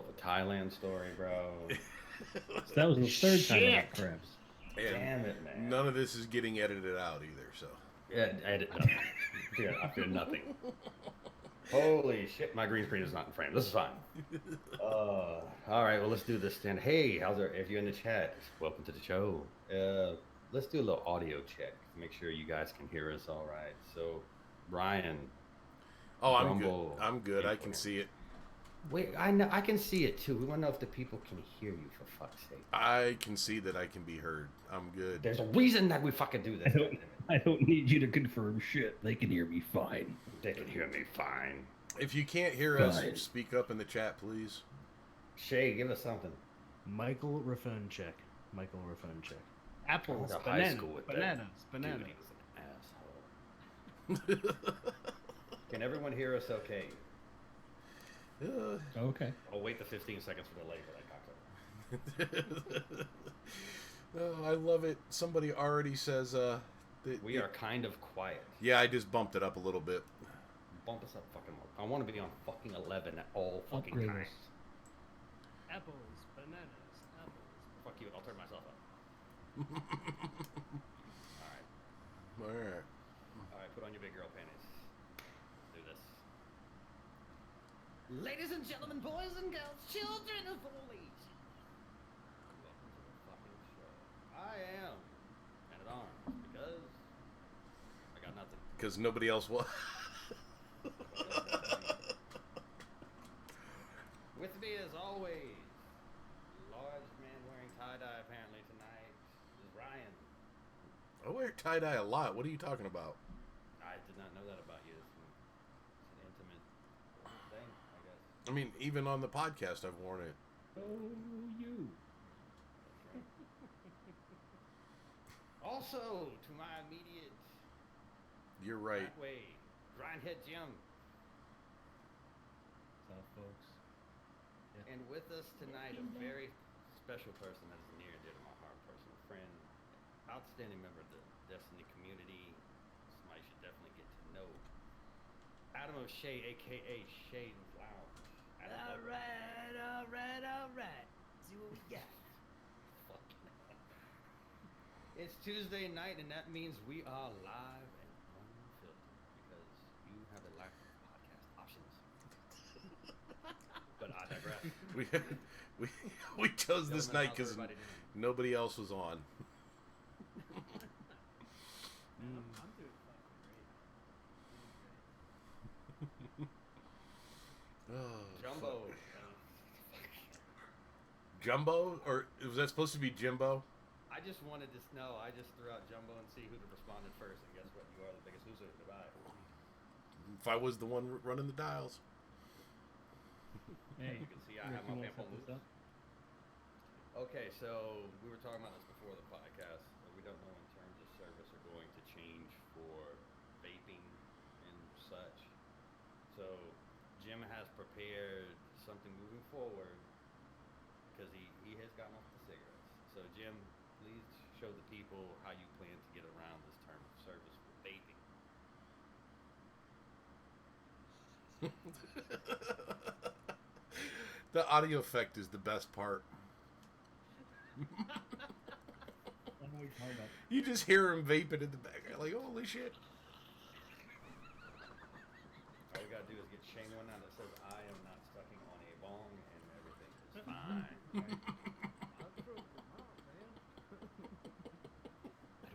of a Thailand story, bro. So that was the third time I got cramps. Damn it, man. None of this is getting edited out either, so. Yeah, edit nothing. Dude, I fear nothing. Holy shit, my green screen is not in frame. This is fine. All right, well, let's do this then. Hey, how's there? If you're in the chat, welcome to the show. Let's do a little audio check. Make sure you guys can hear us all right. So, Brian. Oh, I'm good. I'm good. I can see it. Wait, I know I can see it too. We want to know if the people can hear you, for fuck's sake. I can see that I can be heard. I'm good. There's a reason that we fucking do this. I don't need you to confirm shit. They can hear me fine. They can hear me fine. If you can't hear us, speak up in the chat, please. Shay, give us something. Michael Raffin check. Michael Raffin check. Apples, bananas. Dude, he was an asshole. Can everyone hear us okay? Okay. I'll wait the 15 seconds for the delay for that cocktail. Oh, I love it. Somebody already says we are kind of quiet. Yeah, I just bumped it up a little bit. Bump us up fucking more. I want to be on fucking 11 at all fucking times. Apples, bananas, apples. Fuck you, I'll turn myself up. Alright, put on your big girl panties. Let's do this. Ladies and gentlemen, boys and girls, children of all ages. Welcome to the fucking show. I am Man at Arms because I got nothing. Because nobody else will. With me as always, large man wearing tie-dye apparently tonight, is Ryan. I wear tie-dye a lot. What are you talking about? I did not know that about you. It's an intimate thing, I guess. I mean, even on the podcast, I've worn it. Oh, you. That's right. Also, to my immediate... You're right. That way, Grindhead Jim. What's up, folks? Yeah. And with us tonight, a very special person that is near and dear to my heart, personal friend, outstanding member of the Destiny community, somebody you should definitely get to know. Adam of Shay, aka Shay Lounge. All right. See what we got. Fucking hell. It's Tuesday night, and that means we are live and unfiltered because you have a lack of podcast options. But I digress. we chose this night because nobody else was on. I'm doing fucking great. Oh, Jumbo. Jumbo? Or was that supposed to be Jimbo? I just wanted to know. I just threw out Jumbo and see who responded first, and guess what? You are the biggest loser. Goodbye. If I was the one running the dials. Hey, you can see I have my pamphlet loose. Okay, so we were talking about this before the podcast. We don't know in terms of service are going to change for vaping and such. So Jim has prepared something moving forward because he has gotten off the cigarettes. So Jim, please show the people how you plan to get around this term of service for vaping. The audio effect is the best part. You just hear him vaping in the background, like, holy shit. All we gotta do is get Shane one now that says I am not sucking on a bong and everything is fine. Right? I don't know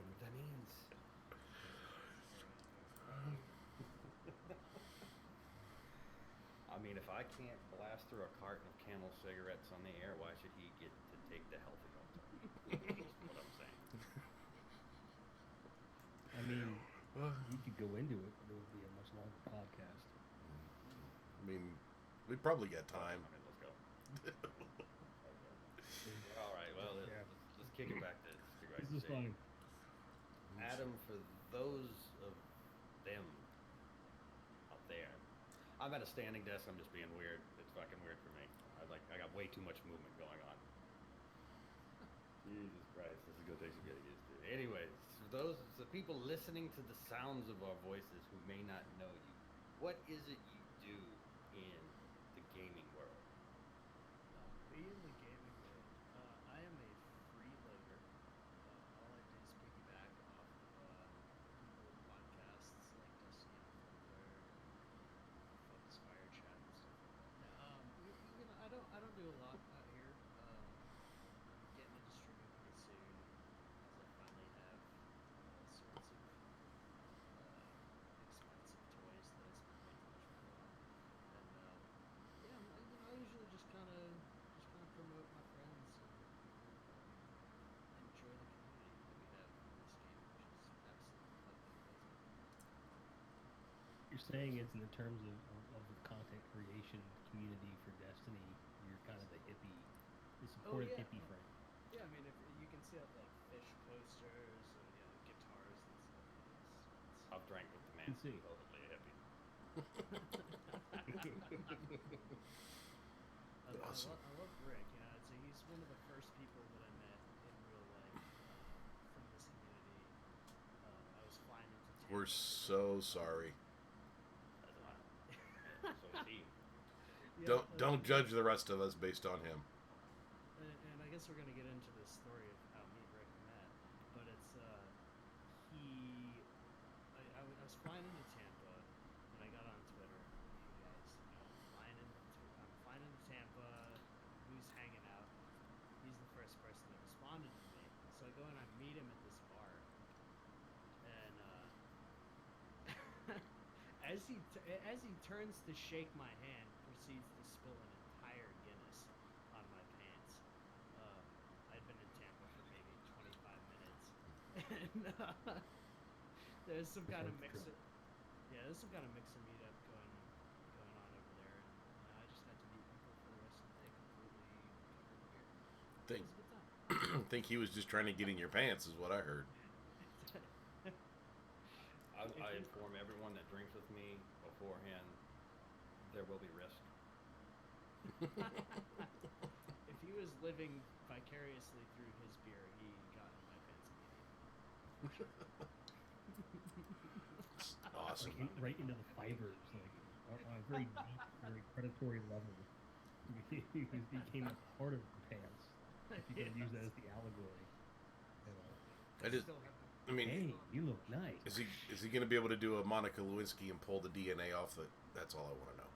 what that means. I mean, if I can't blast through a carton of Camel cigarettes on the air, why should he get to take the healthy alternative? That's what I'm saying. I mean, you could go into it, but it would be a much longer podcast. I mean, we probably got time. Okay, let's go. Okay. All right, well, let's kick it back to This is fine. Adam, for those of them out there, I'm at a standing desk. I'm just being weird. It's fucking weird for me. I got way too much movement going on. Jesus Christ, this is gonna take some getting used to. Anyways, for the people listening to the sounds of our voices who may not know you, what is it you do in the gaming world? you're saying is in the terms of the content creation community for Destiny, you're kind of the hippie, the supportive hippie friend. Yeah, I mean, if you can see like fish posters and guitars and stuff. I've drank with the man Can see. supposedly a hippie. Awesome. I love Rick. He's one of the first people that I met in real life from this community. I was flying into Tampa. We're so sorry. That's not. So is he. Don't judge the rest of us based on him. And I guess we're gonna get into this story of how me and Rick met, but it's I was flying into Tampa, and I got on Twitter. You guys, I'm flying into Tampa. Who's hanging out? He's the first person that responded to me. So I go and I meet him at this bar, and as he turns to shake my hand, proceeds to spill an entire Guinness on my pants. I'd been in Tampa for maybe 25 minutes, and there's some kind of mixer. Yeah, there's some kind of mixer meetup going on over there, and I just had to meet people for the rest of the day, completely covered in beer. It was a good time. Think he was just trying to get in your pants, is what I heard. I inform everyone that drinks with me beforehand. There will be risk. If he was living vicariously through his beer, he got in my pants immediately. Awesome. Like, right into the fibers, like on a very deep, very predatory level. He became a part of the pants. If you can use that as the allegory. I mean, hey, you look nice. is he going to be able to do a Monica Lewinsky and pull the DNA off the? That's all I want to know.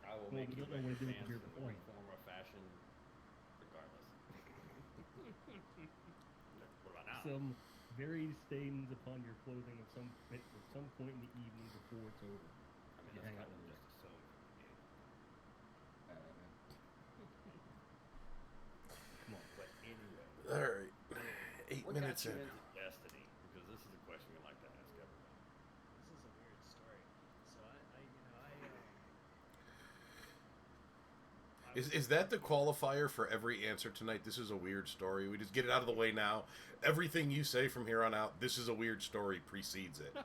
I will Well, make we you don't know what to do with fans your in point. one form or fashion, regardless. What about now? Some very stains upon your clothing at some point in the evening before it's over. I mean, You that's hang out kind of with just assumed from the beginning. Come on. But anyway, All right, 8 what minutes got in. you into Destiny? Because this is a question we like to ask everyone. This is a weird story. So Is that the qualifier for every answer tonight? This is a weird story. We just get it out of the way now. Everything you say from here on out, this is a weird story, precedes it.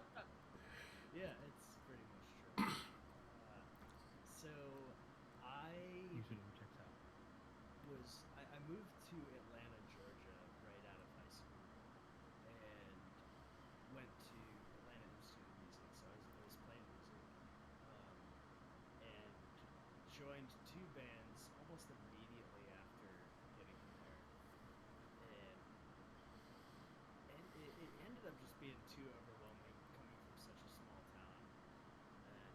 Yeah, it's pretty much true. So You should have checked out. I moved to Atlanta, Georgia, right out of high school, and went to Atlanta Institute of Music. So I was playing music, and joined two bands almost immediately after getting there, and it ended up just being too overwhelming coming from such a small town, and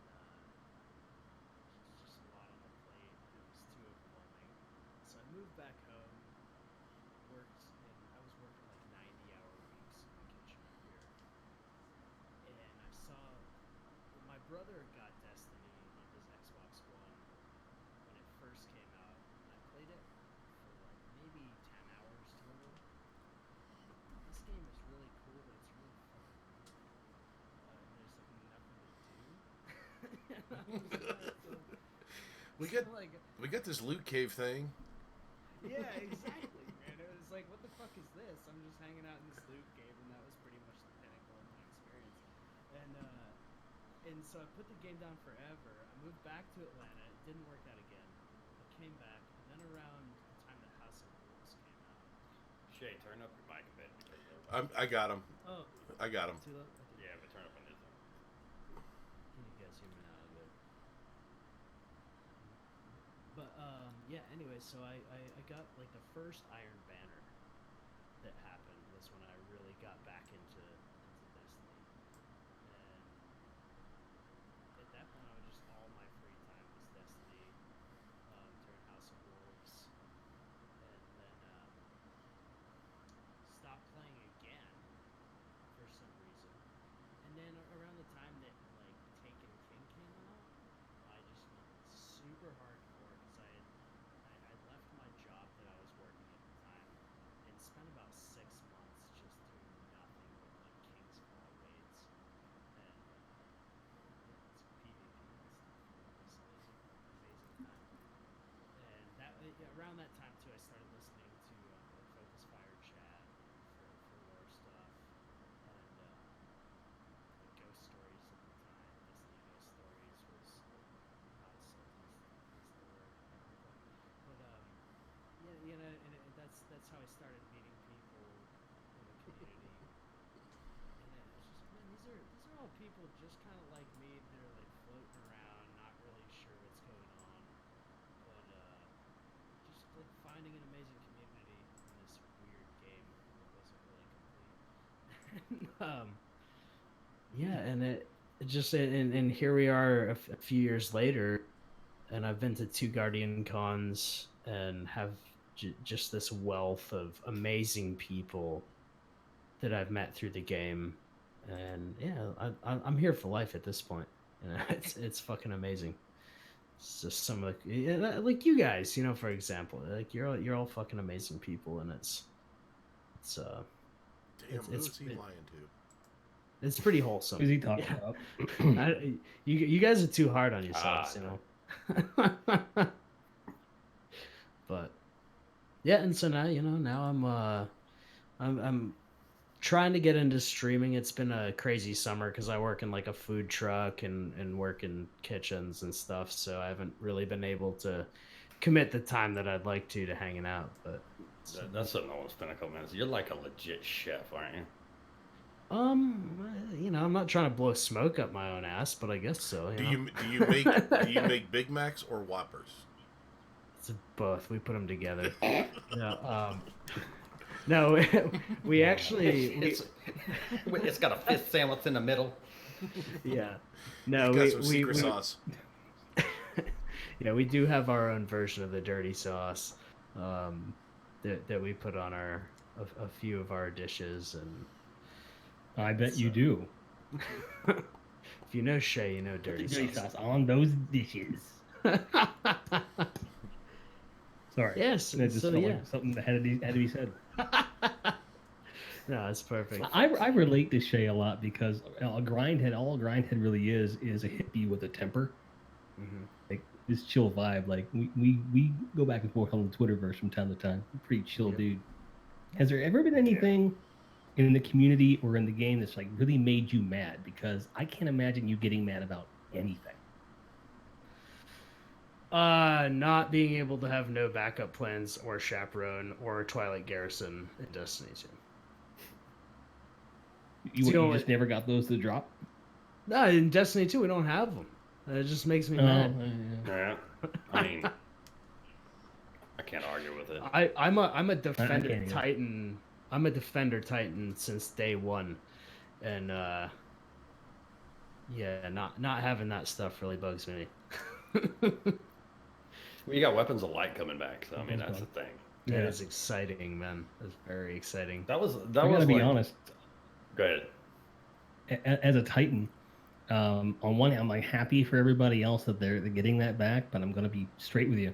just a lot on the plate. It was too overwhelming, so I moved back home. I was working like 90-hour weeks in the kitchen up here, and I saw my brother got Destiny on his Xbox One when it first came out, and I played it for like maybe 10 hours total. This game is really cool, but it's really fucking weird. There's like nothing to do. We got this loot cave thing. Yeah, exactly, man. It was like, what the fuck is this? I'm just hanging out in this loot cave, and that was pretty much the pinnacle of my experience. And so I put the game down forever. I moved back to Atlanta. It didn't work out again. I came back, and then around the time that House of Wolves came out. Shay, turn up your mic a bit. Because I got him. Oh, I got him. too low? yeah, but turn up on this one. Can you guys hear me now? Good. But yeah. Anyway, so I got like the first Iron Banner that happened was when I really got back into Destiny, and at that point, I was just all my free time was Destiny during House of Wolves, and then stopped playing again for some reason, and then around the time that like Taken King came out, I just went super hardcore because I left my job that I was working at the time, yeah, around that time too, I started listening to Focus Fire Chat for lore stuff, and Ghost Stories at the time. Destiny Ghost Stories was how I sold his lore. But yeah, you know, and that's how I started meeting people in the community. And it's just, man, these are all people just kind of like me. They're like floating around, not really sure what's going on, but just like finding an amazing community in this weird game that wasn't really complete. Yeah, and it just and here we are a few years later, and I've been to 2 Guardian cons and have just this wealth of amazing people that I've met through the game, and yeah, I'm here for life at this point. You know, it's fucking amazing. It's just some of the like you guys, you know, for example, like you're all fucking amazing people, and it's Damn, who is he lying to? it's pretty wholesome. Who's he talking about? You guys are too hard on yourselves, you know. But yeah, and so now I'm trying to get into streaming. It's been a crazy summer because I work in like a food truck and work in kitchens and stuff, so I haven't really been able to commit the time that I'd like to hanging out. But That's something I want to spend a couple minutes. You're like a legit chef, aren't you? you know, I'm not trying to blow smoke up my own ass, but I guess so. Do know? you make Big Macs or Whoppers? It's both. We put them together. No, no, we actually. It's got a fish sandwich in the middle. Yeah. No, got some secret sauce. Yeah, we do have our own version of the dirty sauce that we put on a few of our dishes, and I bet you do. if you know Shay, you know dirty sauce on those dishes. Sorry. Yes. That just So felt yeah, like something that had to be said. no, it's perfect. I relate to Shay a lot because all a grindhead really is a hippie with a temper. Mm-hmm. Like this chill vibe. Like we go back and forth on the Twitterverse from time to time. Pretty chill dude. Has there ever been anything in the community or in the game that's like really made you mad? Because I can't imagine you getting mad about anything. Not being able to have no backup plans or chaperone or Twilight Garrison in Destiny 2. You just never got those to drop? No, in Destiny 2 we don't have them. It just makes me mad. Yeah. I mean, I can't argue with it. I'm a defender titan. I'm a defender titan since day one, and yeah, not having that stuff really bugs me. Well, you got Weapons of Light coming back, so I mean that's the thing. That is exciting, man. That's very exciting. I gotta be honest. Go ahead. As a Titan, on one hand, I'm like happy for everybody else that they're getting that back, but I'm gonna be straight with you.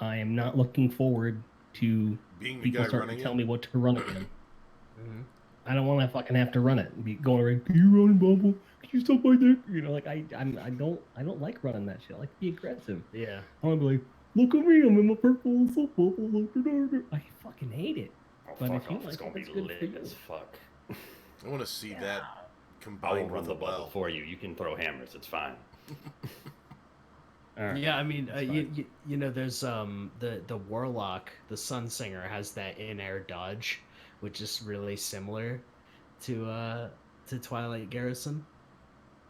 I am not looking forward to Being the people guy starting running to tell it? me what to run again. Mm-hmm. I don't want to fucking have to run it and be going around. Can you run, Bubble? Can you stop like that? You know, like I don't like running that shit. I like to be aggressive. Yeah. I want to be like, look at me, I'm in my purple, so bubble. I fucking hate it. Oh, But fuck if you off. like It's it, gonna be that's good for lit you. as fuck. I want to see that I combined will run with the a bubble well. for you. You can throw hammers. It's fine. All right. Yeah, I mean, you know, there's the Warlock, the Sunsinger has that in-air dodge, which is really similar to Twilight Garrison,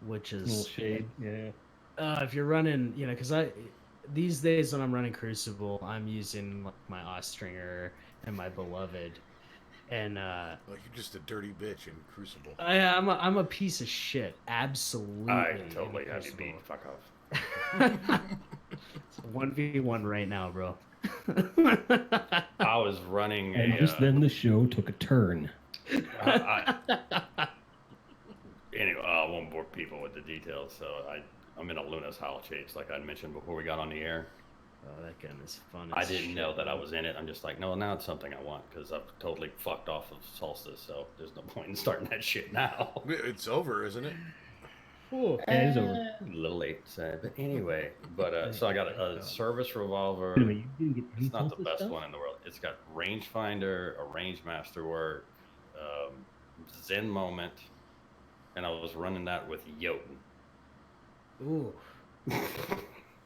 which is Little shade, yeah. if you're running, you know, because these days when I'm running Crucible, I'm using like my Ostringer and my Beloved, and Like you're just a dirty bitch in Crucible. I'm a piece of shit, absolutely. I totally have you beat. Fuck off. It's 1v1 right now, bro. I was running And just then the show took a turn. Anyway, I won't bore people with the details. So I'm in a Luna's Hollow Chase, like I mentioned before we got on the air. Oh, that gun is fun. I as didn't shit, know that I man. was in it. I'm just like, no, now it's something I want because I've totally fucked off of Solstice. So there's no point in starting that shit now. It's over, isn't it? Ooh. Yeah, it is over. A little late to say, but anyway. But so I got a service revolver. Wait a minute, you didn't get any It's not the Tulsa best stuff? one in the world. It's got rangefinder, a range masterwork, Zen moment, and I was running that with Jotun. Ooh.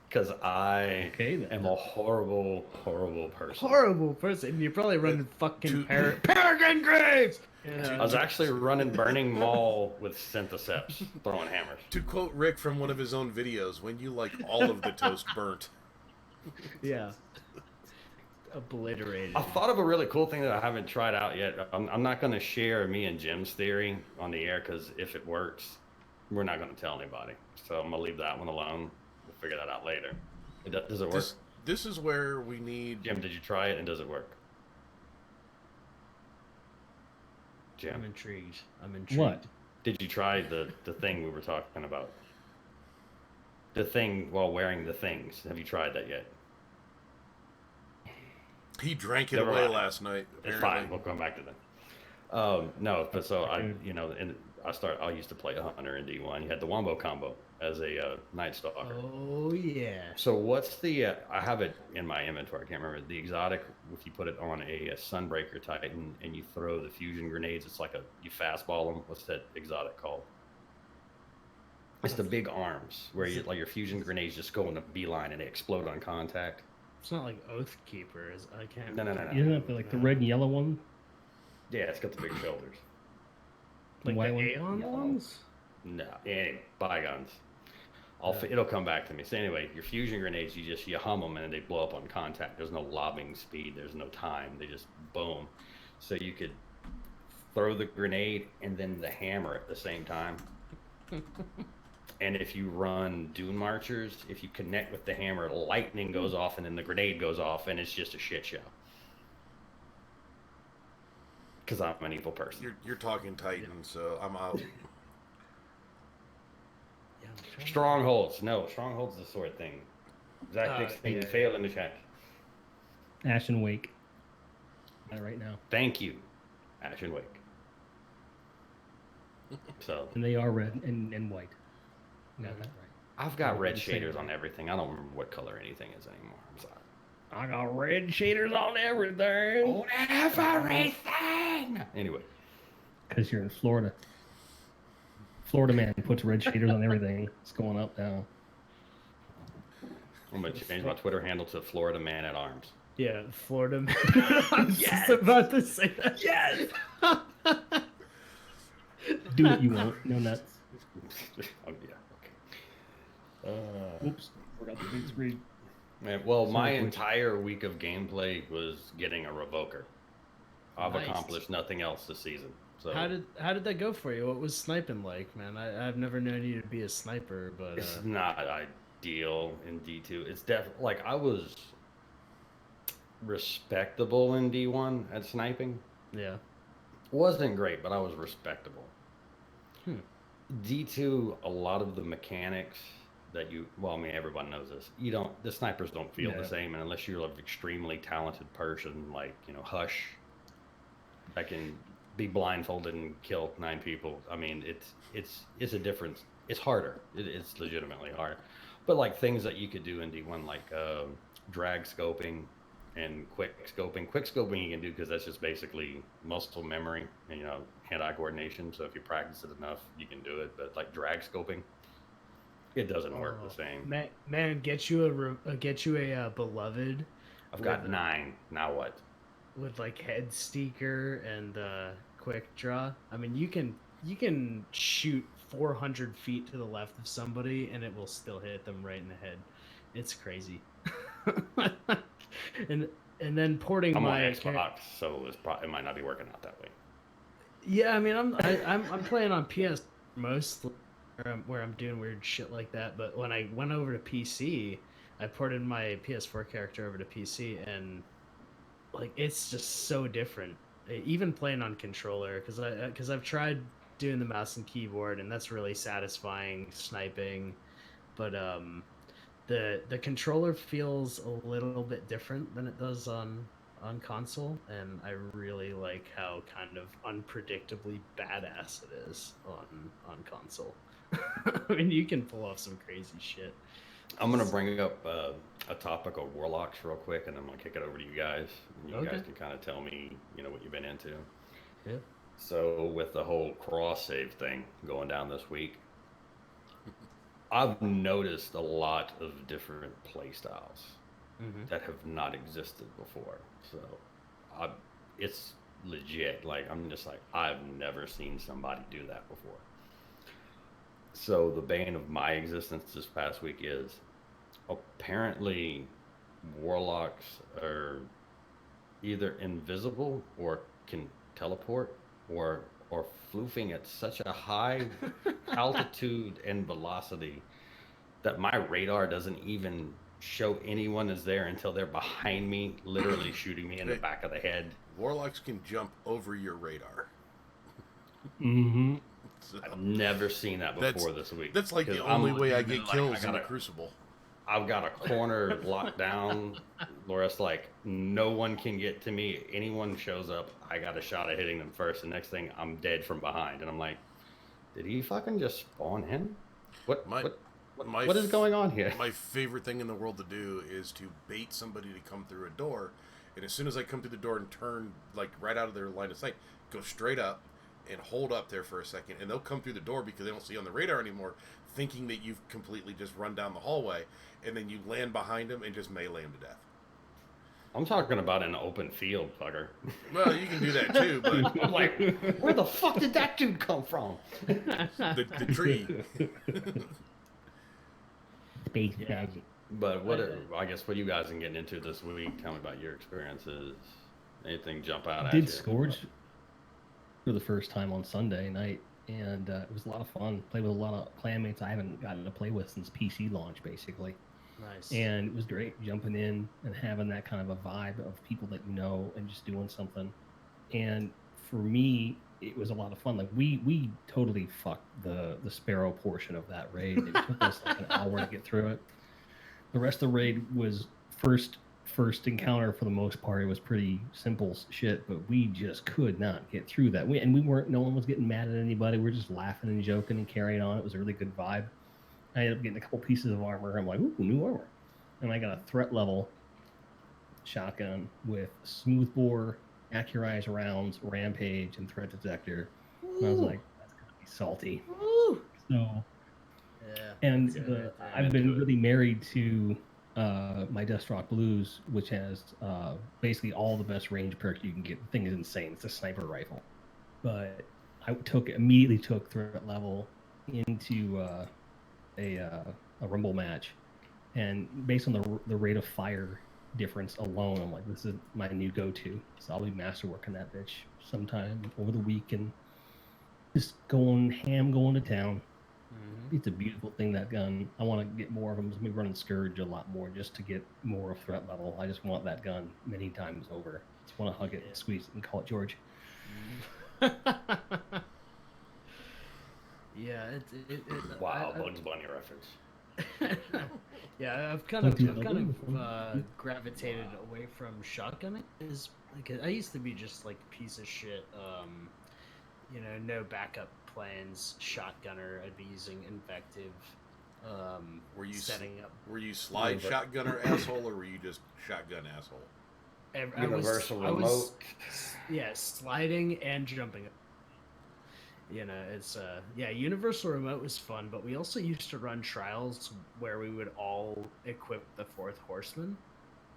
Because I Okay, then. am a horrible, horrible person. Horrible person. You're probably running fucking to- Peregrine Graves! I was actually running Burning Maul with Syntheseps, throwing hammers. To quote Rick from one of his own videos, when you like all of the toast burnt. Yeah. Obliterated. I thought of a really cool thing that I haven't tried out yet. I'm not going to share me and Jim's theory on the air because if it works, we're not going to tell anybody. So I'm going to leave that one alone. We'll figure that out later. Does it work? This is where we need... Jim, did you try it and does it work? Jim, I'm intrigued. I'm intrigued. What? did you try the thing we were talking about? The thing while wearing the things. Have you tried that yet? He drank it Never away mind. last night, It's apparently. fine. We'll come back to that. No, but so I used to play a hunter in D1. You had the wombo combo as a night stalker. Oh, yeah. So what's the? I have it in my inventory. I can't remember the exotic. If you put it on a Sunbreaker Titan and you throw the fusion grenades, it's like you fastball them. What's that exotic called? It's the big arms where you like your fusion grenades just go in a beeline and they explode on contact. It's not like Oathkeeper. I can't. No. Isn't that like the red and yellow one? Yeah, it's got the big shoulders. The Like white the one? Aeon Yellow. ones? No, anyway, bygones. It'll come back to me. So anyway, your fusion grenades, you hum them and they blow up on contact. There's no lobbing speed. There's no time. They just boom. So you could throw the grenade and then the hammer at the same time. And if you run Dune Marchers, if you connect with the hammer, lightning goes off and then the grenade goes off and it's just a shit show. Because I'm an evil person. You're talking Titan, so I'm out. Yeah, I'm trying to- Strongholds. No, Strongholds is the sort of thing. Zach Oh, Dix yeah. fail in the chat. Ashen Wake. Not right now. Thank you, Ashen Wake. So And they are red and white. Got that right. I've got red the same shaders way. on everything. I don't remember what color anything is anymore. I'm sorry. I got red shaders on everything. On everything. Anyway, Because you're in Florida. Florida man puts red shaders on everything. It's going up now. I'm gonna change my Twitter handle to Florida Man at Arms. Yeah, Florida man. I was just about to say that. Yes. Do what you want. No nuts. Oh yeah. Okay. Oops. Forgot the big screen. Man, well, my Sorry, Twitch. entire week of gameplay was getting a revoker. I've Nice. accomplished nothing else this season. So How did that go for you? What was sniping like, man? I've never known you to be a sniper, but it's not ideal in D2. It's definitely like I was respectable in D1 at sniping. yeah. Wasn't great, but I was respectable. Hmm. D2, a lot of the mechanics that everyone knows this. The snipers don't feel Yeah. the same, and unless you're an extremely talented person like, Hush, that can be blindfolded and kill 9 people. I mean, it's a difference. It's harder. It's legitimately hard. But like things that you could do in D1, like drag scoping and quick scoping. Quick scoping you can do because that's just basically muscle memory and hand-eye coordination. So if you practice it enough, you can do it. But like drag scoping, it doesn't work the same. Man, get you a beloved. I've got with- 9. Now what? with like head steaker and quick draw. I mean, you can shoot 400 feet to the left of somebody and it will still hit them right in the head. It's crazy. and then porting I'm on my Xbox, so it might not be working out that way. Yeah, I mean, I'm playing on PS mostly, where I'm doing weird shit like that. But when I went over to PC, I ported my PS4 character over to PC, and like it's just so different. Even playing on controller, because I've tried doing the mouse and keyboard, and that's really satisfying sniping. But the controller feels a little bit different than it does on on console, and I really like how kind of unpredictably badass it is on console. I mean, you can pull off some crazy shit. I'm gonna bring up a topic of warlocks real quick, and I'm gonna kick it over to you guys. And you guys Okay. can kind of tell me, what you've been into. Yeah. So with the whole cross save thing going down this week, I've noticed a lot of different play styles Mm-hmm. that have not existed before. So I, it's legit. Like I'm just like I've never seen somebody do that before. So the bane of my existence this past week is apparently warlocks are either invisible or can teleport or floofing at such a high altitude and velocity that my radar doesn't even show anyone is there until they're behind me, literally shooting me in the Hey. back of the head. Warlocks can jump over your radar. Mm-hmm. So, I've never seen that before this week. that's like the 'Cause only I'm way I legitimately get like, kills in the Crucible. I've got a corner locked down where it's like no one can get to me. Anyone shows up, I got a shot at hitting them first. The next thing, I'm dead from behind, and I'm like, did he fucking just spawn in? What is going on here? My favorite thing in the world to do is to bait somebody to come through a door, and as soon as I come through the door and turn like right out of their line of sight, go straight up and hold up there for a second, and they'll come through the door because they don't see on the radar anymore, thinking that you've completely just run down the hallway, and then you land behind them and just melee them to death. I'm talking about an open field, fucker. Well, you can do that too, but I'm like, where the fuck did that dude come from? the tree. Space Yeah. magic. But what I guess what you guys been getting into this week? Tell me about your experiences. Anything jump out at you? Did Scourge for the first time on Sunday night, and it was a lot of fun. Played with a lot of clanmates I haven't gotten to play with since PC launch, basically. Nice. And it was great jumping in and having that kind of a vibe of people that you know and just doing something. And for me, it was a lot of fun. Like we totally fucked the sparrow portion of that raid. It took us like an hour to get through it. The rest of the raid was first encounter for the most part. It was pretty simple shit, but we just could not get through that. No one was getting mad at anybody. We were just laughing and joking and carrying on. It was a really good vibe. I ended up getting a couple pieces of armor. I'm like, ooh, new armor. And I got a threat level shotgun with smoothbore, accurized rounds, rampage, and threat detector. And I was like, that's gonna be salty. Woo! So, Yeah. and that's it right there. I've been really married to my Deathstroke Blues, which has basically all the best range perks you can get. The thing is insane. It's a sniper rifle. But I immediately took threat level into a rumble match, and based on the rate of fire difference alone, I'm like, this is my new go-to. So I'll be masterworking that bitch sometime over the week and just going to town. Mhm. It's a beautiful thing, that gun. I want to get more of them. I'm running Scourge a lot more just to get more of threat level. I just want that gun many times over. Just want to hug it, Yeah. squeeze it, and call it George. Yeah, Wow, Bugs Bunny reference. Yeah, I've kind of gravitated away from shotgunning. Is like I used to be just like a piece of shit. No backup plans, shotgunner. I'd be using invective. Were you setting up? Were you slide shotgunner asshole, or were you just shotgun asshole? Universal I was, remote. yeah, sliding and jumping. It's universal remote was fun, but we also used to run trials where we would all equip the fourth horseman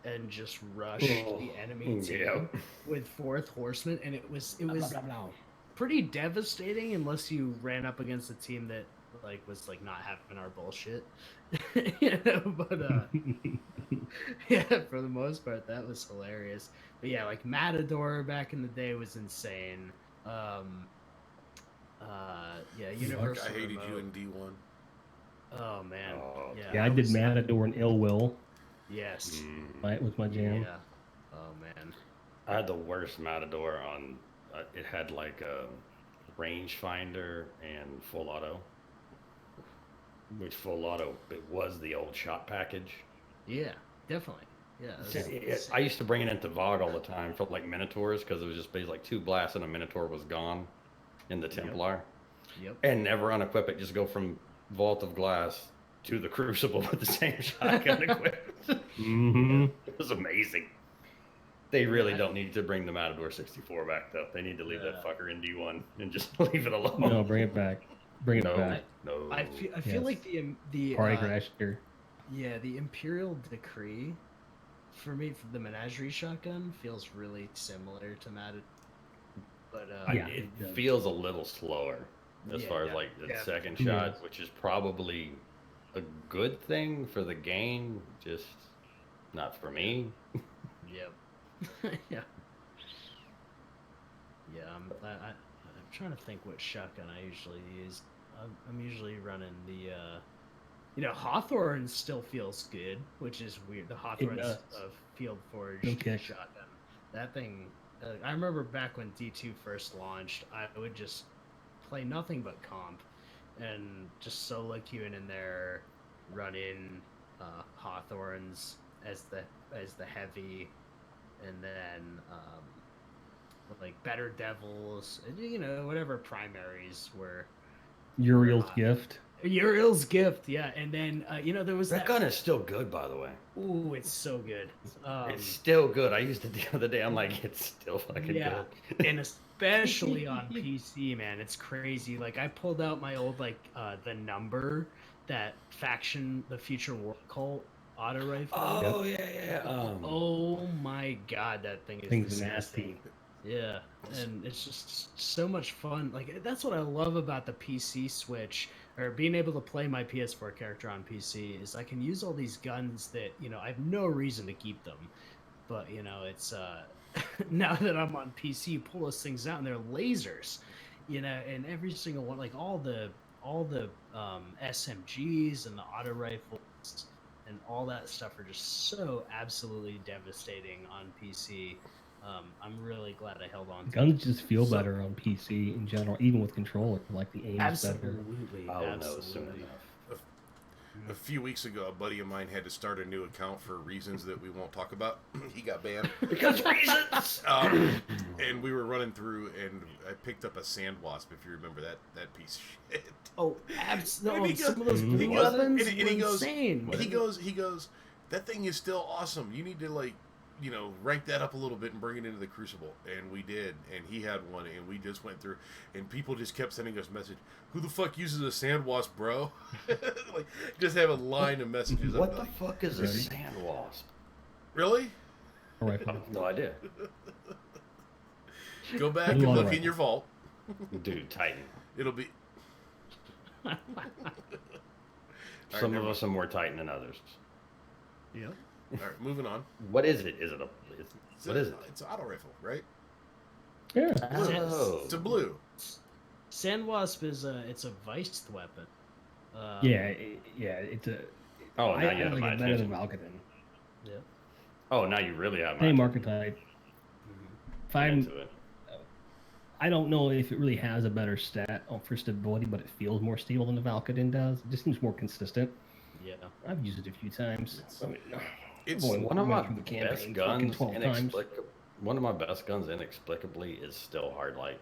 and just rush the enemy team with fourth horseman, and it was pretty devastating unless you ran up against a team that was not having our bullshit. But yeah, for the most part that was hilarious. But yeah, like Matador back in the day was insane. Universal I hated remote. you in D1. Oh man. Yeah, I did Matador and Ill Will. Yes. With my jam. Yeah. Oh man. I had the worst Matador on. It had like a rangefinder and full auto. Which full auto, it was the old shot package. Yeah, definitely. Yeah. I used to bring it into VOG all the time for like Minotaurs because it was just basically like 2 blasts and a Minotaur was gone in the Templar. Yep. And never unequip it, just go from Vault of Glass to the Crucible with the same shotgun equipped. Mm-hmm. It was amazing. They really don't need to bring the Matador 64 back though. They need to leave that fucker in D1 and just leave it alone. No, bring it back. Bring it back. No. I feel Yes. like the Party Crasher. yeah, the Imperial Decree for me for the Menagerie shotgun feels really similar to Matador. But Yeah. it feels a little slower as far as like the second shot, which is probably a good thing for the game, just not for me. Yep. Yeah. Yeah, I'm trying to think what shotgun I usually use. I'm usually running the Hawthorne still feels good, which is weird. The Hawthorne does. Field Forged Okay. shotgun. That thing, I remember back when D2 first launched, I would just play nothing but comp and just solo queuing in there, running Hawthorns as the heavy, and then like Better Devils, whatever primaries were. Uriel's Gift. Uriel's Gift, yeah, and then there was That gun is still good, by the way. Ooh, it's so good. It's still good. I used it the other day. I'm like, it's still fucking Yeah, good. and especially on PC, man, it's crazy. Like I pulled out my old the number that faction, the Future War Cult auto rifle. Oh yeah. Oh my god, that thing is Thing's disgusting. nasty. Yeah, and it's just so much fun. Like that's what I love about the PC Switch, or being able to play my PS4 character on PC, is I can use all these guns that I have no reason to keep them, but it's now that I'm on PC, you pull those things out and they're lasers, and every single one, like all the SMGs and the auto rifles and all that stuff are just so absolutely devastating on PC. I'm really glad I held on to Guns just feel better on PC in general, even with controller. Like the aim is better. Absolutely. I'll know soon enough. A few weeks ago, a buddy of mine had to start a new account for reasons that we won't talk about. He got banned. Because reasons. And we were running through, and I picked up a sand wasp. If you remember that piece of shit. Oh, And absolutely! he goes- Some of those he blue goes- weapons and he were goes- insane. He goes, that thing is still awesome. You need to rank that up a little bit and bring it into the Crucible. And we did, and he had one, and we just went through, and people just kept sending us message. Who the fuck uses a sand wasp, bro? Like, just have a line of messages. What I'm the like, fuck is a sand wasp? Really? All right. I have no idea. Go back and look in your vault. Dude, Titan. It'll be. Some never of us are more Titan than others. Yep. All right, moving on. What is it? Is it a? What is it? It's an auto rifle, right? Yeah. Oh. It's a blue. Sand wasp is it's a Weist weapon. It's a. Oh, now I you have like my it better than attention. Valkadon. Yeah. Oh, now you really have my Same attention. archetype. If I'm I'm, into it. I don't know if it really has a better stat for stability, but it feels more stable than the Valkadon does. It just seems more consistent. Yeah. I've used it a few times. It's One of my went through the best campaign guns, 12 times. one of my best guns inexplicably is still hard light.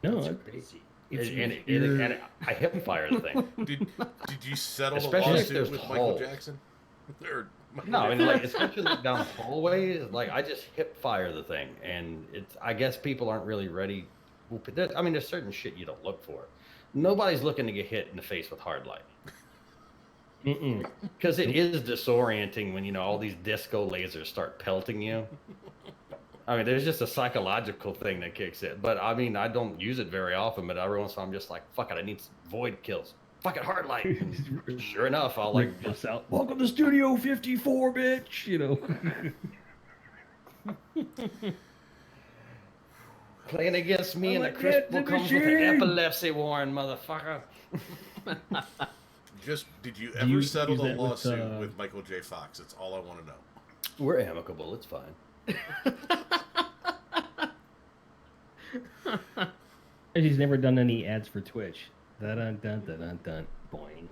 No, That's it- crazy. it's And I hip fire the thing. Did you settle the Especially if lawsuit there's with Michael holes. Jackson? Or No, I mean, like, especially like down hallways, like, I just hip fire the thing. And I guess people aren't really ready. There's certain shit you don't look for. Nobody's looking to get hit in the face with hard light. Mm-mm. Because it is disorienting when, all these disco lasers start pelting you. I mean, there's just a psychological thing that kicks in. But, I mean, I don't use it very often, but every once in a while I'm just like, fuck it, I need some void kills. Fuck it, hard light. And sure enough, I'll, like, Just out. Welcome to Studio 54, bitch. playing against me and the Like, Crucible get the comes with an machine. epilepsy warrant, motherfucker. did you Do ever you settle use the that with, lawsuit with Michael J. Fox? That's all I want to know. We're amicable. It's fine. He's never done any ads for Twitch. Dun dun dun dun dun. Boing.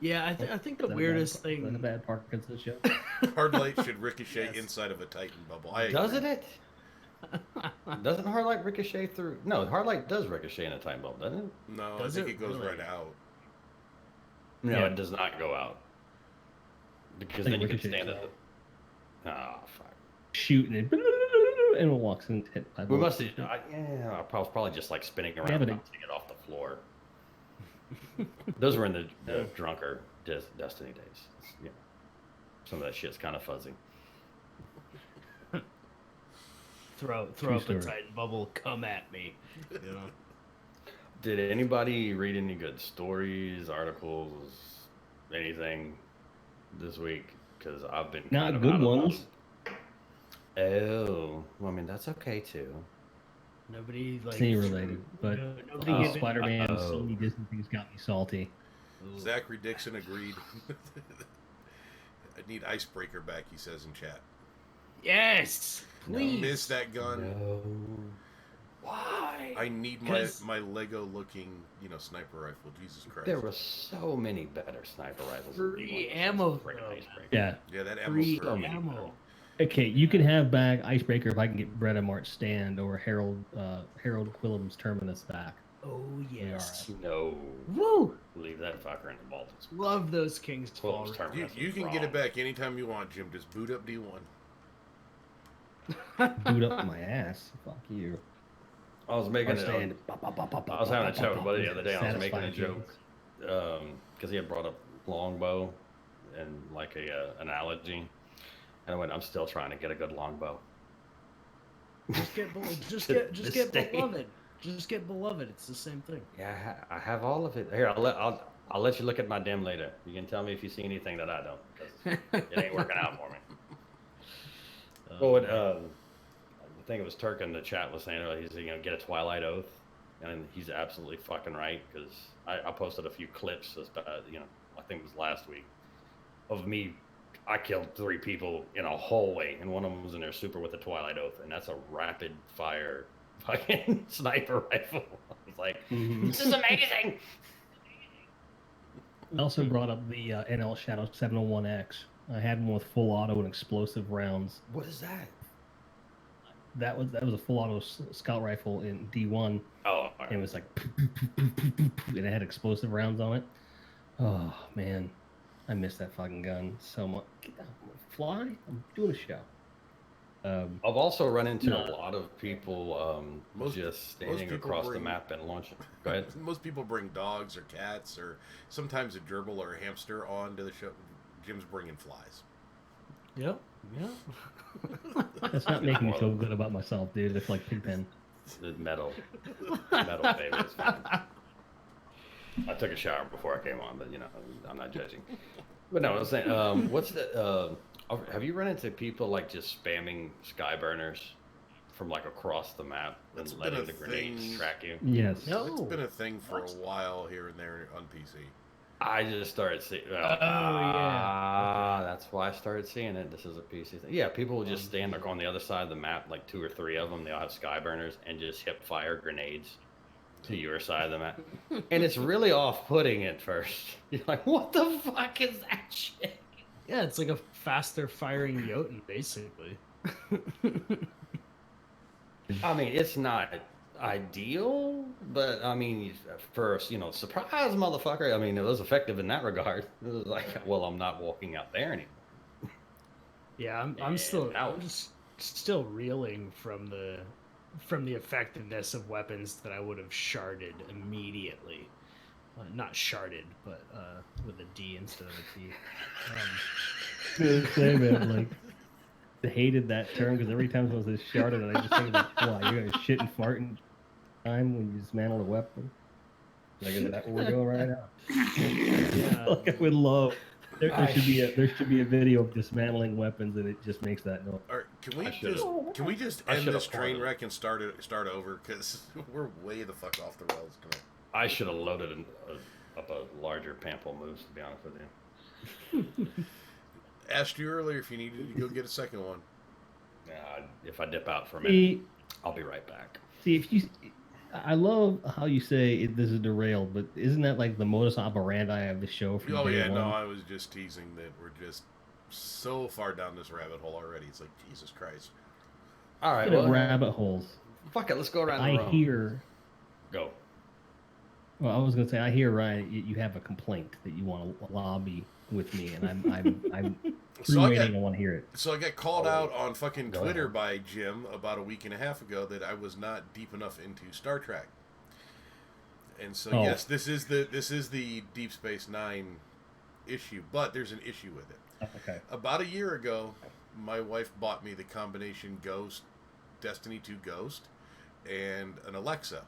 Yeah, I think the Is that a weirdest bad, is that a thing. bad Parkinson's show? Hard light should ricochet Yes. inside of a Titan bubble. I agree. Doesn't it? Doesn't hard light ricochet through? No, hard light does ricochet in a time bubble, doesn't it? No, Does I think it it goes really? right out. No, Yeah. it does not go out. Because Like then you can ricochet. stand it. Oh, fuck. Shooting it, and it walks in hit by We bullets. must have, yeah, I was probably just like spinning around, Yeah, but bouncing it off the floor. Those were in the drunker Destiny days. Yeah. Some of that shit's kind of fuzzy. Throw True up a story. Titan bubble, come at me. You know. Did anybody read any good stories, articles, anything this week? Because I've been Not kind of good out of ones. Oh, well, I mean that's okay too. Nobody like Disney related, but nobody Oh, gave any- Spider-Man, oh. Sony Disney things got me salty. Ooh. Zachary Dixon agreed. I need Icebreaker back, he says in chat. Yes, please. Miss that gun. No. Why? I need my 'Cause- my Lego looking, sniper rifle. Jesus Christ. There were so many better sniper rifles. Free ammo, Friggin' though. Icebreaker. Yeah. Yeah, that Free ammo's for ammo. Okay, you can have back Icebreaker if I can get Bretta March Stand or Harold Quillam's Terminus back. Oh yes. No. Woo! Leave that fucker in the vault. Love those King's Well, Fall. it's term- You can get it back anytime you want, Jim. Just boot up D1. Boot up my ass. Fuck you. I was making March a, Stand. I was having a chat with a buddy the other day. I was making a Satisfying joke because he had brought up longbow and like a analogy, and I went, "I'm still trying to get a good longbow." Just get This day. beloved. Just get beloved. It's the same thing. Yeah, I have all of it. Here, I'll let you look at my dim later. You can tell me if you see anything that I don't, because it ain't working out for me. Well, I think it was Turk in the chat was saying he's get a Twilight Oath, and he's absolutely fucking right, because I posted a few clips I think it was last week of me. I killed 3 people in a hallway, and one of them was in their super with a Twilight Oath, and that's a rapid fire fucking sniper rifle. I was like, this is amazing. I also brought up the NL Shadow 701X. I had one with full auto and explosive rounds. What is that? That was a full auto scout rifle in D1. Oh, And it was like, and it had explosive rounds on it. Oh man, I miss that fucking gun so much. Get down, fly! I'm doing a show. I've also run into No. a lot of people just standing people across the bring- map and launching. Go ahead. Most people bring dogs or cats or sometimes a gerbil or a hamster on to the show. Jim's bringing flies. Yep. That's not making me feel good about myself, dude. It's like Pigpen. The metal baby is fine. I took a shower before I came on, but I'm not judging. But no, I was saying, what's the? Have you run into people like just spamming sky burners from like across the map That's and been letting a the grenades thing. track you? Yes. No. It's been a thing for What? a while here and there on PC. I just started seeing. yeah. That's why I started seeing it. This is a PC thing. Yeah, people will just stand like on the other side of the map, like 2 or 3 of them. They all have sky burners and just hip fire grenades to your side of the map, and it's really off-putting at first. You're like, "What the fuck is that shit?" Yeah, it's like a faster firing Jotun, basically. I mean, it's not ideal, but I mean, first, surprise, motherfucker. I mean, it was effective in that regard. It was like, well, I'm not walking out there anymore. Yeah, I'm And still now- I'm just still reeling from the effectiveness of weapons that I would have sharded immediately. Not sharded, but with a D instead of a T. Say, man, like, I hated that term because every time someone says sharded, I just think like, why, you're gonna shit and fart in time when you dismantle a weapon? Like, is that what we're doing right now? Yeah. Like, I would love. There I should be a video of dismantling weapons, and it just makes that noise. All right, I can we just I end should've this train paused. wreck and start over? Because we're way the fuck off the rails tonight. I should have loaded up a larger pamplemousse, to be honest with you. Asked you earlier if you needed to go get a second one. If I dip out for a minute, See, I'll be right back. if you I love how you say this is derailed, but isn't that like the modus operandi of the show from Oh day yeah, one? no, I was just teasing that we're just so far down this rabbit hole already. It's like Jesus Christ. All right, Speaking of well, rabbit holes, fuck it. Let's go around the I room. hear. Go. Well, I was gonna say I hear Ryan. You have a complaint that you want to lobby with me, and I'm So I waiting. got I want to hear it. so I got called Oh, out on fucking go Twitter ahead. by Jim about a week and a half ago that I was not deep enough into Star Trek. And so Oh. yes, this is the Deep Space Nine issue, but there's an issue with it. Okay. About a year ago, my wife bought me the combination Ghost, Destiny 2 Ghost, and an Alexa.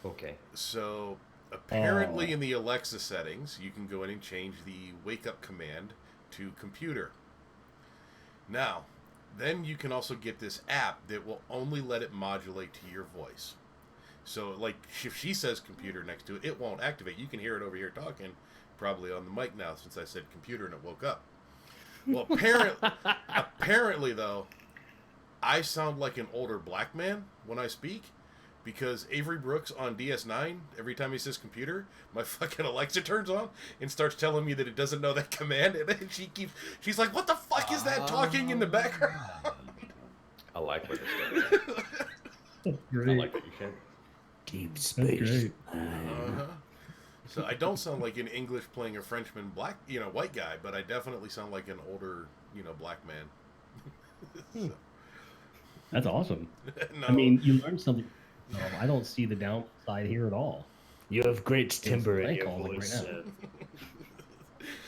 Okay. So apparently in the Alexa settings, you can go in and change the wake up command to computer. Now, then you can also get this app that will only let it modulate to your voice. So, like, if she says computer next to it, it won't activate. You can hear it over here talking, probably on the mic now, since I said computer and it woke up. Well, apparently, though, I sound like an older black man when I speak, because Avery Brooks on DS9, every time he says computer, my fucking Alexa turns on and starts telling me that it doesn't know that command, and then she's like, "What the fuck is that talking in the background?" I like what it's doing. Great. I like what you said. Deep That's space. great. Uh-huh. So I don't sound like an English playing a Frenchman white guy, but I definitely sound like an older, black man. So, That's awesome. no, I mean, you learned something. No, I don't see the downside here at all. You have great timbre in prank your calling right voice. now.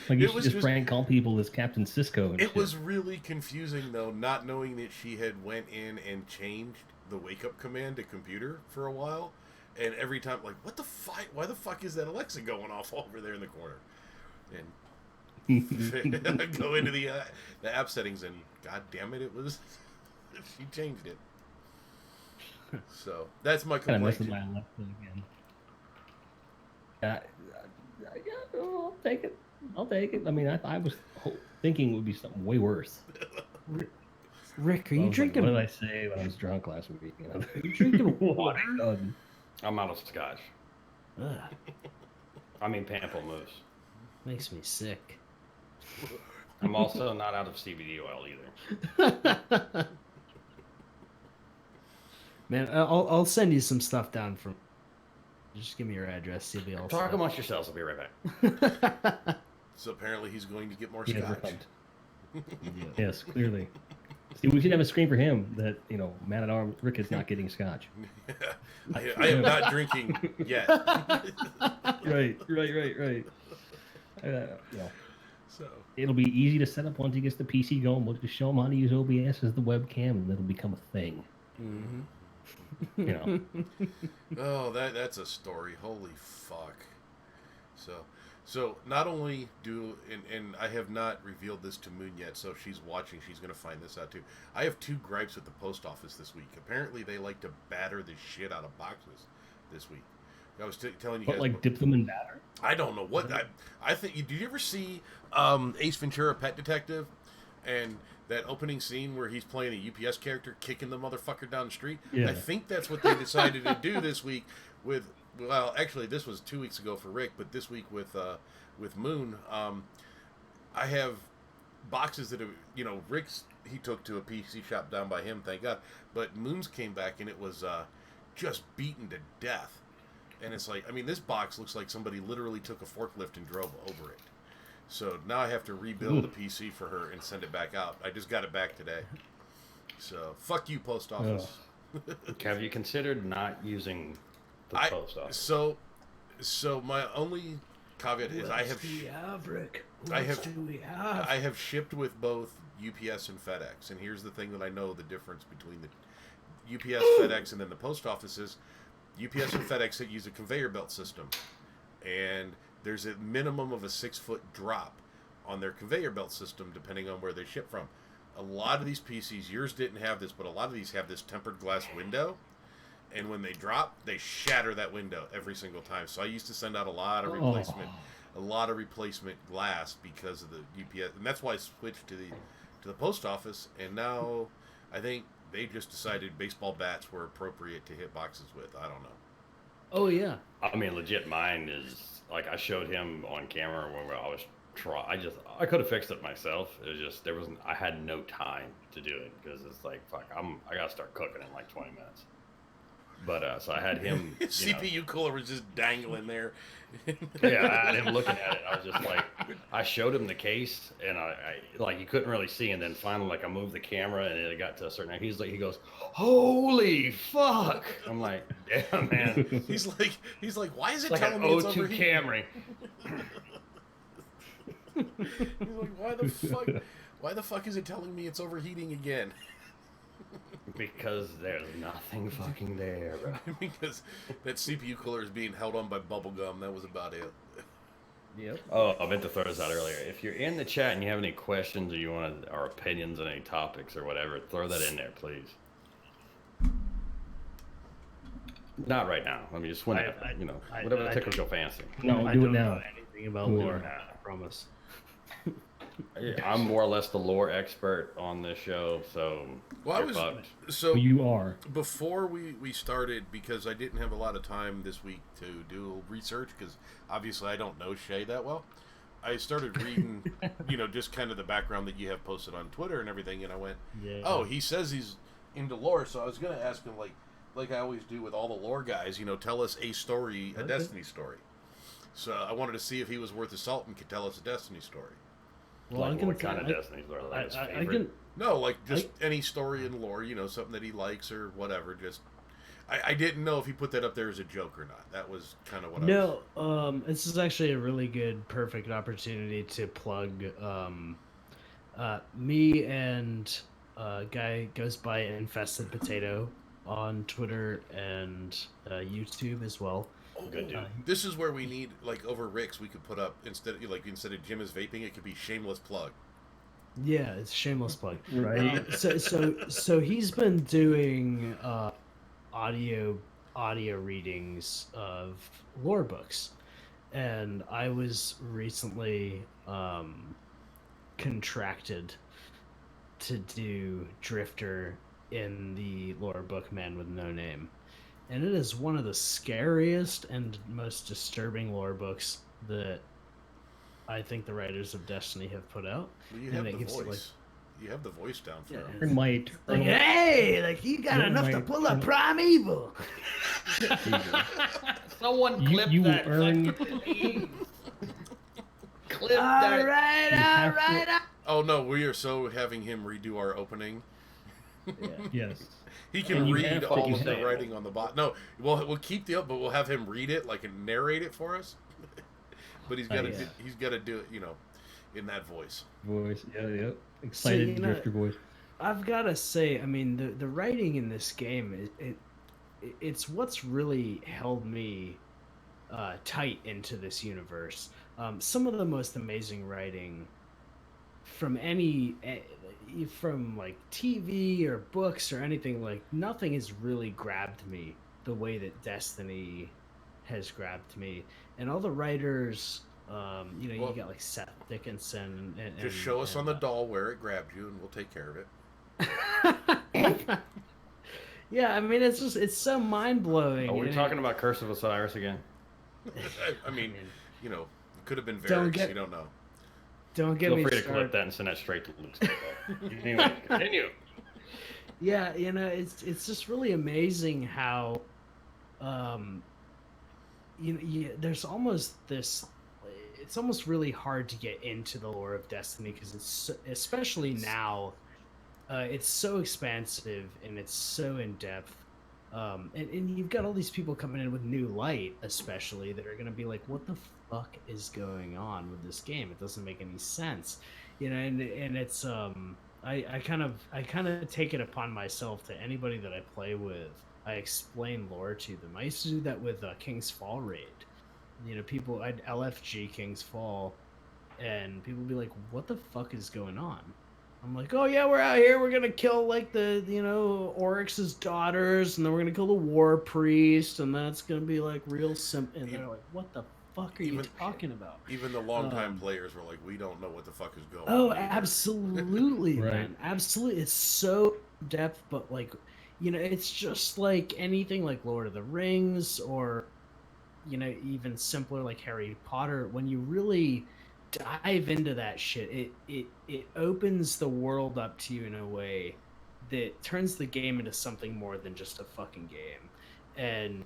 Like you It should was just just- prank call people as Captain Cisco. And it shit. was really confusing though, not knowing that she had went in and changed the wake up command to computer for a while, and every time like, what the fuck? Why the fuck is that Alexa going off over there in the corner? And I go into the app settings, and god damn it, it was she changed it. So that's my Kind of complaint. messing my Alexa again. Yeah, I'll take it. I'll take it. I mean, I was thinking it would be something way worse. Rick, are I you was like, drinking? what did I say when I was drunk last week? You know? Are you drinking water? I'm out of scotch. Ugh, I mean pamplemousse. makes me sick. I'm also not out of CBD oil either. Man, I'll send you some stuff down from. Just give me your address. You'll be all Talk set. amongst yourselves. I'll be right back. So apparently he's going to get more He has scotch. refund. Yes, clearly. See, we should have a screen for him that, man at arms, Rick is not getting scotch. I am not drinking yet. Right. So It'll be easy to set up once he gets the PC going. We'll just show him how to use OBS as the webcam, and it'll become a thing. oh, that's a story. Holy fuck. So not only and I have not revealed this to Moon yet, so if she's watching, she's going to find this out too. I have 2 gripes with the post office this week. Apparently they like to batter the shit out of boxes this week. I was telling you But guys, like dip them in batter? I don't know what I think. Did you ever see Ace Ventura: Pet Detective, and that opening scene where he's playing a UPS character kicking the motherfucker down the street? Yeah. I think that's what they decided to do this week with. Well, actually, this was 2 weeks ago for Rick, but this week with Moon, I have boxes that have Rick's he took to a PC shop down by him, thank God. But Moon's came back and it was just beaten to death. And it's like, I mean, this box looks like somebody literally took a forklift and drove over it. So now I have to rebuild a PC for her and send it back out. I just got it back today. So, fuck you, post office. Have you considered not using the post office? So my only caveat is I have shipped with both UPS and FedEx. And here's the thing that I know the difference between the UPS, FedEx, and then the post office is UPS and FedEx that use a conveyor belt system, and there's a minimum of a 6-foot drop on their conveyor belt system depending on where they ship from. A lot of these PCs, yours didn't have this, but a lot of these have this tempered glass window, and when they drop, they shatter that window every single time. So I used to send out a lot of replacement glass because of the UPS, and that's why I switched to the post office. And now I think they just decided baseball bats were appropriate to hit boxes with. I don't know. Oh yeah. I mean, legit, mine is like I showed him on camera when I was I could have fixed it myself. It was just I had no time to do it because it's like fuck, I gotta start cooking in like 20 minutes. But so I had him. CPU cooler was just dangling there. Yeah, I had him looking at it. I was just like, I showed him the case, and I like he couldn't really see, and then finally like I moved the camera, and it got to a certain. He goes, holy fuck! I'm like, damn man. He's like, why is it It's like telling an me it's O2 overheating? Camry. He's like, why the fuck is it telling me it's overheating again? Because there's nothing fucking there, bro. Because that CPU cooler is being held on by bubble gum. That was about it. Yep. Oh, I meant to throw this out earlier. If you're in the chat and you have any questions or you want our opinions on any topics or whatever, throw that in there, please. Not right now. I mean, just whenever, whatever tickles your fancy. No, I do it don't now. know anything about Do it lore. now. I promise. I'm more or less the lore expert on this show, so Well, you're fucked. so You are. before we started, because I didn't have a lot of time this week to do research, because obviously I don't know Shay that well. I started reading, just kind of the background that you have posted on Twitter and everything, and I went, Yeah. oh, he says he's into lore, so I was going to ask him, like I always do with all the lore guys, tell us a story, a Destiny story. So I wanted to see if he was worth the salt and could tell us a Destiny story. Well, Like, what kind of Destiny story? Like his I favorite? can. No, like just any story in lore, something that he likes or whatever. Just, I didn't know if he put that up there as a joke or not. That was kind of what I was... This is actually a really good, perfect opportunity to plug me and a guy goes by Infested Potato on Twitter and YouTube as well. Oh, Good dude. This is where we need, like, over Rick's, we could put up, instead of Jim is vaping, it could be shameless plug. Yeah, it's a shameless plug. Right. So he's been doing audio readings of lore books, and I was recently contracted to do Drifter in the lore book Man with No Name, and it is one of the scariest and most disturbing lore books that I think the writers of Destiny have put out. Well, you And have it the gives it, voice. You have the voice down for him. Turn my Like, hey, like you got enough to pull up Primeval. Someone clip you will that. earn. Please. Clip All that. right. Oh, no, we are so having him redo our opening. Yeah. Yes. He can And you read have all to of the say it. writing on the bot. No, we'll keep the up, but we'll have him read it, like, and narrate it for us. But he's got to yeah. he's got to do it, in that voice. Voice. Yeah. Excited drifter voice. I've got to say, I mean, the writing in this game, it's what's really held me tight into this universe. Some of the most amazing writing from from like TV or books or anything, like nothing has really grabbed me the way that Destiny has grabbed me. And all the writers, you got like Seth Dickinson and Just show us on the doll where it grabbed you, and we'll take care of it. Yeah, I mean, it's so mind blowing. Are we talking about Curse of Osiris again? I mean, it could have been Don't Varix. get- You don't know. Don't get Feel me free to started. clip that and send that straight to Luke's. Anyway, continue. Yeah, it's just really amazing how, there's almost this. It's almost really hard to get into the lore of Destiny because especially now, it's so expansive and it's so in depth. And you've got all these people coming in with new light, especially that are going to be like, "What the fuck is going on with this game? It doesn't make any sense," And it's I kind of take it upon myself to anybody that I play with. I explain lore to them. I used to do that with King's Fall raid. I'd LFG King's Fall, and people would be like, "What the fuck is going on?" I'm like, "Oh yeah, we're out here. We're gonna kill like the Oryx's daughters, and then we're gonna kill the War Priest, and that's gonna be like real simple." And they're like, "What the fuck are you talking about?" Even the longtime players were like, "We don't know what the fuck is going on." Oh, either." absolutely, Right. man, absolutely. It's so depth, but like, it's just like anything like Lord of the Rings or even simpler like Harry Potter. When you really dive into that shit, it opens the world up to you in a way that turns the game into something more than just a fucking game. And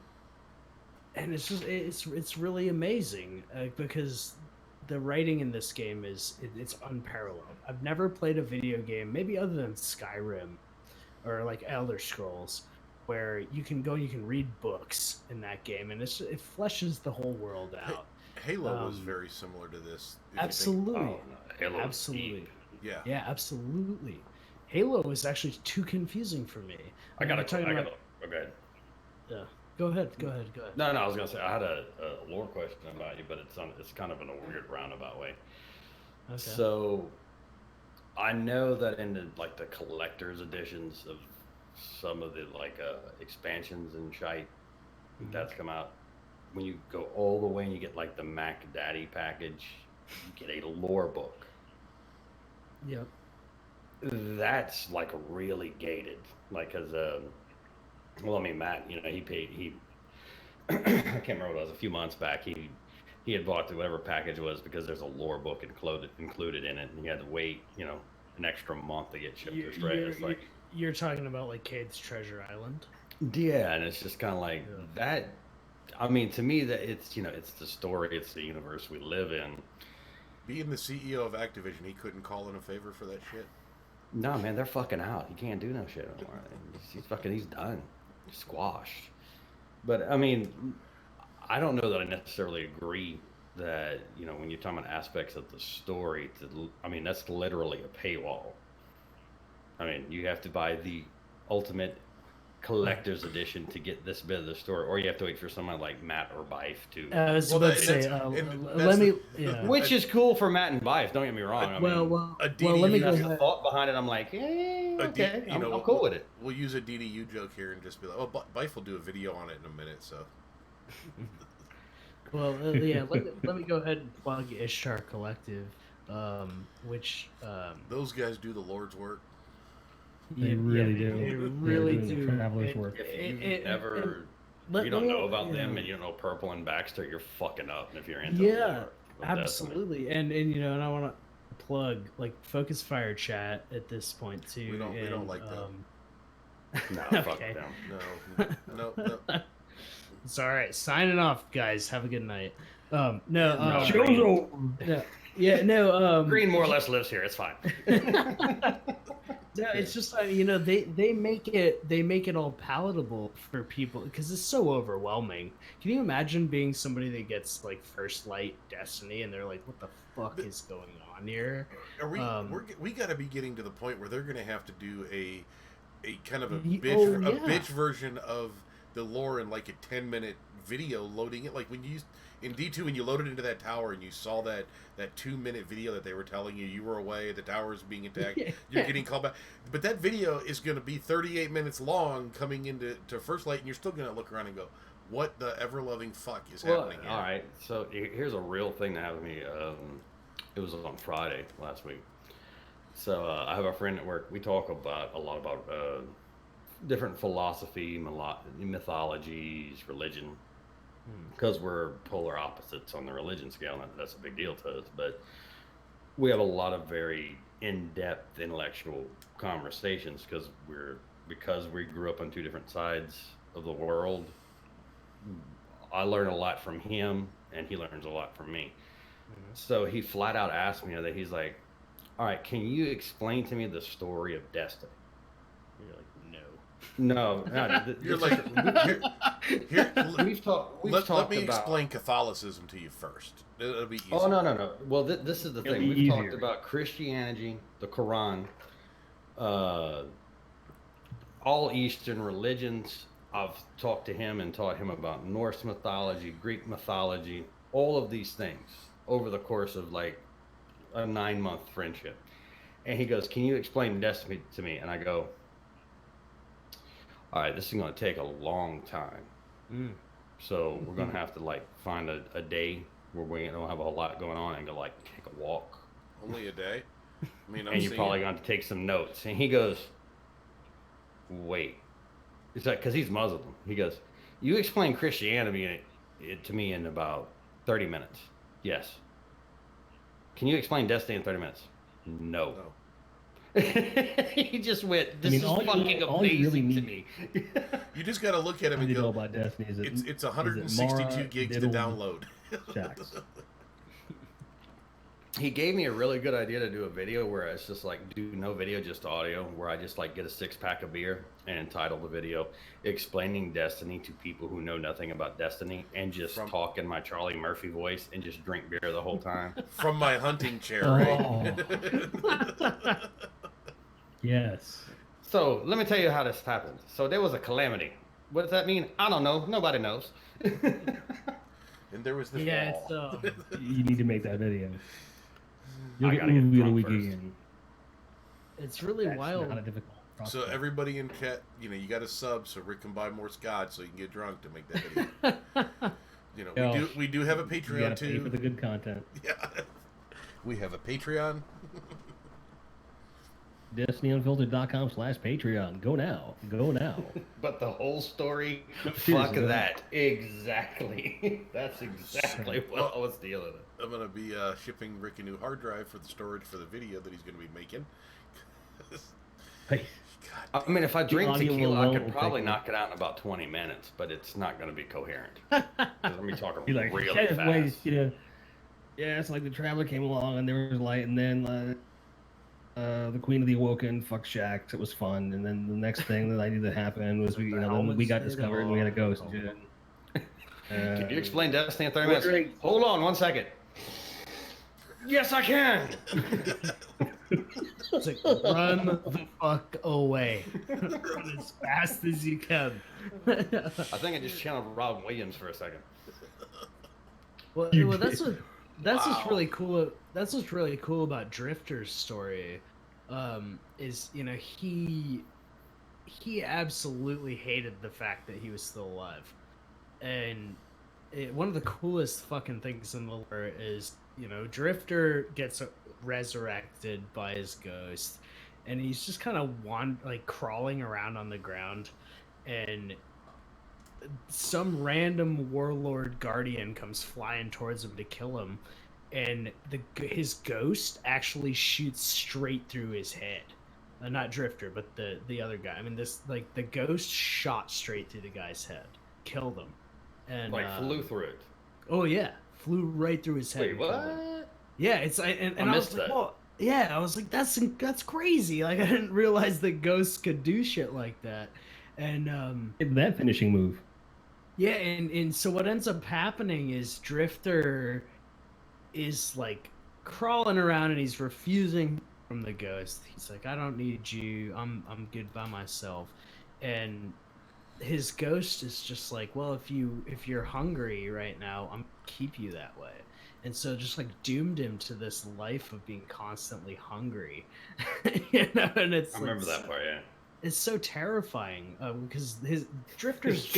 it's really amazing because the writing in this game it's unparalleled. I've never played a video game, maybe other than Skyrim or like Elder Scrolls, where you can go and you can read books in that game, and it fleshes the whole world out. Halo was very similar to this. Absolutely, Oh, no, Halo's absolutely, deep. Yeah, absolutely. Halo was actually too confusing for me. I got talking to. about. Okay. Yeah, go ahead. No, I was gonna say I had a lore question about you, but it's kind of in a weird roundabout way. Okay. So, I know that in the collector's editions of some of the expansions and shite that's come out, when you go all the way and you get like the Mac Daddy package, you get a lore book. Yep. That's like really gated, like because well, I mean Matt, he paid I can't remember what it was, a few months back. He had bought whatever package it was because there's a lore book included in it, and he had to wait, an extra month to get shipped to Australia. It's like you're talking about like Cade's Treasure Island. yeah, and it's just kind of like that. I mean, to me, that it's it's the story, it's the universe we live in. Being the CEO of Activision, he couldn't call in a favor for that shit. No, man, they're fucking out. He can't do no shit anymore. He's done, squashed. But I mean, I don't know that I necessarily agree that when you're talking about aspects of the story, I mean that's literally a paywall. I mean, you have to buy the ultimate collector's edition to get this bit of the story, or you have to wait for someone like Matt or Bife to. I was about to say, let me. Which is cool for Matt and Bife. Don't get me wrong. I mean, let me go that's ahead. the thought behind it. I'm like, okay, I'm cool with it. We'll use a DDU joke here and just be like, oh, Bife will do a video on it in a minute. So. Well, yeah. Let me go ahead and plug Ishtar Collective, which those guys do the Lord's work. They really do. They really do. Traveler's work. If you don't know about them and you don't know Purple and Baxter, you're fucking up. If you're into absolutely. And and I want to plug like Focus Fire Chat at this point too. We don't like them. No, fuck them. No. It's all right. Signing off, guys. Have a good night. Show's over. Yeah, no. Green more or less lives here. It's fine. No, it's just they make it all palatable for people because it's so overwhelming. Can you imagine being somebody that gets like First Light Destiny and they're like, "What the fuck is going on here?" We got to be getting to the point where they're going to have to do a kind of a bitch version of the lore in like a 10-minute video, loading it like when you in D2 when you loaded into that tower and you saw that 2-minute video that they were telling you were away, the tower is being attacked, you're getting called back, but that video is going to be 38 minutes long coming into First Light, and you're still going to look around and go, what the ever-loving fuck is happening here? All right, so here's a real thing that happened to me. It was on Friday last week. So I have a friend at work. We talk a lot about different philosophy, mythologies, religion, because we're polar opposites on the religion scale, and that's a big deal to us. But we have a lot of very in-depth intellectual conversations because we grew up on two different sides of the world. I learn a lot from him, and he learns a lot from me. So he flat out asked me that he's like, "All right, can you explain to me the story of Destiny?" You're like, no. You're like, we've talked. Let me explain Catholicism to you first. It'll be easy. Oh no. Well, this is the thing. We've easier. talked about Christianity, the Quran, all Eastern religions. I've talked to him and taught him about Norse mythology, Greek mythology, all of these things over the course of like a 9-month friendship. And he goes, "Can you explain Destiny to me?" And I go, "All right, this is going to take a long time. So we're going to have to like find a day where we don't have a whole lot going on and go like take a walk." Only a day? I mean, and you're probably going to take some notes. And he goes, wait. It's like, because he's Muslim. He goes, you explain Christianity to me in about 30 minutes. Yes. Can you explain Destiny in 30 minutes? No. He just went, this is fucking amazing to me. You just got to look at him and You know go, about Destiny? it's 162 gigs to download. He gave me a really good idea to do a video where it's just like do no video, just audio, where I just like get a 6-pack of beer and entitle the video explaining Destiny to people who know nothing about Destiny and just talk in my Charlie Murphy voice and just drink beer the whole time. From my hunting chair, right? Yes. So let me tell you how this happened. So there was a calamity. What does that mean? I don't know. Nobody knows. And there was this wall. You need to make that video. You'll get movie of the week again. It's really wild. Not a difficult process. So everybody in chat, you got to sub so Rick can buy more scotch so you can get drunk to make that video. We do have a Patreon too. Pay for the good content. Yeah, we have a Patreon. DestinyUnfiltered.com/Patreon. Go now. But the whole story, fuck that. Exactly. That's exactly what I was dealing with. I'm going to be shipping Rick a new hard drive for the storage for the video that he's going to be making. Hey. I mean, if I drink tequila, I could probably knock it out in about 20 minutes, but it's not going to be coherent. Let me talk really fast. Yeah, it's like the Traveler came along and there was light, and then the Queen of the Awoken fucked Shax. It was fun, and then the next thing that I knew that happened was then we got discovered and we had a ghost. Can you explain Destiny in 30 minutes? Hold on 1 second. Yes, I can. It's like, run the fuck away. Run as fast as you can. I think I just channeled Rob Williams for a second. Well, that's what's really cool. That's what's really cool about Drifter's story, is he absolutely hated the fact that he was still alive, and one of the coolest fucking things in the lore is Drifter gets resurrected by his ghost, and he's just kind of crawling around on the ground, and some random warlord guardian comes flying towards him to kill him, and his ghost actually shoots straight through his head. Not Drifter, but the other guy. I mean, the ghost shot straight through the guy's head, killed him, and flew through it. Oh yeah, flew right through his head. Wait, what? Yeah, it's and I missed was like, that. well, yeah, I was like, that's crazy. Like, I didn't realize that ghosts could do shit like that, and that finishing move. Yeah, and so what ends up happening is Drifter is like crawling around and he's refusing from the ghost. He's like, I don't need you. I'm good by myself. And his ghost is just like, well, if you're hungry right now, I'm keep you that way. And so just like doomed him to this life of being constantly hungry. And it's I remember that part, yeah. It's so terrifying because his Drifter's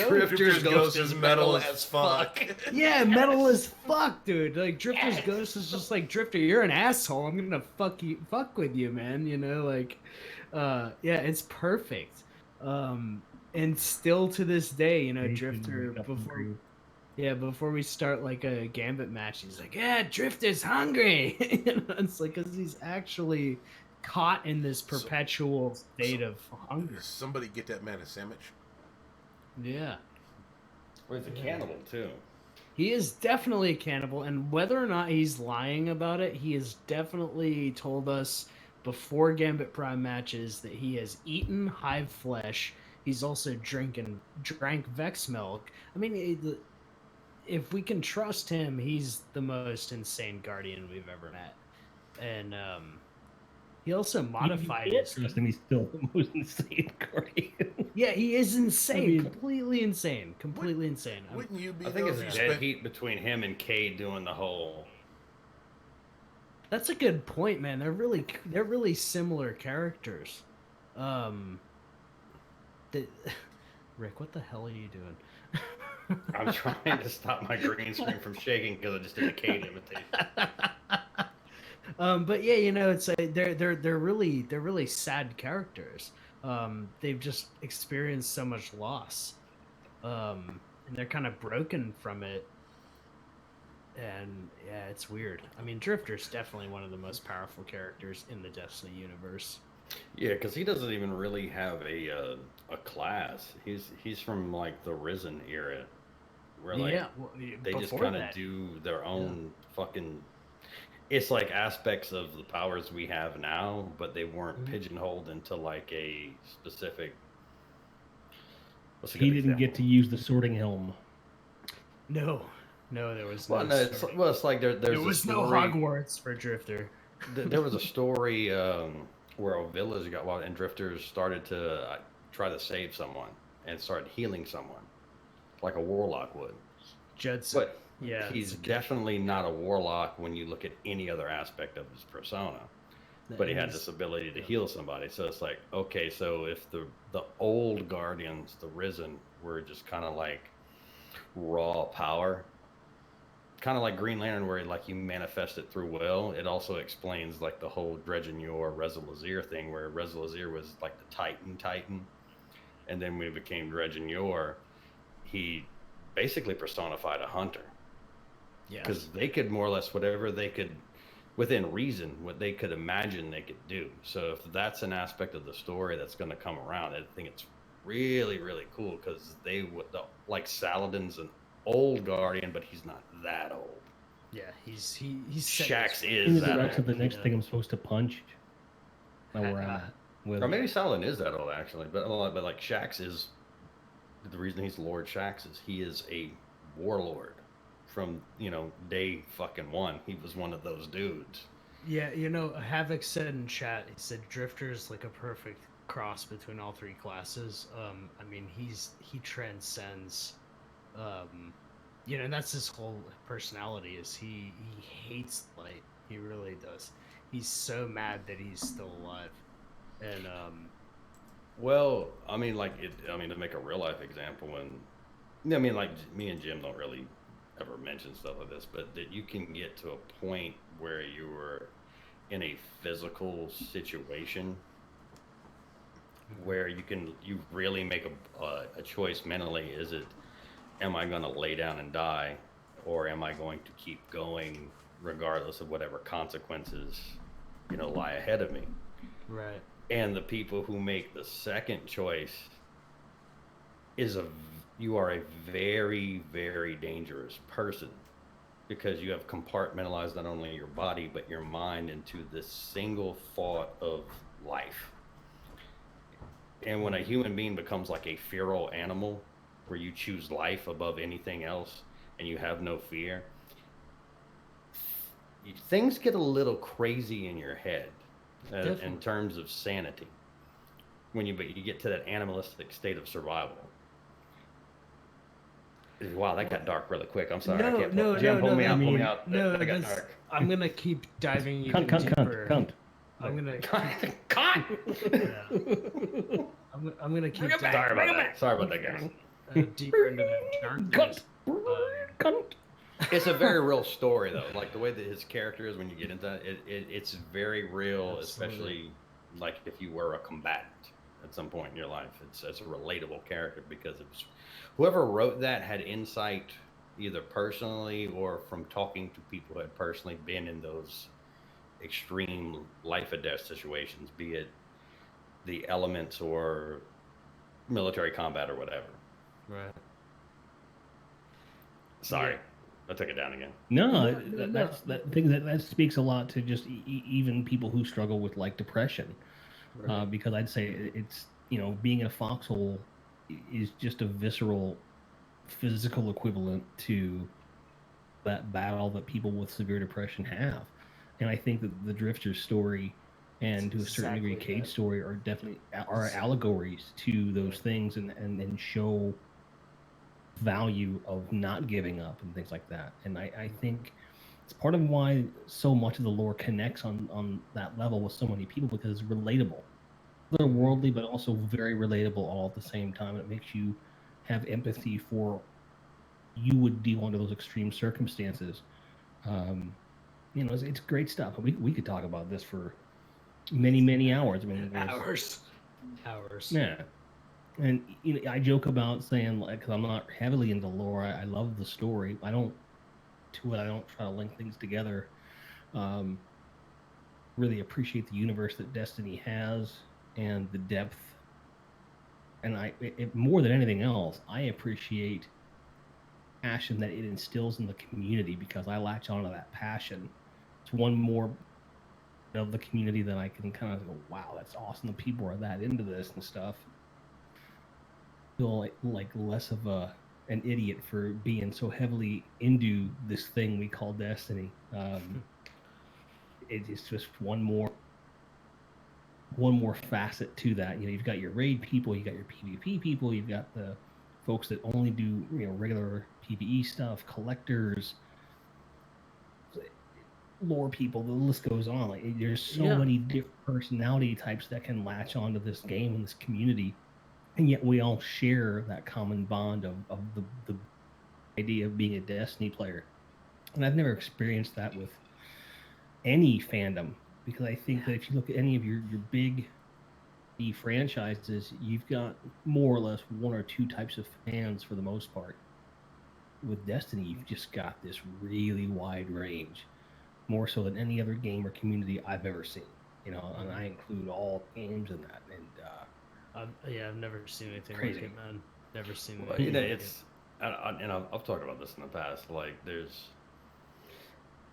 ghost is metal as fuck. Yeah, metal as fuck, dude. Like Drifter's ghost is just like, Drifter, you're an asshole. I'm gonna fuck with you, man. Yeah, it's perfect. And still to this day, Drifter before we start like a Gambit match, he's like, yeah, Drifter's hungry. It's like because he's actually caught in this perpetual state of hunger. Somebody get that man a sandwich. Yeah. Well, he's a cannibal too. He is definitely a cannibal, and whether or not he's lying about it, he has definitely told us before Gambit Prime matches that he has eaten hive flesh. He's also drank Vex milk. I mean, if we can trust him, he's the most insane Guardian we've ever met. And he also modified his. And he's still the most insane Guardian. Yeah, he is insane. Completely insane. Insane. Wouldn't you be? I think it's dead heat between him and Cade doing the whole. That's a good point, man. They're really similar characters. Rick, what the hell are you doing? I'm trying to stop my green screen from shaking because I just did a Cade imitation. But yeah, it's they're really sad characters. they've just experienced so much loss, and they're kind of broken from it. And yeah, it's weird. I mean, Drifter's definitely one of the most powerful characters in the Destiny universe. Yeah, because he doesn't even really have a class. He's from like the Risen era, where like Yeah, well, they just before kind of that, do their own fucking. It's like aspects of the powers we have now, but they weren't Mhm. pigeonholed into like a specific. What's a He good didn't get to example? use the sorting helm. no, there was Well, no no, it's story. well, it's like There there's a was no story. Hogwarts for Drifter. There was a story where a village got wild and drifters started to try to save someone and started healing someone, like a warlock would. Judson. But Yeah, he's it's a definitely not a warlock when you look at any other aspect of his persona. But he had he's- this ability to yeah. heal somebody. So it's like, okay, so if the old guardians, the risen, were just kind of like raw power, kind of like Green Lantern, where like you manifest it through will. It also explains like the whole Dredgen Yor Rezalazir thing, where Rezalazir was like the Titan, and then when he became Dredgen Yor, he basically personified a hunter Yeah. because they could more or less whatever they could within reason what they could imagine they could do. So if that's an aspect of the story that's going to come around, I think it's really cool because they would like Saladin's an old guardian, but he's not that old. Yeah, he's set Shax his- is Is that that's old. the next Yeah. thing I'm supposed to punch. Now where I'm at. With Or maybe Saladin is that old actually, but like Shax is the reason he's Lord Shax is he is a warlord from day fucking one. He was one of those dudes. Yeah, Havoc said in chat, he said Drifter's like a perfect cross between all three classes. I mean, he transcends, and that's his whole personality. Is he hates light. He really does. He's so mad that he's still alive, and Well, I mean, to make a real life example, and I mean, like me and Jim don't really ever mention stuff like this, but that you can get to a point where you were in a physical situation where you really make a choice mentally. Is it, am I going to lay down and die, or am I going to keep going regardless of whatever consequences lie ahead of me? right. And the people who make the second choice you are a very dangerous person because you have compartmentalized not only your body but your mind into this single thought of life. And when a human being becomes like a feral animal where you choose life above anything else and you have no fear, things get a little crazy in your head in Definitely. terms of sanity when you get to that animalistic state of survival. Wow, that got dark really quick. I'm sorry. I can't No, Jim, pull me that- out. Pull me mean- out. No, that got that's, dark. I'm gonna keep diving even deeper. Cunt. I'm gonna Cut! yeah. I'm gonna keep diving Sorry about that, guys. deeper into that darkness. Cunt. It's a very real story, though. Like the way that his character is when you get into that, it's very real, Absolutely. especially like if you were a combatant at some point in your life. It's a relatable character because it was whoever wrote that had insight either personally or from talking to people who had personally been in those extreme life or death situations, be it the elements or military combat or whatever. Right. Sorry, Yeah. I took it down again. No, No. that speaks a lot to just even people who struggle with like depression, because I'd say it's being in a foxhole is just a visceral, physical equivalent to that battle that people with severe depression have, and I think that the Drifter's story and to a certain degree Exactly Cade's that. story are definitely allegories to those things and show value of not giving up and things like that. And I think it's part of why so much of the lore connects on that level with so many people because it's relatable. They're worldly, but also very relatable all at the same time. And it makes you have empathy for you would deal under those extreme circumstances. It's great stuff. We could talk about this for many hours. I mean, Hours. Hours. Yeah. And I joke about saying, like, because I'm not heavily into lore. I love the story. I don't try to link things together. Um, really appreciate the universe that Destiny has and the depth. And more than anything else, I appreciate passion that it instills in the community because I latch onto that passion. It's one more of the community that I can kind of go, wow, that's awesome. The people are that into this and stuff. Feel like less of an idiot for being so heavily into this thing we call Destiny. It's just one more facet to that. You've got your raid people, you got your PvP people, you've got the folks that only do regular PvE stuff, collectors, lore people. The list goes on. Like there's so many different personality types that can latch onto this game and this community, and yet we all share that common bond of the idea of being a Destiny player. And I've never experienced that with any fandom because I think that if you look at any of your big franchises, you've got more or less one or two types of fans for the most part. With Destiny, you've just got this really wide range, more so than any other game or community I've ever seen. And I include all games in that. And I've never seen anything crazy. like it, man. Never seen Well, anything like it's, and I've talked about this in the past. Like,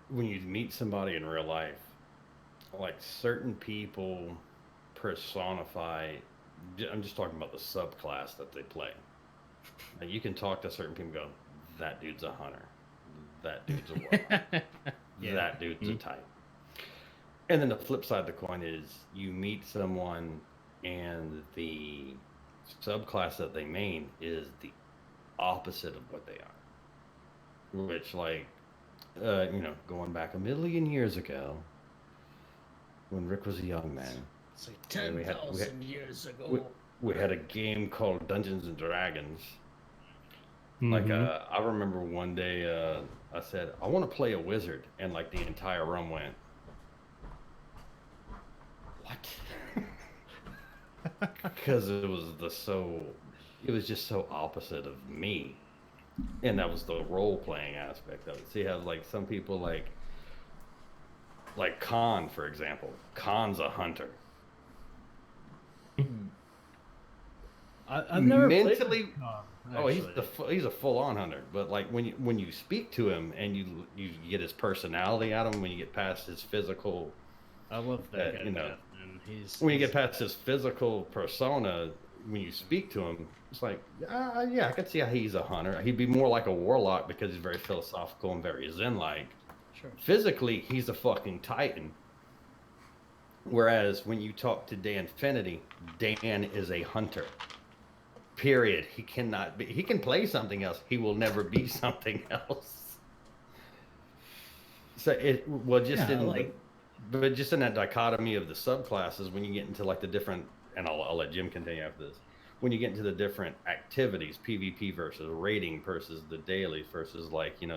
when you meet somebody in real life, like certain people personify. I'm just talking about the subclass that they play. Like, you can talk to certain people, and go, that dude's a hunter, that dude's a warlock, that dude's a titan. And then the flip side of the coin is you meet someone and the subclass that they main is the opposite of what they are. Which, like, going back a million years ago, when Rick was a young man. It's like 10,000 years ago. We had a game called Dungeons and Dragons. Mm-hmm. Like, I remember one day I said, I want to play a wizard. And, like, the entire room went, what? Because it was just so opposite of me. And that was the role-playing aspect of it. See how, like, some people, like Khan, for example. Khan's a hunter. I've never mentally played Khan, he's a full-on hunter. But, like, when you speak to him and you get his personality out of him, when you get past his physical, I love that guy. And when you get past his physical persona, when you speak to him, it's like, I could see how he's a hunter. He'd be more like a warlock because he's very philosophical and very zen-like. Sure. Physically, he's a fucking titan. Whereas when you talk to Danfinity, Dan is a hunter. Period. He cannot be. He can play something else. He will never be something else. So just in that dichotomy of the subclasses, when you get into like the different, and I'll let Jim continue after this. When you get into the different activities, PvP versus raiding versus the daily versus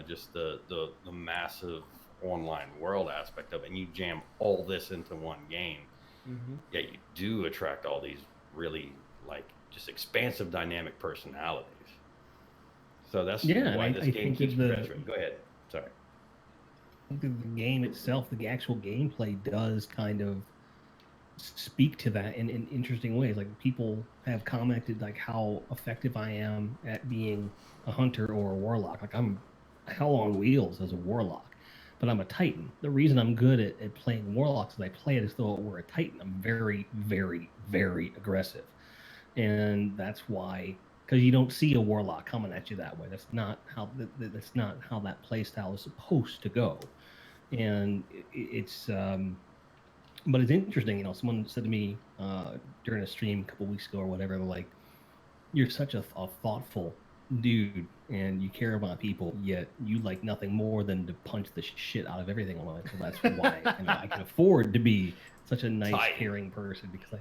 just the massive online world aspect of it, and you jam all this into one game, you do attract all these really just expansive dynamic personalities. So that's why this game keeps progressing. Go ahead. Sorry. The game itself, the actual gameplay does kind of speak to that in interesting ways. Like, people have commented like how effective I am at being a hunter or a warlock. Like, I'm hell on wheels as a warlock, but I'm a titan. The reason I'm good at playing warlocks is I play it as though it were a titan. I'm very, very, very aggressive, and that's why, because you don't see a warlock coming at you that way. That's not how that play style is supposed to go. And it's but it's interesting. Someone said to me during a stream a couple weeks ago or whatever, like, you're such a thoughtful dude and you care about people, yet you like nothing more than to punch the shit out of everything in life. So that's why I can afford to be such a nice, caring person, because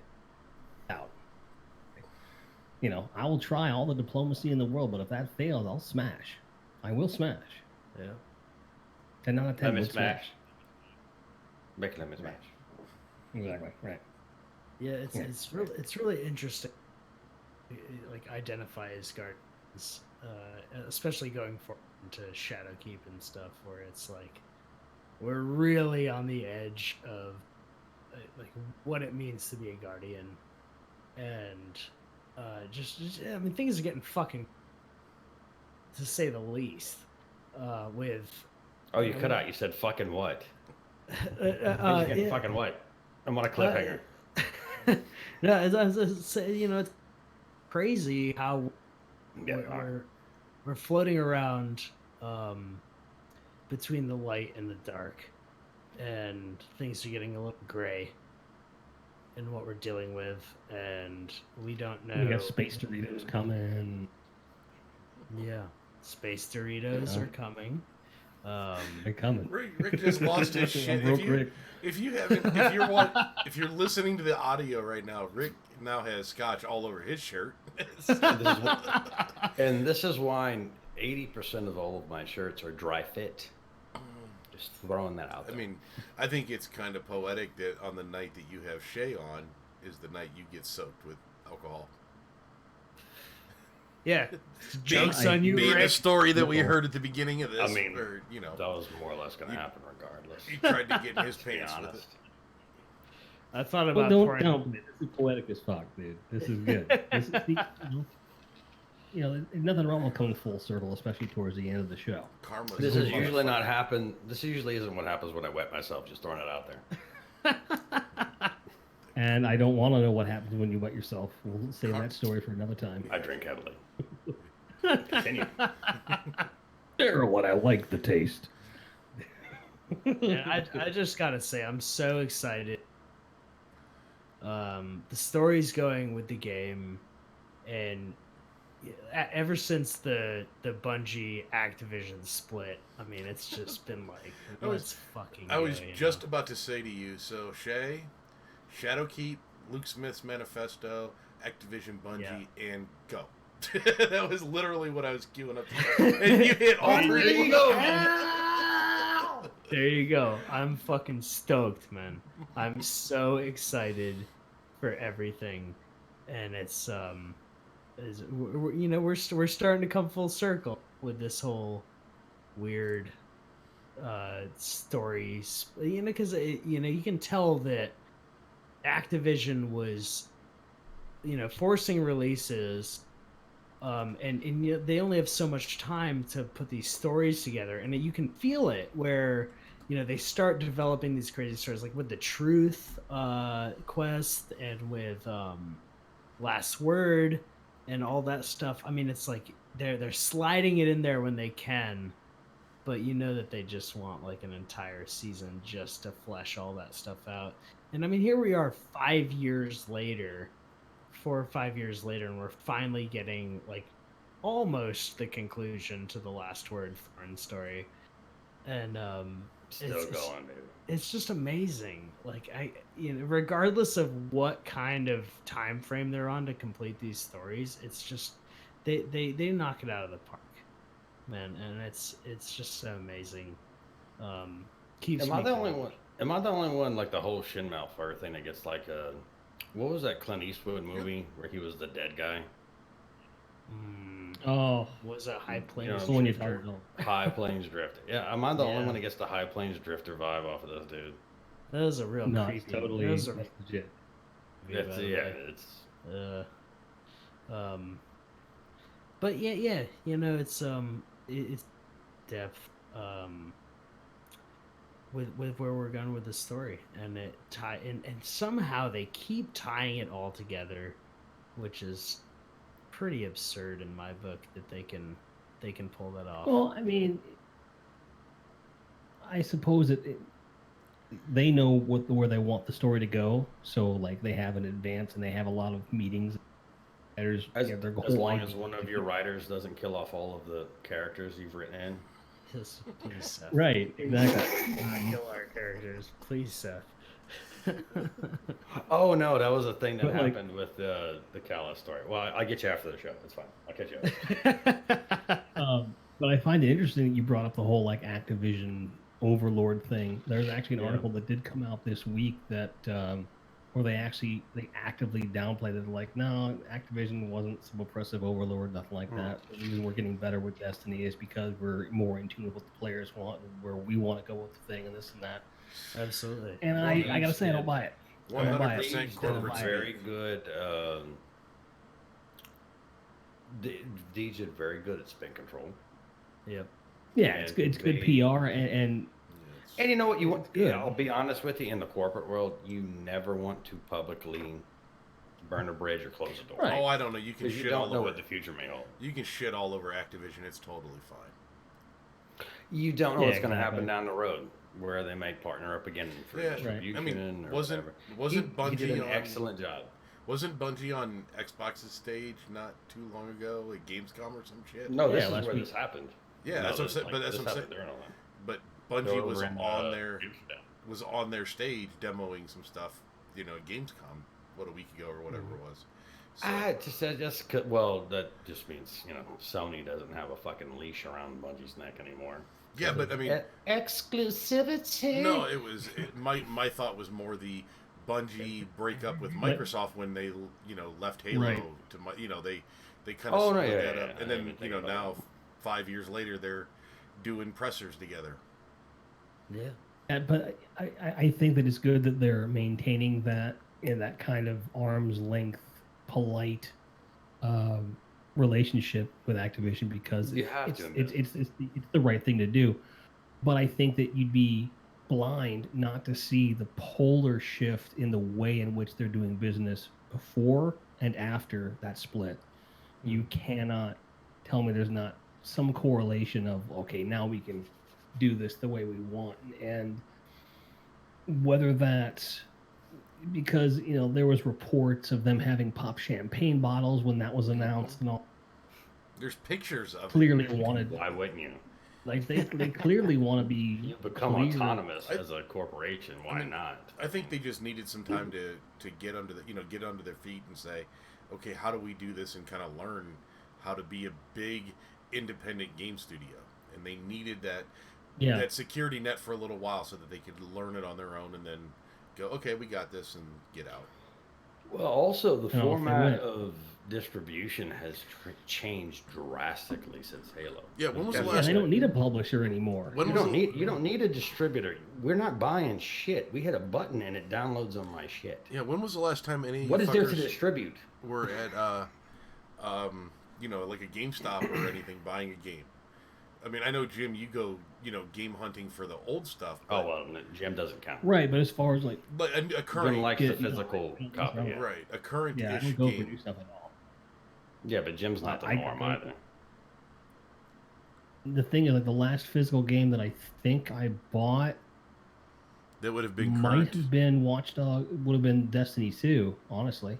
I will try all the diplomacy in the world, but if that fails, I'll smash. I will smash. Yeah. 10 out of 10 Let me would smash. Make let me smash. Exactly, right. Yeah, Yeah. it's really interesting. Like identify as guardians, especially going forward into Shadowkeep and stuff, where it's like we're really on the edge of like what it means to be a guardian, and just I mean things are getting fucking, to say the least. With Oh, you cut out. You said fucking what? yeah, Fucking what? I'm on a cliffhanger. no, as it's crazy how Yeah, we're floating around between the light and the dark, and things are getting a little gray in what we're dealing with, and we don't know. We got space Doritos coming. Yeah, space Doritos Yeah. are coming. They're coming. Rick just lost his shit. If you're listening to the audio right now, Rick now has scotch all over his shirt. And this is why 80% of all of my shirts are dry fit. Just throwing that out there. I mean, I think it's kind of poetic that on the night that you have Shay on is the night you get soaked with alcohol. Yeah, jokes on you, being Rick. the story that we heard at the beginning of this. I mean, or, that was more or less going to happen regardless. He tried to get in his To be pants with honest. it. I thought Well, about don't pouring. count me. This is poetic as fuck, dude. This is good. This is there's nothing wrong with coming full circle, especially towards the end of the show. Karma. This is usually not happen. This usually isn't what happens when I wet myself. Just throwing it out there. And I don't want to know what happens when you wet yourself. We'll save that story for another time. I drink heavily. Continue. They're what I like the taste. And I just gotta say, I'm so excited. The story's going with the game, and ever since the Bungie Activision split, I mean, it's just been like, let's fucking. I was go, you just know? about to say to you, so Shay, Shadowkeep, Luke Smith's Manifesto, Activision Bungie, and go. That was literally what I was queuing up to. And you hit all three. There you go. I'm fucking stoked, man. I'm so excited for everything, and it's we're starting to come full circle with this whole weird story, because you can tell that Activision was forcing releases. And they only have so much time to put these stories together, and you can feel it where they start developing these crazy stories, like with the Truth quest and with Last Word and all that stuff. I mean, it's like they're sliding it in there when they can, but that they just want like an entire season just to flesh all that stuff out. And I mean, here we are 5 years later. 4 or 5 years later, and we're finally getting like almost the conclusion to the Last Word Thorn story, and Still going, dude. it's just amazing. Like regardless of what kind of time frame they're on to complete these stories, it's just they knock it out of the park, man, and it's just so amazing. Keeps Am me I the only going. one? Am I the only one like the whole Shin Malphur thing that gets like a? What was that Clint Eastwood movie where he was the dead guy? Oh, Was a High Plains the one you Drifter. talked about. High Plains Drifter. Yeah, am I the only Yeah. one that gets the High Plains Drifter vibe off of this dude? That was a real No, creepy. it's totally that was a that's legit. movie, by the way. It's But yeah, it's depth, with where we're going with the story, and and somehow they keep tying it all together, which is pretty absurd in my book that they can pull that off. Well, I mean, I suppose they know where they want the story to go, so like they have an advance and they have a lot of meetings. Their as goal long line- as one of your writers doesn't kill off all of the characters you've written in. Please, Seth. Right, exactly. Kill our characters, please, Seth. Oh no, that was a thing that But, like- happened with the Callus story. Well, I'll get you after the show. It's fine. I'll catch you up. But I find it interesting that you brought up the whole like Activision Overlord thing. There's actually an Yeah. article that did come out this week that or they actively downplayed it. Like, no, Activision wasn't some oppressive overlord, nothing like that. The reason we're getting better with Destiny is because we're more in tune with what the players want and where we want to go with the thing and this and that. Absolutely. And I gotta say, I don't buy it. I don't buy it. 100% Deej did a corporate very speak. good. Deej did very good at spin control. Yep. Yeah, it's good. It's good PR and And you know what you want? It's good. I'll be honest with you. In the corporate world, you never want to publicly burn a bridge or close a door. Right. Oh, I don't know. You can Because you shit don't all know over. what the future may hold. You can shit all over Activision. It's totally fine. You don't know Yeah, what's going to happen exactly. down the road, where they may partner up again for Yeah, right. distribution I mean, or wasn't whatever. Bungie he did an on excellent job. Wasn't Bungie on Xbox's stage not too long ago at Gamescom or some shit? No, this Yeah, is last where week. this happened. Yeah, No, that's what I'm this, saying. like, But that's this what I'm saying. happened during all that. But They Bungie were was in, on their Amsterdam. stage demoing some stuff, at Gamescom, a week ago or whatever it was. So, Well, that just means Sony doesn't have a fucking leash around Bungie's neck anymore. yeah, but I mean, Exclusivity. no, my thought was more the Bungie breakup with Microsoft when they left Halo Right. to they kind of Oh, no, split yeah, that yeah, up, yeah. and I then didn't think about now that. 5 years later they're doing pressers together. Yeah. but I think that it's good that they're maintaining that in that kind of arm's length, polite relationship with Activision because You have to admit it's the right thing to do. But I think that you'd be blind not to see the polar shift in the way in which they're doing business before and after that split. You cannot tell me there's not some correlation of, okay, now we can do this the way we want. And whether that's because, there was reports of them having pop champagne bottles when that was announced and all, There's pictures of clearly it. wanted, Why wouldn't you? like they clearly want to be You become clear. autonomous as a corporation. Why not? I think they just needed some time to get under get under their feet and say, okay, how do we do this and kind of learn how to be a big independent game studio, and they needed that security net for a little while so that they could learn it on their own and then go, okay, we got this, and get out. Well, also the And off they format went. of distribution has changed drastically since Halo. Yeah, when was the Yeah, last they don't need a publisher anymore. When You was don't the- need a distributor. We're not buying shit. We hit a button and it downloads on my shit. Yeah, when was the last time any What is there to fuckers distribute? were at like a GameStop or anything buying a game? I mean, I know, Jim, you go game hunting for the old stuff. Oh But, well, Jim doesn't count. Right, but as far as like, but a Jim current likes Yeah, the physical no, copy. Yeah. right, a current yeah, I ish don't go for game. new stuff at all. Yeah, but Jim's not the norm either. The thing is, like, the last physical game that I think I bought That would have been might current. have been would have been Destiny 2, honestly, in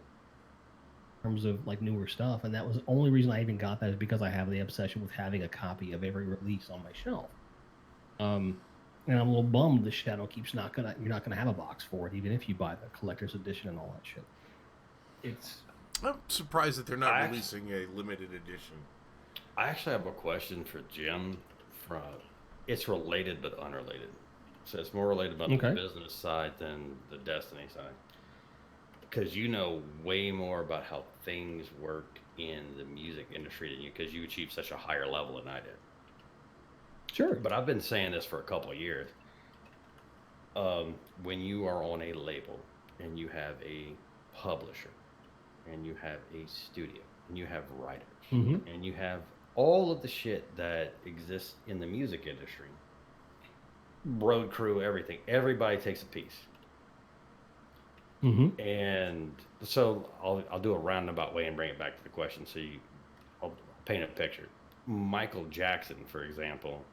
terms of like newer stuff. And that was the only reason I even got that is because I have the obsession with having a copy of every release on my shelf. And I'm a little bummed the Shadow keeps you're not gonna have a box for it, even if you buy the collector's edition and all that shit. It's I'm surprised that they're not I releasing a limited edition. I actually have a question for Jim. It's related but unrelated. So it's more related about Okay. the business side than the Destiny side. Because you know way more about how things work in the music industry than you, because you achieved such a higher level than I did. sure, But I've been saying this for a couple of years. When you are on a label and you have a publisher and you have a studio and you have writers Mhm. and you have all of the shit that exists in the music industry, road crew, everything, everybody takes a piece. Mm-hmm. And so I'll do a roundabout way and bring it back to the question. I'll paint a picture. Michael Jackson, for example,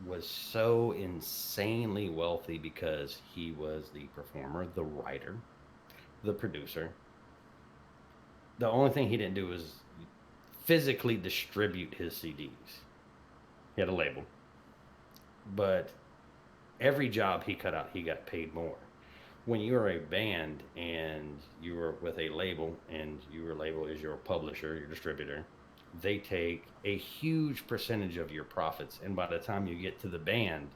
was so insanely wealthy because he was the performer, the writer, the producer. The only thing he didn't do was physically distribute his CDs. He had a label. But every job he cut out, he got paid more. When you're a band and you are with a label and your label is your publisher, your distributor, they take a huge percentage of your profits. And by the time you get to the band,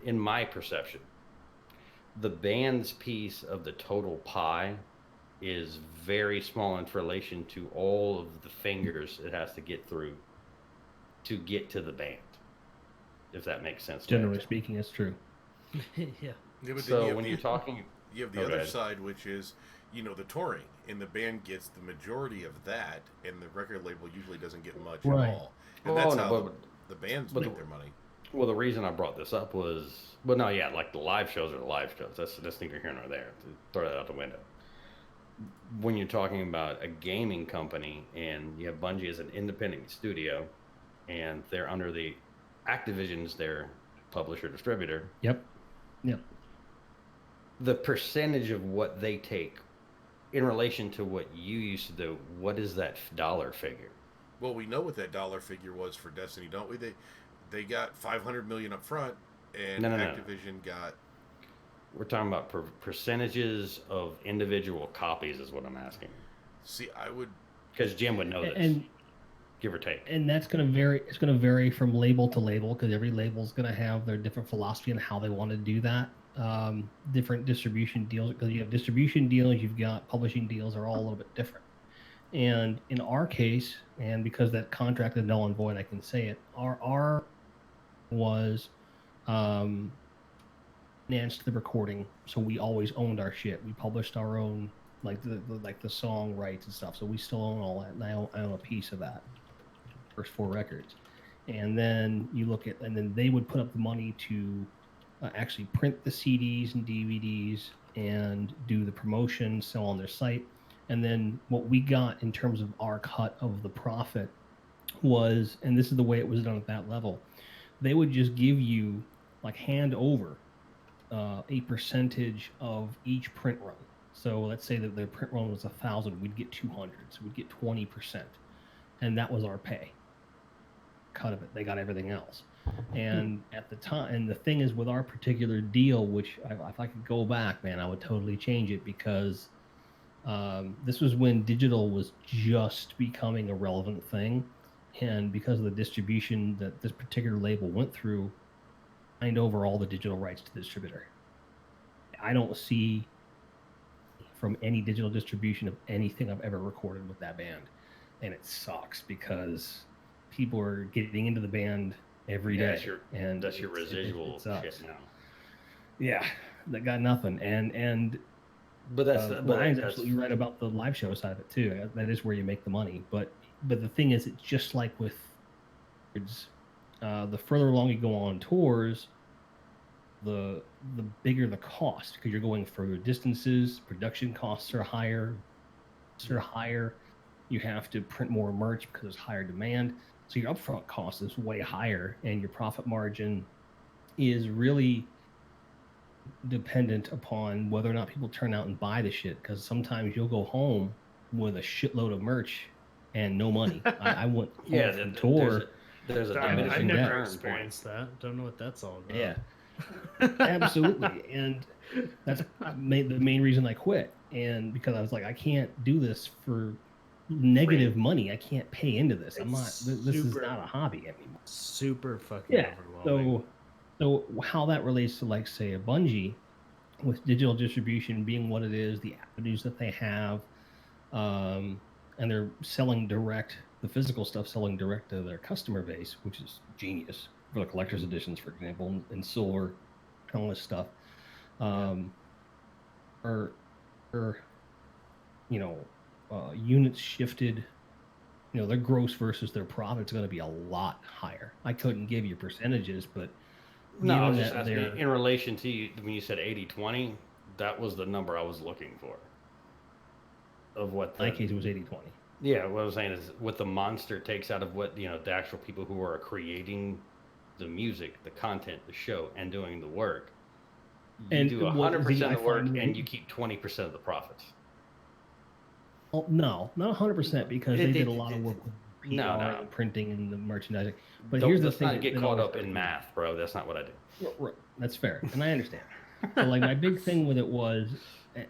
in my perception, the band's piece of the total pie is very small in relation to all of the fingers it has to get through to get to the band. If that makes sense. Generally speaking, it's true. Yeah. Yeah, but So then when you're talking, you have the other side, which is, the touring, and the band gets the majority of that, and the record label usually doesn't get much Right. at all. And that's how the bands make their money. Well, the reason I brought this up was, like the live shows are the live shows. That's neither here nor there. To throw that out the window. When you're talking about a gaming company and you have Bungie as an independent studio, and they're under the Activision's their publisher distributor. Yep. The percentage of what they take in relation to what you used to do, what is that dollar figure? Well, we know what that dollar figure was for Destiny, don't we? They got $500 million up front, and Activision got. We're talking about percentages of individual copies, is what I'm asking. See, I would, because Jim would know this, and give or take. And that's going to vary. It's going to vary from label to label because every label is going to have their different philosophy on how they want to do that. Different distribution deals, because you have distribution deals, you've got publishing deals, are all a little bit different. And in our case, and because that contract is null and void, I can say it. Our was financed the recording, so we always owned our shit. We published our own, like the song rights and stuff. So we still own all that, and I own a piece of that. First 4 records, and then you look at, and then they would put up the money to actually print the CDs and DVDs and do the promotion, sell on their site. And then what we got in terms of our cut of the profit was, and this is the way it was done at that level, they would just give you, like, hand over a percentage of each print run. So let's say that their print run was 1,000, we'd get 200, so we'd get 20%, and that was our pay cut of it. They got everything else. And at the time, and the thing is, with our particular deal, which if I could go back, man, I would totally change it, because this was when digital was just becoming a relevant thing, and because of the distribution that this particular label went through, signed over all the digital rights to the distributor. I don't see from any digital distribution of anything I've ever recorded with that band, and it sucks because people are getting into the band every day, and that's your residual shit now. Yeah, that got nothing, and but Brian's absolutely right about the live show side of it too. That is where you make the money. But the thing is, it's just like with the further along you go on tours, the bigger the cost, because you're going further distances. Production costs are higher. You have to print more merch because there's higher demand. So your upfront cost is way higher, and your profit margin is really dependent upon whether or not people turn out and buy the shit. Because sometimes you'll go home with a shitload of merch and no money. I went home from tour. There's a I diminishing never return experienced that. Don't know what that's all about. Yeah, absolutely. And that's the main reason I quit. And because I was like, I can't do this for negative money. I can't pay into this. I'm not. This is not a hobby anymore. Super fucking overwhelming. So how that relates to, like, say, a Bungie, with digital distribution being what it is, the avenues that they have, and they're selling direct, the physical stuff selling direct to their customer base, which is genius for the collector's editions, for example, and silver, all this stuff. Units shifted, their gross versus their profit's going to be a lot higher. I couldn't give you percentages, but no, I was just asking in relation to you, when you said 80-20, that was the number I was looking for. Of what in my case, it was 80-20. Yeah, what I was saying is what the monster takes out of what, the actual people who are creating the music, the content, the show, and doing the work. You do 100% of the work, and you keep 20% of the profits. Well, no, not 100%, because they did a lot of work with PR and printing and the merchandising. But here's the thing: not get caught up in math, bro. That's not what I do. Right. That's fair, and I understand. So, like, my big thing with it was,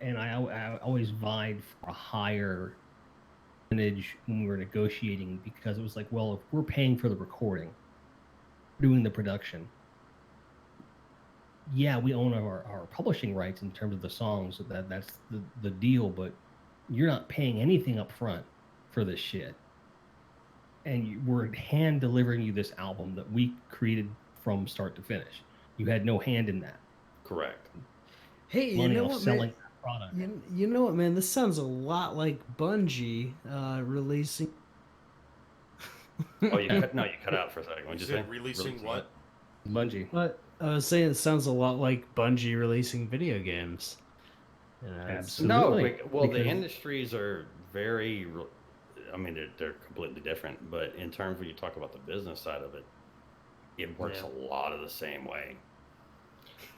and I always vied for a higher percentage when we were negotiating, because it was like, well, if we're paying for the recording, doing the production, yeah, we own our publishing rights in terms of the songs. So that's the deal, but you're not paying anything up front for this shit. And we're hand delivering you this album that we created from start to finish. You had no hand in that. Correct. Hey, you Money know off what, selling man? that product. You know what, man? This sounds a lot like Bungie releasing. Oh, you cut out for a second. What'd You you say? said releasing what? Bungie. What I was saying, it sounds a lot like Bungie releasing video games. You know, No, Absolutely. well, the Because- industries are very. I mean, they're completely different. But in terms when you talk about the business side of it, it works Yeah. a lot of the same way.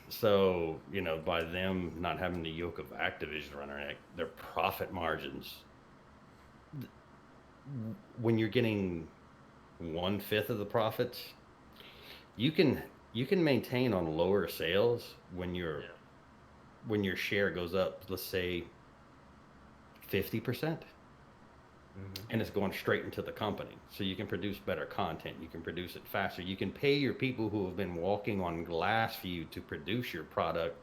So by them not having the yoke of Activision around their neck, their profit margins. When you're getting 1/5 of the profits, you can maintain on lower sales when your share goes up, let's say 50%, and it's going straight into the company. So you can produce better content, you can produce it faster, you can pay your people who have been walking on glass for you to produce your product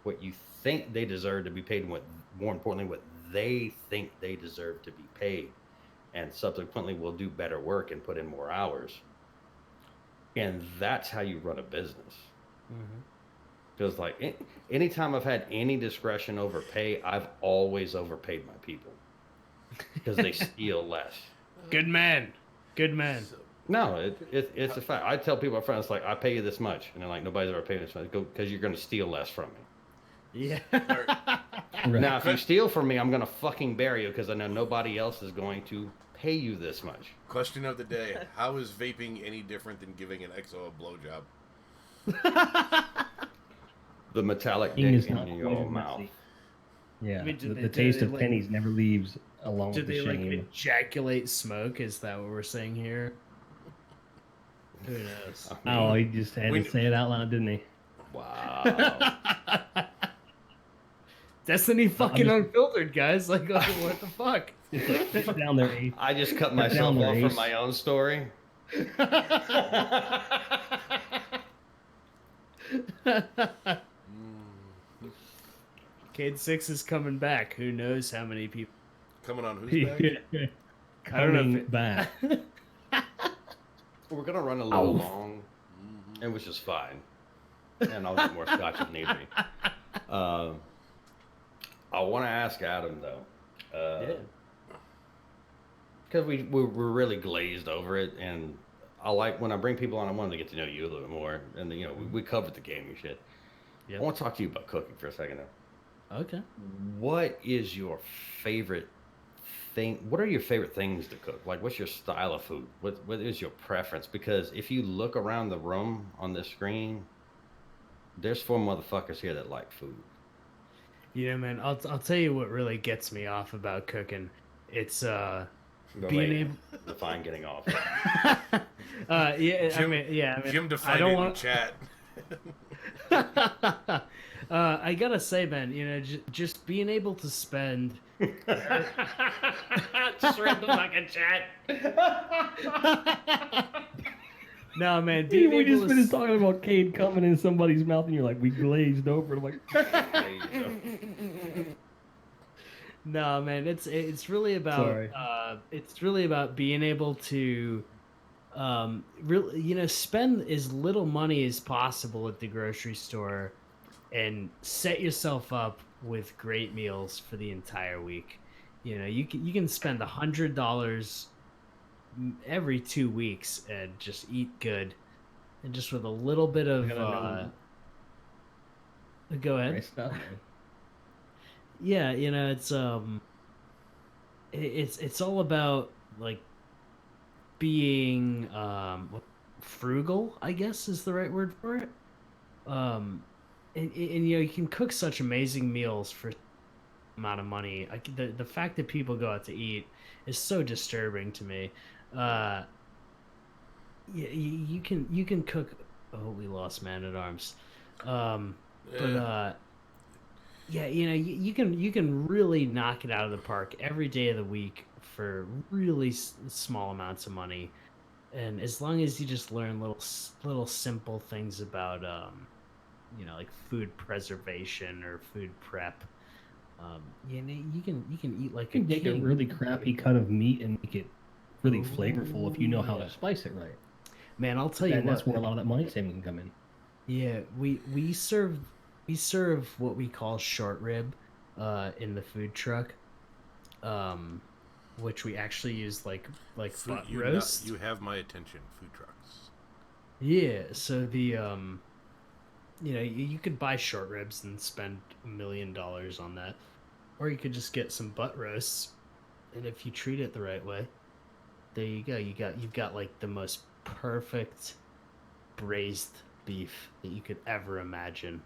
what you think they deserve to be paid, and what more importantly what they think they deserve to be paid, and subsequently will do better work and put in more hours. And that's how you run a business. Because anytime I've had any discretion over pay, I've always overpaid my people because they steal less. Good man. Good man. No, it's a fact. I tell people up front, it's like, I pay you this much, and they're like, nobody's ever paid this much. Go, because you're going to steal less from me. Yeah. Right. Now, if you steal from me, I'm going to fucking bury you because I know nobody else is going to pay you this much. Question of the day: how is vaping any different than giving an EXO a blowjob? The metallic Thing dick is not in quite your as mouth. messy. Yeah, I mean, do the they taste of like- pennies never leaves along Do with the they like shame. ejaculate smoke? Is that what we're saying here? Who knows? Oh, he just had We- to say it out loud, didn't he? Wow. Destiny fucking just- Unfiltered, guys. Like, what the fuck? Put down their ace. I just cut Put myself down the off ace. from my own story. Cade 6 is coming back. Who knows how many people? Coming on who's back? I don't know if Coming it- back. We're gonna run a little Ow. long, which is fine, and I'll get more scotch if need be. I want to ask Adam though, because we're really glazed over it, and I like when I bring people on. I want to get to know you a little bit more, and we covered the gaming shit. Yep. I want to talk to you about cooking for a second though. Okay. What is your favorite thing? What are your favorite things to cook? Like, what's your style of food? What is your preference? Because if you look around the room on this screen, there's 4 motherfuckers here that like food. You know, man, I'll tell you what really gets me off about cooking. It's being able. Define getting off. Yeah, Jim- I mean, Jim I defined don't it want. in chat. I gotta say, man, just being able to spend. Just read the fucking chat. No, man, being We able just to finished talking about Cade coming in somebody's mouth, and you're like, we glazed over. I'm like, No, man, it's really about Sorry. it's really about being able to really spend as little money as possible at the grocery store and set yourself up with great meals for the entire week. You can spend $100 every 2 weeks and just eat good, and just with a little bit of go ahead. great stuff, man. Yeah, it's all about like being frugal, I guess is the right word for it. And you can cook such amazing meals for amount of money. The fact that people go out to eat is so disturbing to me. You can cook. Oh, we lost Man at Arms. But yeah, you can really knock it out of the park every day of the week for really small amounts of money, and as long as you just learn little simple things about like food preservation or food prep. You can eat like You can a make a king. really crappy cut of meat and make it really flavorful if you know how yeah. to spice it right. Man, I'll tell you And that's what. where a lot of that money saving can come in. Yeah, we serve what we call short rib in the food truck. Which we actually use like Food, butt roast. you have my attention, food trucks. Yeah, so the you could buy short ribs and spend $1 million on that, or you could just get some butt roasts, and if you treat it the right way, there you go. You've got like the most perfect braised beef that you could ever imagine,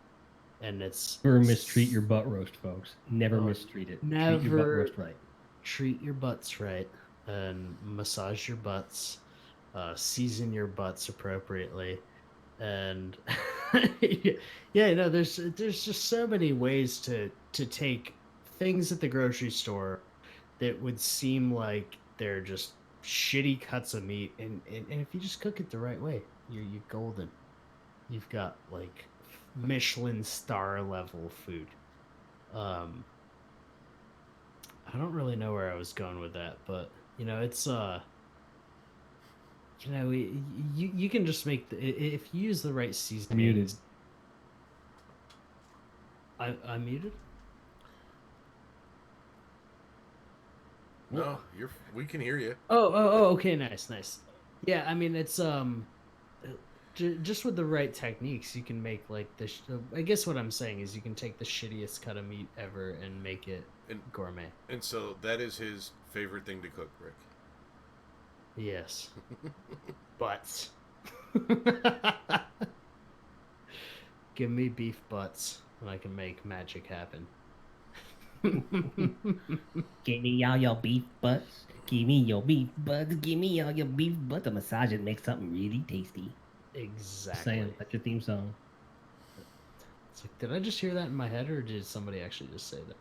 and it's Never mistreat your butt roast, folks. Never mistreat it. Never Treat your butt roast right. Treat your butts right, and massage your butts, season your butts appropriately, and there's just so many ways to take things at the grocery store that would seem like they're just shitty cuts of meat, and if you just cook it the right way, you're golden. You've got like Michelin star level food. I don't really know where I was going with that, but it's you can just make if you use the right seasoning. Muted. I'm muted. No, we can hear you. Oh, okay, nice. Yeah, I mean it's just with the right techniques, you can make like I guess what I'm saying is you can take the shittiest cut of meat ever and make it gourmet. And so that is his favorite thing to cook, Rick. Yes. Butts. Give me beef butts and I can make magic happen. Give me all your beef butts. Give me your beef butts. Give me all your beef butts. A massage and make something really tasty. Exactly. Saying that's your theme song. It's like, did I just hear that in my head, or did somebody actually just say that?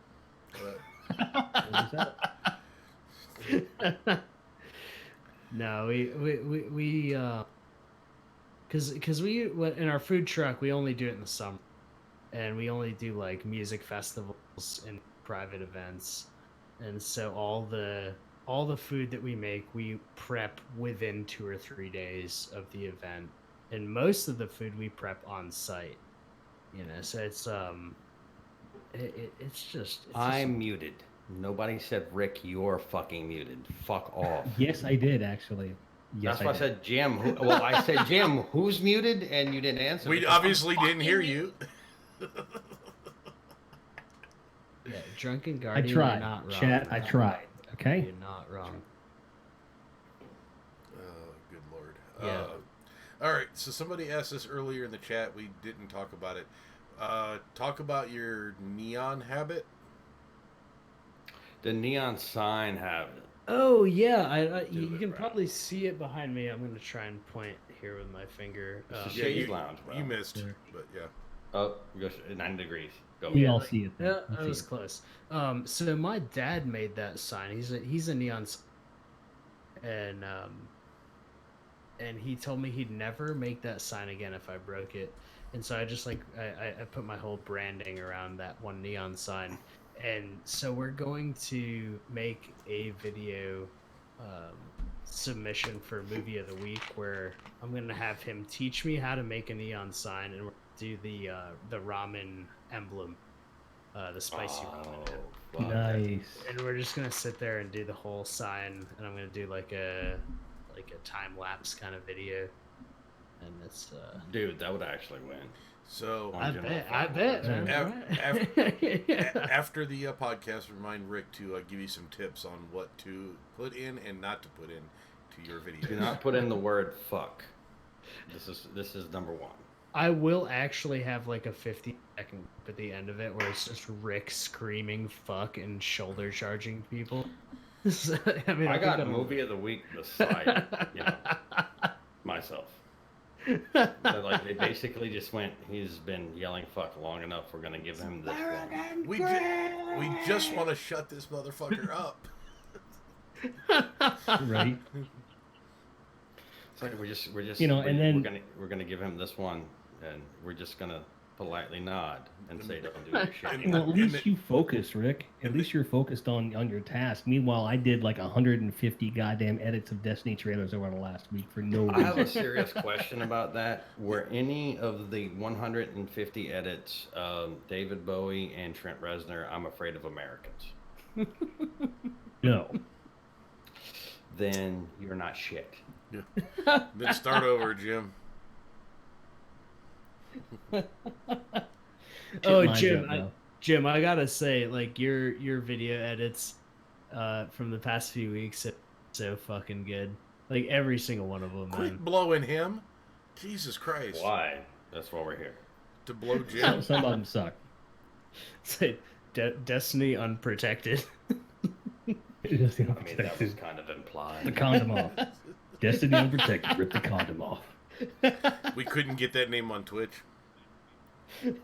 No, we because we in our food truck we only do it in the summer, and we only do like music festivals and private events, and so all the food that we make we prep within 2 or 3 days of the event, and most of the food we prep on site. So it's I'm muted. Nobody said, Rick, you're fucking muted. Fuck off. Yes, I did actually. Yes, That's why I said Jim. Well, I said Jim, who's muted? And you didn't answer. We obviously didn't hear you. Yeah, Drunken I Guardian, tried. you're not wrong. Chat, I tried. Okay? You're not wrong. Oh, good lord. Yeah. All right, so somebody asked us earlier in the chat. We didn't talk about it. Talk about your neon habit. The neon sign habit. Oh, yeah. You it can right. probably see it behind me. I'm going to try and point here with my finger. It's Yeah, Shay's lounge, bro. You missed, Sure. but yeah. Oh, go 90 degrees. Go. We all see it. Yeah, We that see was it. close. So my dad made that sign. He's a neon sign. And he told me he'd never make that sign again if I broke it. And so I just I put my whole branding around that one neon sign. And so we're going to make a video submission for Movie of the Week where I'm going to have him teach me how to make a neon sign, and we're going to do the ramen emblem, the spicy ramen. Fuck. Nice. And we're just going to sit there and do the whole sign, and I'm going to do like a time lapse kind of video. And it's Dude, that would actually win. So I bet, man. after the podcast, remind Rick to give you some tips on what to put in and not to put in to your video. Do not put in the word fuck. This is number one. I will actually have like a 50-second at the end of it where it's just Rick screaming fuck and shoulder charging people. So, I got a movie of the week beside myself. So, like, they basically just went, he's been yelling fuck long enough, we're gonna give him this one. We just want to shut this motherfucker up. Right. It's like we're just and then we're gonna give him this one, and we're just gonna politely nod and say, "Don't do your shit." Well, at anymore." least you focus, Rick. At least you're focused on your task. Meanwhile, I did like 150 goddamn edits of Destiny trailers over the last week for no I have a reason. serious question about that. Were any of the 150 edits David Bowie and Trent Reznor, "I'm Afraid of Americans"? No. Then you're not shit. Then start over, Jim. Oh, Mine's Jim, up now. Jim, I gotta say, like your video edits from the past few weeks are so fucking good. Like every single one of them, man. Quit blowing him. Jesus Christ. Why? That's why we're here. To blow Jim. Some of them suck. Say Destiny Unprotected. Destiny I mean, that was Unprotected. kind of The implied. condom off. Destiny Unprotected. Rip the condom off. We couldn't get that name on Twitch.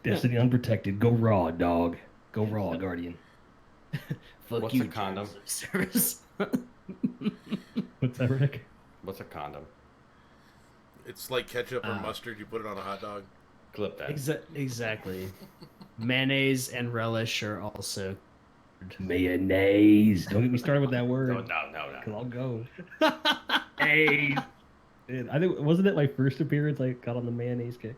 Destiny Unprotected. Go raw, dog. Go raw, Guardian. Fuck What's you, a condom? terms of service. What's that, Rick? What's a condom? It's like ketchup or mustard. You put it on a hot dog. Clip that. Exactly. Mayonnaise and relish are also. Mayonnaise. Don't get me started with that word. No. Cause I'll go. Hey. Dude, I think wasn't it my first appearance? I got on the mayonnaise kick.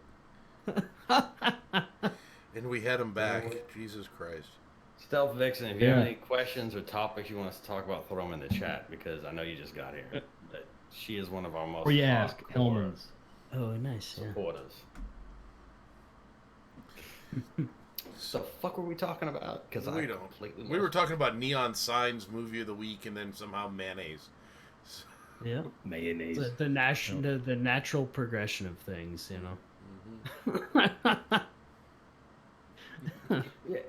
And we had him back. Jesus Christ. Stealth Vixen, if you have Yeah. any questions or topics you want us to talk about, throw them in the chat because I know you just got here. But she is one of our most Or you ask hardcore Hellman's. Oh, nice. Yeah. supporters. So the fuck were we talking about? Because We don't. We were talking about Neon Signs movie of the week and then somehow mayonnaise. Yeah. Mayonnaise. The natural progression of things, you know. Yeah,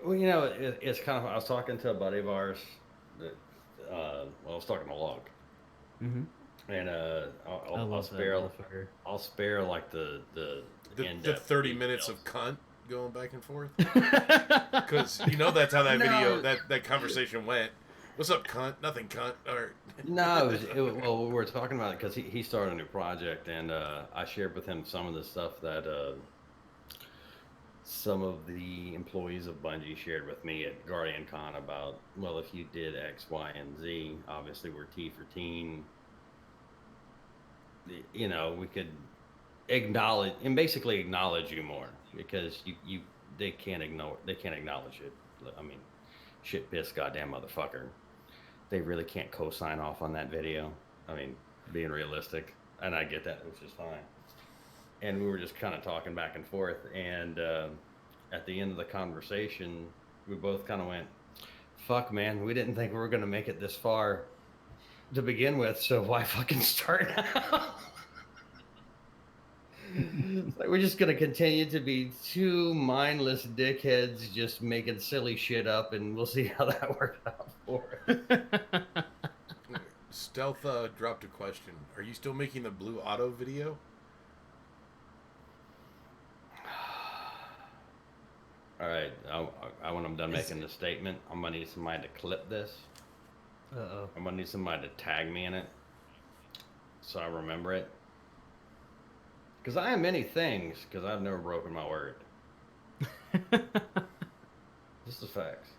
well, you know, it's kind of. I was talking to a buddy of ours. That, I was talking to Log, Mm-hmm. and I I'll love spare. that motherfucker. I'll spare like the The in-depth 30 minutes details. of cunt going back and forth. Because you know that's how that video, No. that conversation went. What's up, cunt? Nothing, cunt. Or No, well, we were talking about it because he started a new project, and I shared with him some of the stuff that some of the employees of Bungie shared with me at Guardian Con about, well, if you did X, Y, and Z, obviously we're T for teen. You know, we could acknowledge and basically acknowledge you more because they can't acknowledge it. I mean, shit, piss, goddamn motherfucker. They really can't co-sign off on that video. I mean, being realistic, and I get that, which is fine. And we were just kind of talking back and forth, and at the end of the conversation, we both kind of went, "Fuck, man, we didn't think we were gonna make it this far to begin with, so why fucking start now?" It's like we're just gonna continue to be two mindless dickheads just making silly shit up, and we'll see how that works out for us. Stealth dropped a question. Are you still making the Blue Auto video? All right, when I'm done making the statement, I'm gonna need somebody to clip this. Uh-oh. I'm gonna need somebody to tag me in it, so I remember it. Because I am many things, because I've never broken my word. This is facts.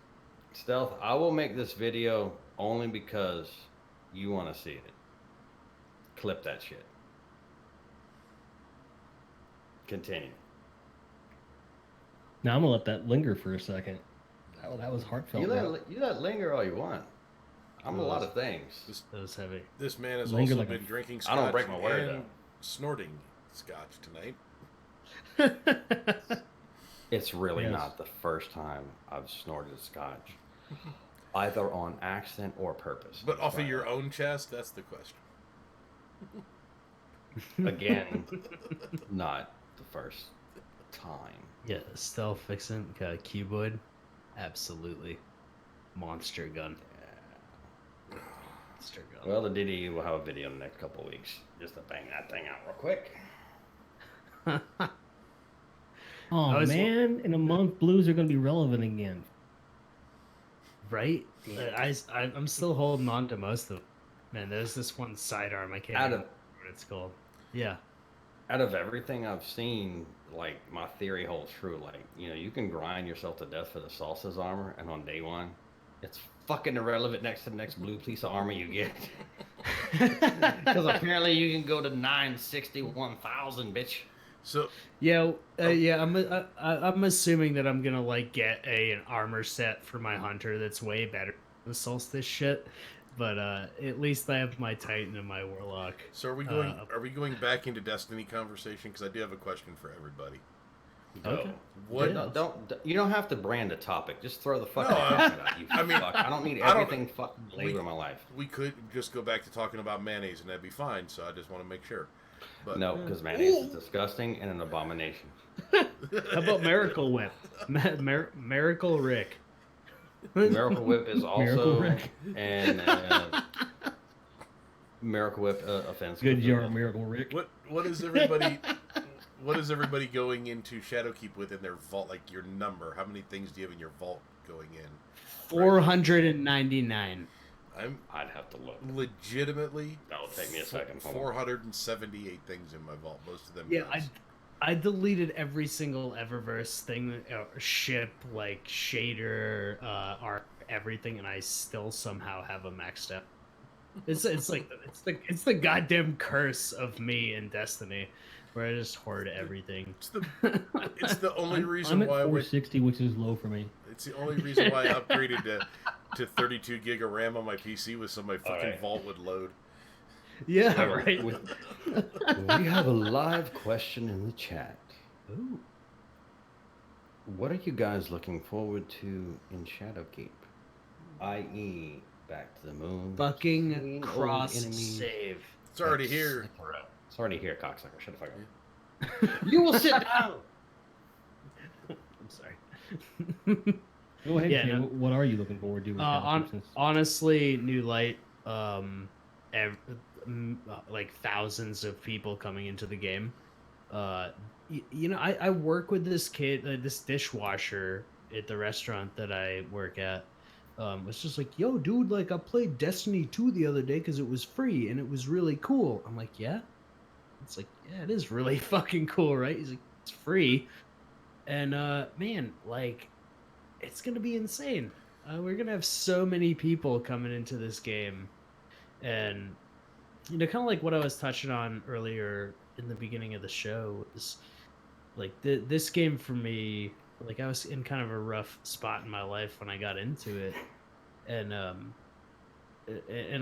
Stealth, I will make this video only because you want to see it. Clip that shit. Continue. Now I'm gonna let that linger for a second. That was heartfelt. You bro. let linger all you want. I'm a lot of things. That was heavy. This man has Linger also like a- been drinking scotch I don't break my word, and though. snorting scotch tonight. It's really Yes. not the first time I've snorted scotch, either on accident or purpose. But off of your own chest, that's the question. Again, not the first time. Yeah, Stealth Vixen, Cuboid, absolutely. Monster gun. Monster gun. Well, the DD will have a video in the next couple of weeks, just to bang that thing out real quick. Oh I was- man, in a month, blues are gonna be relevant again. Right? I'm still holding on to most of them. Man, there's this one sidearm. I can't Out remember of- what it's called. Yeah. out of everything I've seen, like my theory holds true. Like, you can grind yourself to death for the Salsa's armor, and on day one, it's fucking irrelevant next to the next blue piece of armor you get. Because apparently you can go to 961,000, bitch. So Yeah, I'm assuming that I'm gonna like get an armor set for my hunter that's way better than the solstice shit. But at least I have my Titan and my Warlock. So are we going? Are we going back into Destiny conversation? Because I do have a question for everybody. Go. Okay. What? Yeah. You don't have to brand a topic. Just throw the fucking No, comment out. You I mean, fuck. I don't need I don't- everything fucking flavor in my life. We could just go back to talking about mayonnaise, and that'd be fine. So I just want to make sure. But No, because mayonnaise is disgusting and an abomination. How about Miracle Whip? Miracle Rick. Miracle Whip is Miracle also Rick. and Miracle Whip offense. Good jar, Miracle Rick. what is everybody? What is everybody going into Shadowkeep with in their vault? Like your number? How many things do you have in your vault going in? 499. I'd have to look. Legitimately. That'll take me a second. Hold on. 478 things in my vault. Most of them. Yeah, guys. I deleted every single Eververse thing, ship, like shader, art, everything, and I still somehow have a maxed out. It's the goddamn curse of me in Destiny, where I just hoard everything. It's the only I'm reason at why 460, which is low for me. It's the only reason why I upgraded to 32 gig of RAM on my PC was so my fucking Alright. vault would load. Yeah, So, right. we have a live question in the chat. Ooh. What are you guys looking forward to in Shadowkeep? I.e., back to the moon. Fucking seeing old cross enemies, save. It's already here. etc. It's already here, cocksucker. Shut the fuck up. You will sit down. I'm sorry. Go ahead, Yeah, Shay. no. What are you looking forward to? With Shadowkeep since- Honestly, New Light, like thousands of people coming into the game. I work with this kid, this dishwasher at the restaurant that I work at. Was just like, yo, dude, like I played Destiny 2 the other day because it was free and it was really cool. I'm like, yeah. It's like, yeah, it is really fucking cool, right? He's like, it's free. And man, like, it's gonna be insane. We're gonna have so many people coming into this game, and kind of like what I was touching on earlier in the beginning of the show is like this game for me. Like I was in kind of a rough spot in my life when I got into it, and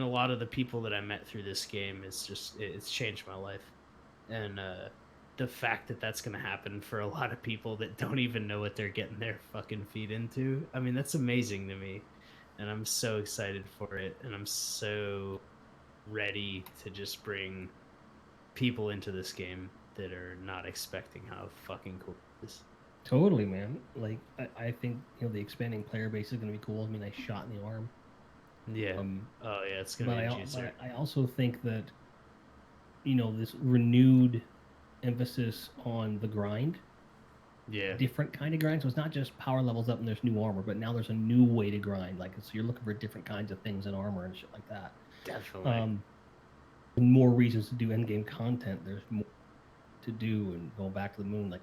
a lot of the people that I met through this game it's changed my life, and the fact that that's going to happen for a lot of people that don't even know what they're getting their fucking feet into. I mean, that's amazing to me. And I'm so excited for it. And I'm so ready to just bring people into this game that are not expecting how fucking cool it is. Totally, man. Like, I think, the expanding player base is going to be cool. I mean, I shot in the arm. Yeah. Oh, yeah, it's going to be a juicer. But I also think that, this renewed emphasis on the grind, Yeah. different kind of grind. So it's not just power levels up and there's new armor, but now there's a new way to grind. Like, so you're looking for different kinds of things in armor and shit like that. Definitely. More reasons to do endgame content. There's more to do, and going back to the moon, like,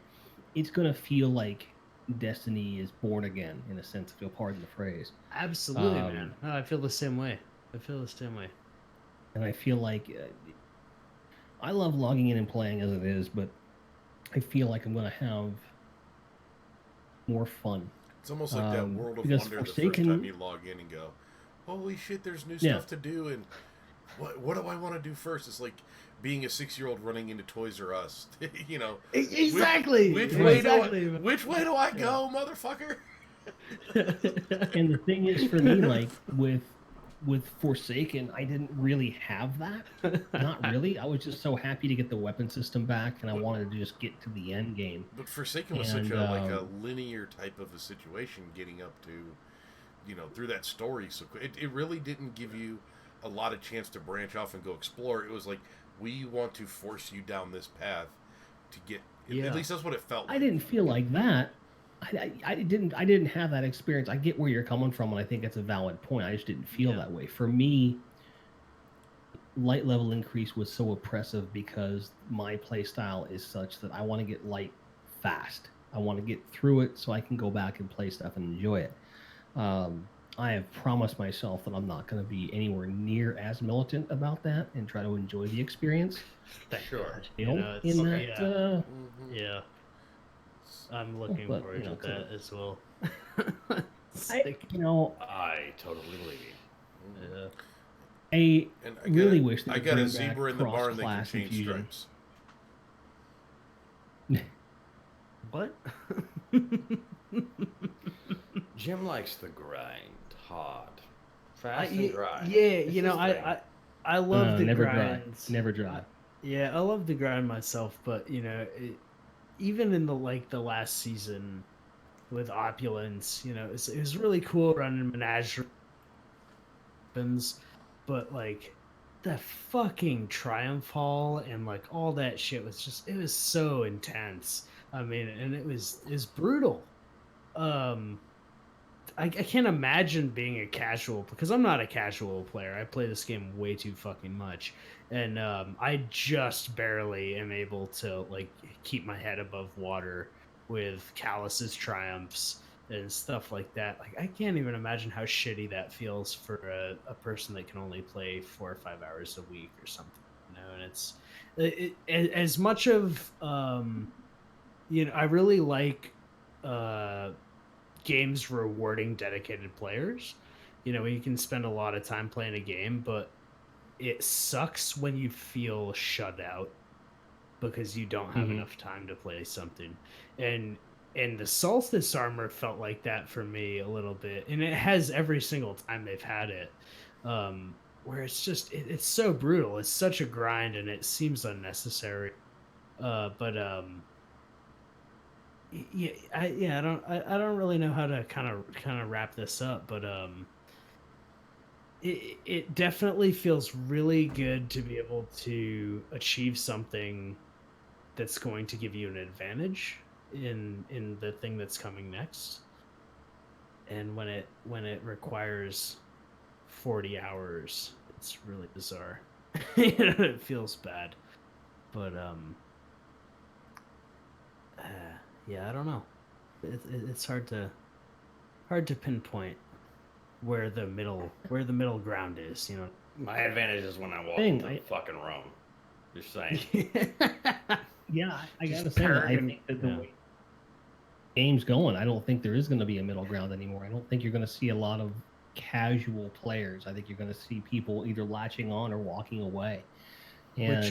it's gonna feel like Destiny is born again, in a sense, if you'll pardon the phrase. Absolutely, man. No, I feel the same way. And I feel like I love logging in and playing as it is, but I feel like I'm gonna have more fun. It's almost like that World of because Wonder the first Forsaken- time you log in and go, holy shit, there's new Yeah. stuff to do, and what do I want to do first? It's like being a 6-year-old running into Toys R Us. Exactly. Which Exactly. way do I go, motherfucker? And the thing is, for me, like with Forsaken, I didn't really have that. Not really. I was just so happy to get the weapon system back, and I wanted to just get to the end game. But Forsaken was such a linear type of a situation, getting up to, through that story. So it really didn't give you a lot of chance to branch off and go explore. It was like, we want to force you down this path to get. Yeah. At least that's what it felt like. I didn't feel like that. I didn't have that experience. I get where you're coming from, and I think it's a valid point. I just didn't feel that way. For me, light level increase was so oppressive because my play style is such that I want to get light fast. I want to get through it so I can go back and play stuff and enjoy it. I have promised myself that I'm not going to be anywhere near as militant about that and try to enjoy the experience. Sure. God. Failed It's in that, yeah, Mhm. yeah. I'm looking but, forward to it's that as well. It's I, like, I totally believe you. yeah. I And really wish they I would got a bring back zebra in the barn that can cross-class change infusion. stripes. What? Jim likes the grind hard, I, fast and dry. yeah, It's you know, his thing. I love the Never dry. grinds. Never dry. Yeah, I love the grind myself, but you know, even in the last season with Opulence, you know, it was really cool running Menagerie, but like the fucking Triumph Hall and like all that shit was just, it was so intense. I mean, and it was brutal. Um, I can't imagine being a casual, because I'm not a casual player. I play this game way too fucking much, and I just barely am able to like keep my head above water with Callus's triumphs and stuff like that. Like, I can't even imagine how shitty that feels for a person that can only play 4 or 5 hours a week or something. You know, and as much of you know, I really like uh games rewarding dedicated players. You know, you can spend a lot of time playing a game, but it sucks when you feel shut out because you don't have enough time to play something. And the Solstice armor felt like that for me a little bit, and it has every single time they've had it. Where it's just it's so brutal. It's such a grind, and it seems unnecessary. But yeah, I don't really know how to kind of wrap this up, but it definitely feels really good to be able to achieve something that's going to give you an advantage in the thing that's coming next. And when it requires 40 hours, it's really bizarre. You know, it feels bad. But yeah, I don't know. It's hard to pinpoint where the middle ground is, you know. My advantage is when I walk Thing, into fucking Rome. Just saying. Yeah, I Just gotta say that I paragon- think that the yeah. way the game's going, I don't think there is going to be a middle ground anymore. I don't think you're going to see a lot of casual players. I think you're going to see people either latching on or walking away. And Which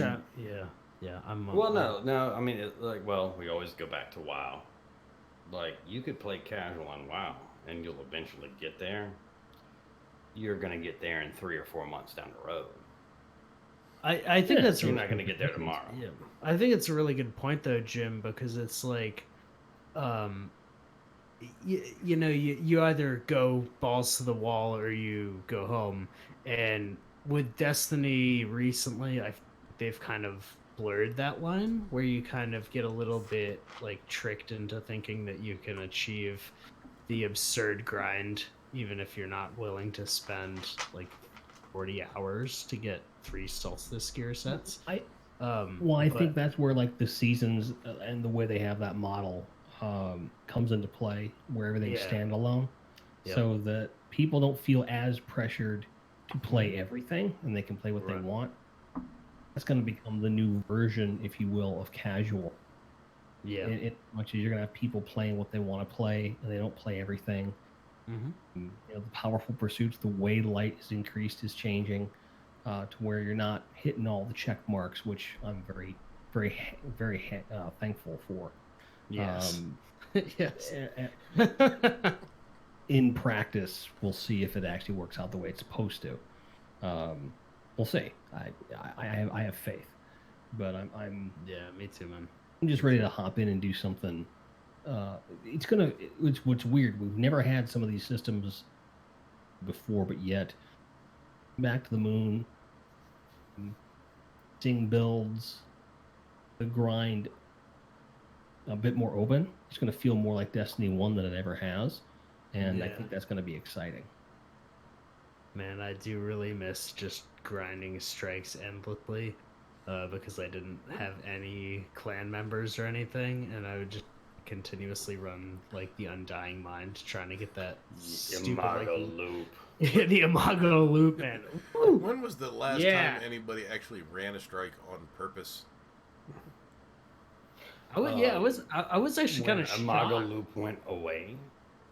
yeah, I'm Well, no. I mean, well, we always go back to WoW. Like, you could play casual on WoW, and you'll eventually get there. You're gonna get there in 3 or 4 months down the road. I think that's You're not gonna get there tomorrow. Yeah, I think it's a really good point though, Jim, because it's like, you know, you either go balls to the wall or you go home. And with Destiny recently, they've kind of blurred that line where you kind of get a little bit like tricked into thinking that you can achieve the absurd grind even if you're not willing to spend like 40 hours to get 3 solstice gear sets. I But think that's where like the seasons and the way they have that model comes into play, where everything's Yeah. standalone, Yep. so that people don't feel as pressured to play everything, and they can play what they Right. want. That's going to become the new version, if you will, of casual. yeah. In much as you're going to have people playing what they want to play, and they don't play everything. Mhm. You know, the powerful pursuits, the way light is increased, is changing to where you're not hitting all the check marks, which I'm very, very thankful for. Yes. Yes. In practice, we'll see if it actually works out the way it's supposed to. We'll see. I have faith, but I'm Yeah, me too, man. just ready to hop in and do something. It's what's weird. We've never had some of these systems before, but yet back to the moon, seeing builds, the grind a bit more open. It's going to feel more like Destiny 1 than it ever has, and I Yeah. think that's going to be exciting. Man, I do really miss just grinding strikes endlessly because I didn't have any clan members or anything, and I would just continuously run like the Undying Mind, trying to get that stupid Imago like, loop. the Imago loop, man. Woo! When was the last Yeah. time anybody actually ran a strike on purpose? I was actually kind of Imago shocked. loop went away.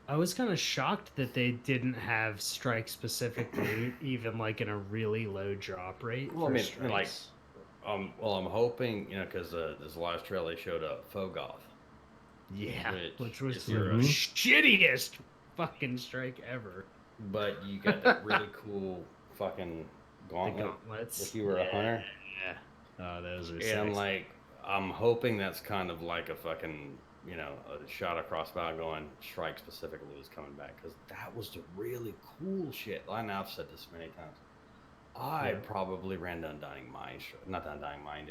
I was kind of shocked that they didn't have strike specific loot, even like in a really low drop rate. Well, I for mean, strikes. like, well, I'm hoping, because this last trail they showed up, Fogoth. yeah, which was is the your, shittiest fucking strike ever. but you got that really cool fucking The gauntlet. gauntlets. If you were a hunter. Yeah. Oh, those are And sick. like, I'm hoping that's kind of like a fucking, a shot across bow going, strike specific loot is coming back. Because that was the really cool shit. I know I've said this many times. I probably ran the Undying Mind, not the Undying Mind,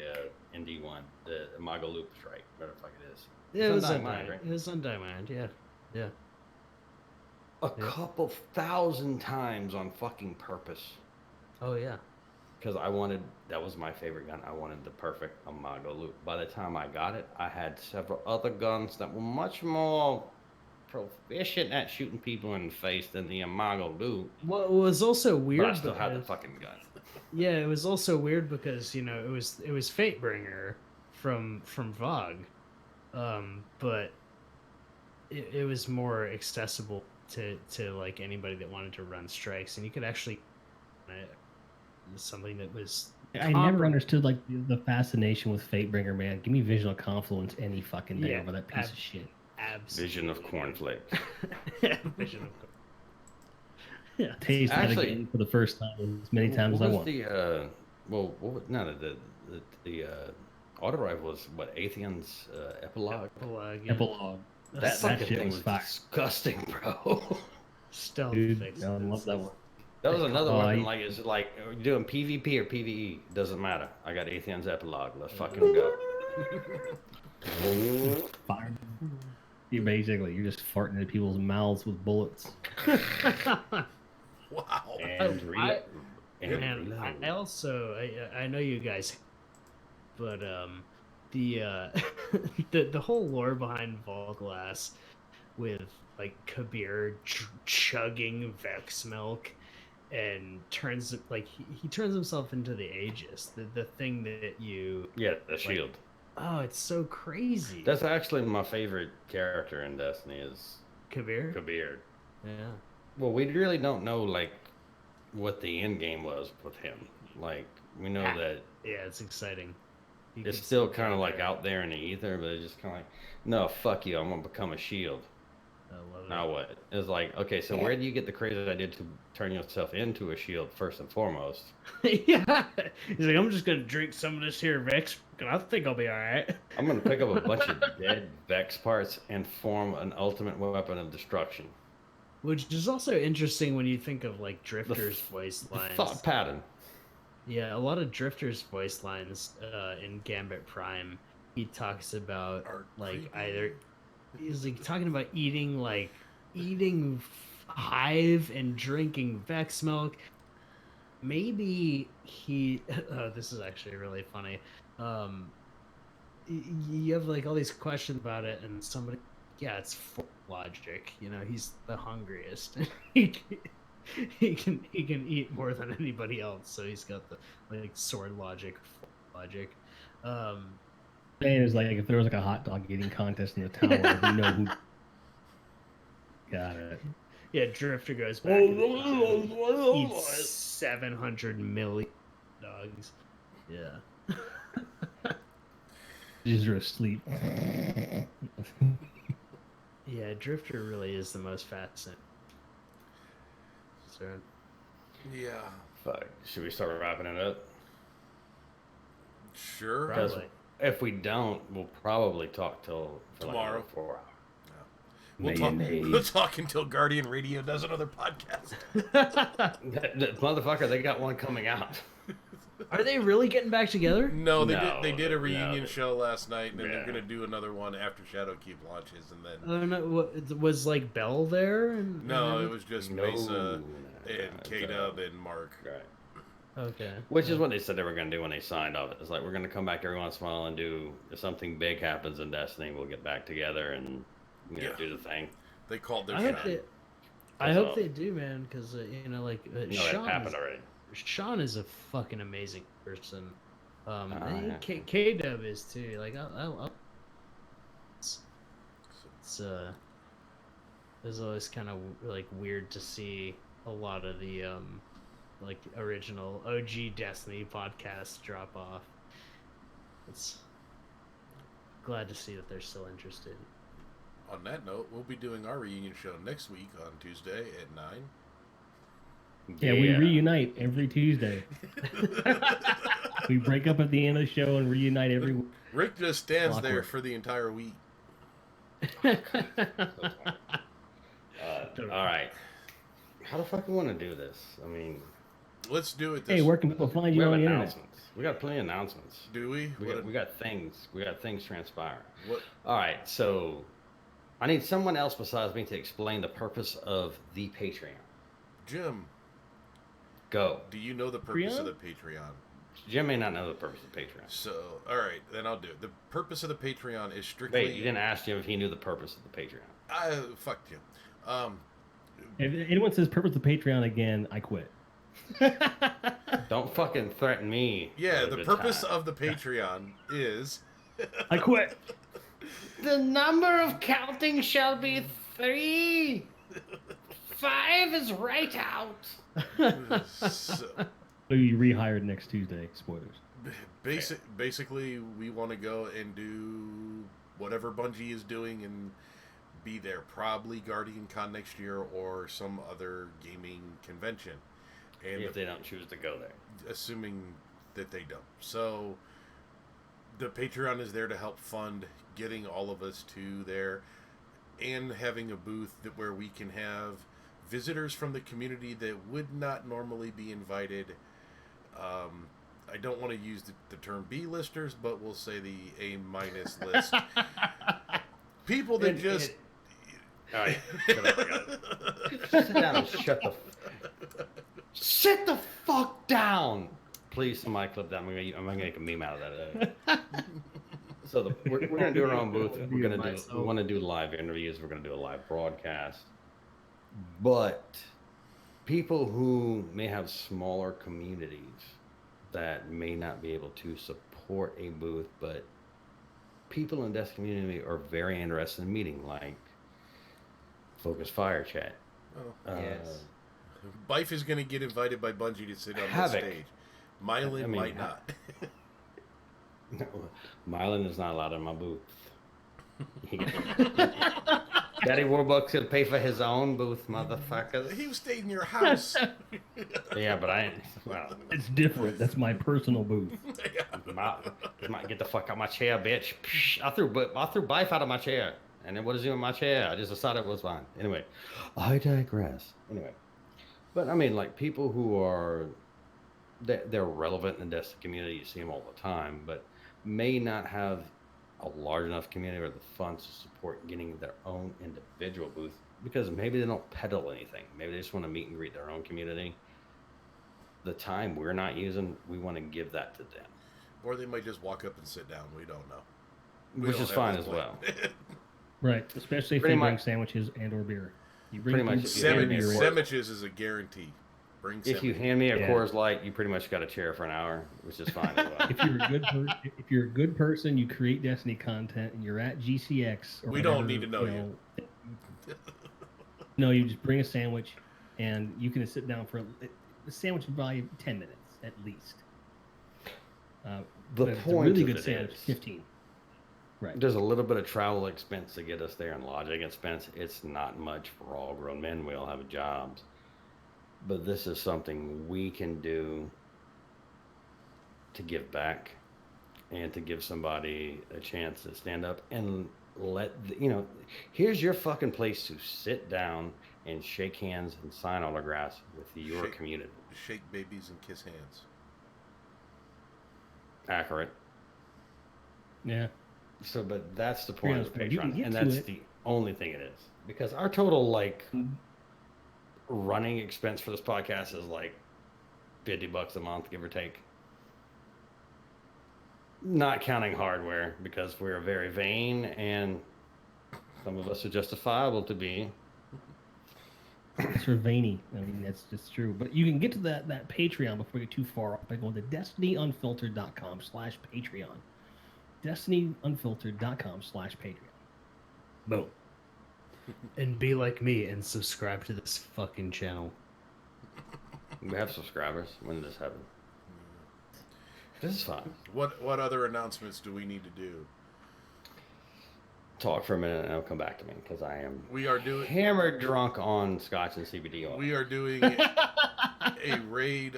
ND1, the Imago Loop strike, whatever the fuck it is. Yeah, it was Undying Undying Mind, right? It was Undying Mind, yeah. Yeah. A couple thousand times on fucking purpose. Oh, yeah. Because that was my favorite gun. I wanted the perfect Imago Loop. By the time I got it, I had several other guns that were much more proficient at shooting people in the face than the Imago Loop. Well, it was also weird. But I still had the fucking gun. Yeah, it was also weird because it was Fatebringer from Vogue, but it was more accessible to like anybody that wanted to run strikes, and you could actually something that was. I never understood like the fascination with Fatebringer, man. Give me Vision of Confluence any fucking day over that piece of shit. Absolutely. Vision of Cornflakes. Vision of. Yeah, taste that again for the first time as many times as I want. The auto rifle was what, Atheon's epilogue. Epilogue. That fucking shit thing was was fire. disgusting, bro. Stealth Dude, fixes. I love that one. That was another weapon. Like, is it like, are you doing PvP or PvE? Doesn't matter. I got Atheon's epilogue. Let's fucking go. Fire. You're just farting into people's mouths with bullets. Wow. And I also I know you guys, but the whole lore behind Volglass with like Kabir chugging Vex milk and turns he turns himself into the Aegis, the thing that you the shield. Oh, it's so crazy. That's actually my favorite character in Destiny is Kabir. Yeah. Yeah. Well, we really don't know like what the end game was with him. Like, we know that Yeah, it's exciting. it's still kind of like out there in the ether, but it's just kind of like, no, fuck you, I'm gonna become a shield. I love Now what? It's like, okay, so where do you get the crazy idea to turn yourself into a shield first and foremost? Yeah. He's like, I'm just gonna drink some of this here Vex, and I think I'll be all right. I'm gonna pick up a bunch of dead Vex parts and form an ultimate weapon of destruction. Which is also interesting when you think of like Drifter's voice lines. Thought pattern. Yeah, a lot of Drifter's voice lines in Gambit Prime. He talks about he's like talking about eating hive and drinking Vex milk. Maybe he. This is actually really funny. You have like all these questions about it, and somebody, it's full logic. He's the hungriest. he can eat more than anybody else, so he's got the like sword logic, full logic. Saying is like if there was like a hot dog eating contest in the tower, we know who. Got it. Yeah, Drifter goes back and eats 700 million dogs. Yeah. These are asleep. Yeah, Drifter really is the most fascinating. So, Yeah. Fuck. Should we start wrapping it up? Sure. probably. If we don't, we'll probably talk till Tomorrow. Like 4 hours. We'll talk until Guardian Radio does another podcast. The motherfucker, they got one coming out. Are they really getting back together? No, they No, did a reunion no. show last night, and then they're Yeah. gonna do another one after Shadowkeep launches, and then Oh no! Was like Bell there? And no, it was just No. Mesa No, and it's, K-Dub and Mark. Right. Okay. Which is what they said they were going to do when they signed off. It's like, we're going to come back every once in a while and do, if something big happens in Destiny, we'll get back together and do the thing. They called their I shot. hope they do, man, because It Sean happened already. Sean is a fucking amazing person. Yeah. K-Dub is too. Like, it's always kind of like weird to see a lot of the like original OG Destiny podcasts drop off. It's glad to see that they're still interested. On that note, we'll be doing our reunion show next week on Tuesday at 9. Yeah, we reunite every Tuesday. We break up at the end of the show and reunite every week. Rick just stands there Awkward. for the entire week. All right. How the fuck we want to do this? I mean, Let's do it. Hey, where can people find we you have on the internet? announcements. We got plenty of announcements. Do we? We got things. We got things transpiring. What? All right. So I need someone else besides me to explain the purpose of the Patreon. Jim, Go. do you know the purpose of the Patreon? Jim may not know the purpose of Patreon. So, all right, then I'll do it. The purpose of the Patreon is strictly. Wait, you didn't ask Jim if he knew the purpose of the Patreon. Fuck Jim. If anyone says purpose of Patreon again, I quit. Don't fucking threaten me. Yeah, the purpose of the Patreon is. I quit. The number of counting shall be 3. 5 is right out. So, Will you rehired next Tuesday? Spoilers. basically, we want to go and do whatever Bungie is doing and be there. Probably Guardian Con next year or some other gaming convention. And If they don't choose to go there. assuming that they don't. So the Patreon is there to help fund getting all of us to there and having a booth where we can have visitors from the community that would not normally be invited. I don't want to use the term B-listers, but we'll say the A-minus list. People that All right. Shut up, I got it. Sit down and Sit the fuck down! Please, somebody clip that. I'm gonna make a meme out of that. So we're gonna do our own booth. We want to do live interviews. We're gonna do a live broadcast. But people who may have smaller communities that may not be able to support a booth, but people in this community are very interested in meeting, like Focus Fire Chat. Yes. Bife is going to get invited by Bungie to sit on Havoc. the stage. Mylan might not. Mylan is not allowed in my booth. Daddy Warbucks could pay for his own booth, motherfuckers. He stayed in your house. Yeah, but I. Well, It's different. That's my personal booth. get the fuck out of my chair, bitch. Psh, I threw Bife out of my chair, and then what is he in my chair? I just decided it was fine. Anyway, I digress. Anyway, but I mean, like people who are they're relevant in the Destiny community. You see them all the time, but may not have a large enough community or the funds to support getting their own individual booth because maybe they don't peddle anything. Maybe they just want to meet and greet their own community. The time we're not using, we want to give that to them. Or they might just walk up and sit down. We don't know. Which is fine as well. Right, especially if Pretty you bring much- sandwiches and or beer. You bring Pretty much food if you and hand me beer. a Sandwiches is a guarantee. Bring If you sandwiches. hand me a Yeah. Coors Light, you pretty much got a chair for an hour, which is fine as well. If you're a good person, you create Destiny content, and you're at GCX. Or We don't whatever, need to know you. No, you just bring a sandwich, and you can sit down for the sandwich will buy you 10 minutes at least. The But if it's a point really of good it sandwich, is- 15. Right. There's a little bit of travel expense to get us there and lodging expense. It's not much for all grown men. We all have jobs. But this is something we can do to give back and to give somebody a chance to stand up and here's your fucking place to sit down and shake hands and sign autographs with your community. Shake babies and kiss hands. Accurate. Yeah. So, but that's the point of the You can Patreon, get and to that's it. the only thing it is. Because our total running expense for this podcast is like $50 a month, give or take. Not counting hardware, because we're very vain, and some of us are justifiable to be. It's for veiny. I mean, that's just true. But you can get to that Patreon before you get too far off by going to destinyunfiltered.com/Patreon. destinyunfiltered.com/Patreon. Boom. And be like me and subscribe to this fucking channel. We have subscribers. When did this happen? This is fun. What other announcements do we need to do? Talk for a minute and I'll come back to me, because I am hammered drunk on scotch and CBD oil. We are doing a raid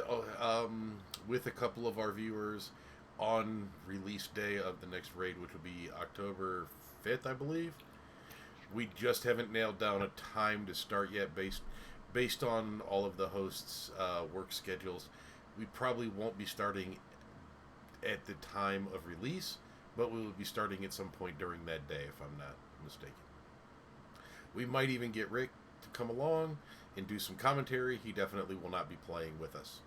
with a couple of our viewers on release day of the next raid, which will be October 5th, I believe. We just haven't nailed down a time to start yet, based on all of the hosts' work schedules. We probably won't be starting at the time of release, but we will be starting at some point during that day, if I'm not mistaken. We might even get Rick to come along and do some commentary. He definitely will not be playing with us.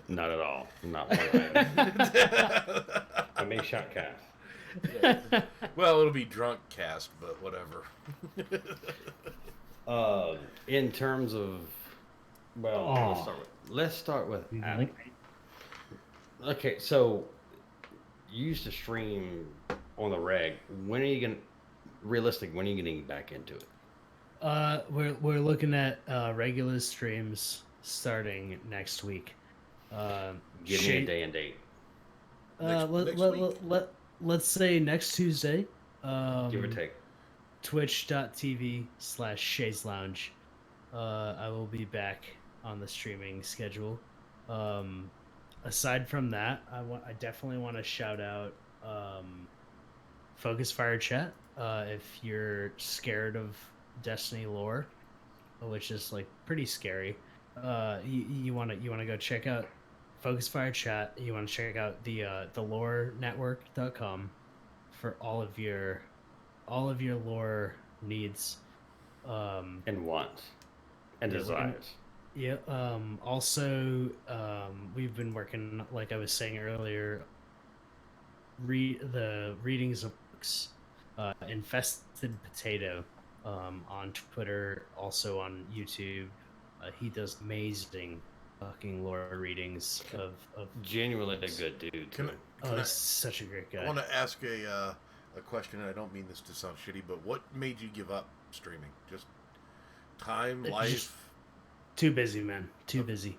Not at all. Not playing. I may shot cast. Yeah. Well, it'll be drunk cast, but whatever. In terms of, let's start with Adam. Okay, so you used to stream on the reg. When are you gonna getting back into it? We're looking at regular streams starting next week. Give me a day and date. Let's say next Tuesday. Give or take. Twitch.tv/Shay's Lounge. I will be back on the streaming schedule. Aside from that, I definitely want to shout out Focus Fire Chat. If you're scared of Destiny lore, which is like pretty scary, you want to go check out Focus Fire Chat. You want to check out the lorenetwork.com for all of your lore needs And wants. And desires. Yeah. Also, we've been working, like I was saying earlier, the readings of books. Infested Potato on Twitter, also on YouTube. He does amazing fucking lore readings of genuinely a good dude. He's such a great guy. I want to ask a question, and I don't mean this to sound shitty, but what made you give up streaming? Just time, life? Just too busy, man. Too busy.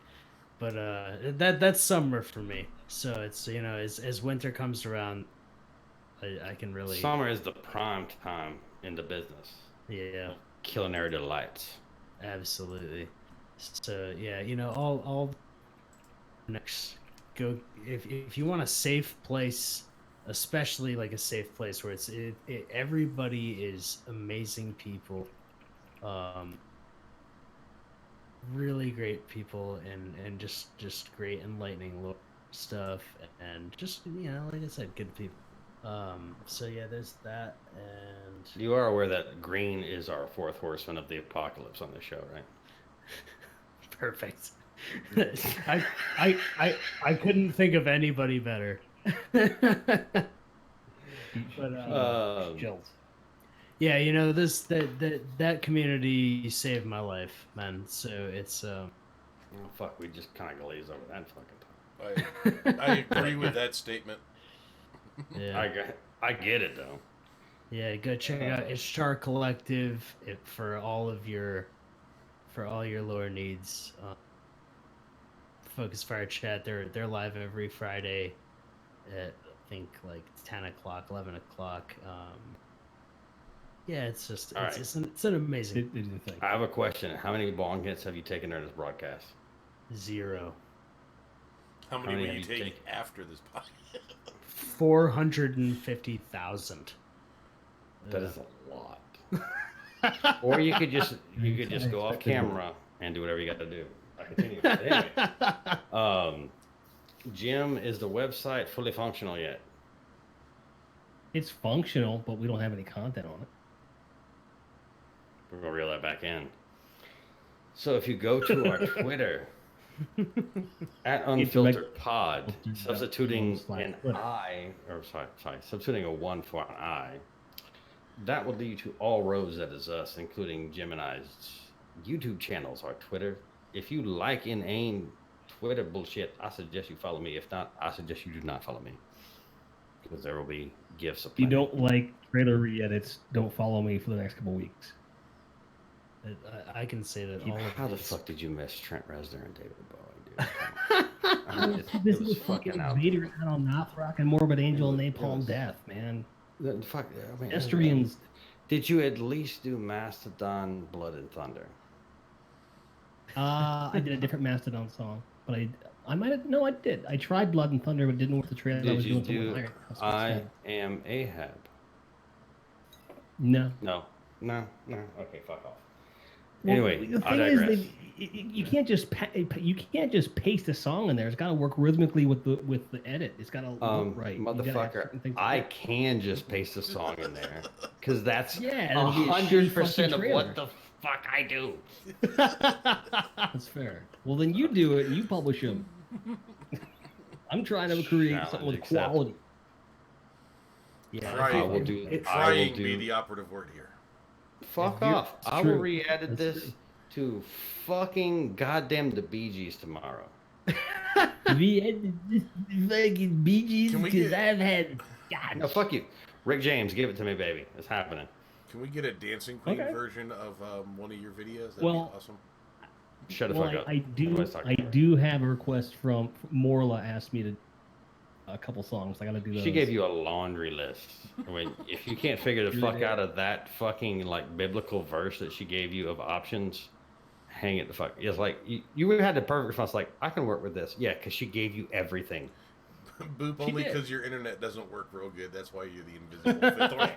But that's summer for me. So it's, as winter comes around, I can really... Summer is the prime time in the business. Yeah. Culinary delights. Absolutely. So yeah, all next go if you want a safe place, especially like a safe place where everybody is amazing people, really great people, and just great enlightening stuff, and just like I said, good people. So yeah, there's that. And you are aware that Green is our fourth horseman of the apocalypse on the show, right? Perfect. I couldn't think of anybody better. But yeah, that community saved my life, man. So it's fuck, we just kind of glaze over that fucking time. I agree with that statement. Yeah. I get it though. Yeah, go check out Ishtar Collective for all your lore needs. Focus Fire Chat, they're live every Friday at I think like 10 o'clock, 11 o'clock. Yeah, it's just it's an amazing thing. I have a question. How many bong hits have you taken during this broadcast? 0. How many will you take after this podcast? 450,000. That is a lot. Or you could just go off camera and do whatever you got to do. I continue. Anyway, Jim, is the website fully functional yet? It's functional, but we don't have any content on it. We're gonna reel that back in. So if you go to our Twitter, At Unfiltered Pod, substituting an I, or substituting a 1 for an I. That will lead to all roads that is us, including Gemini's YouTube channels, our Twitter. If you like inane Twitter bullshit, I suggest you follow me. If not, I suggest you do not follow me. Because there will be gifts of If you don't like trailer re-edits, don't follow me for the next couple weeks. I can say that all of How the these- fuck did you miss Trent Reznor and David Bowie, dude? This was fucking Vader out on Nothrock and Morbid Angel and Napalm Death, man. Fuck, I mean, Estrians. Did you at least do Mastodon Blood and Thunder? I did a different Mastodon song, but I might have. No, I did. I tried Blood and Thunder, but it didn't work the trailer. I Did was you doing do I Am Ahab? No. No. Okay, fuck off. Well, Anyway, the I thing digress. is, you can't just paste a song in there. It's got to work rhythmically with the edit. It's got to look right. You gotta have Motherfucker, certain things I like can just paste a song in there because that's Yeah, it'll be a shitty 100% of fucking what the fuck I do. that. That's fair. Well, then you do it and you publish them. I'm trying to create something with Challenge accepted. quality. Yeah, Trying, I will do. trying be the operative word here. Fuck You're- off. it's I true. will re-edit That's this to fucking goddamn the Bee Gees tomorrow. The fucking Bee Gees Can we because get- I've had. God. No, fuck you. Rick James, give it to me, baby. It's happening. Can we get a Dancing Queen Okay. version of one of your videos? That'd Well, be awesome. Shut the Well, fuck up. I do. Nobody's talking I about it. do have a request from Morla. Asked me to a couple songs. I gotta do those. She gave you a laundry list. I mean, if you can't figure the Really fuck did. out of that fucking like biblical verse that she gave you of options, hang it the fuck. It's like you had the perfect response. Like I can work with this. Yeah, because she gave you everything. Boop, She only did. because your internet doesn't work real good. That's why you're the invisible fifth one.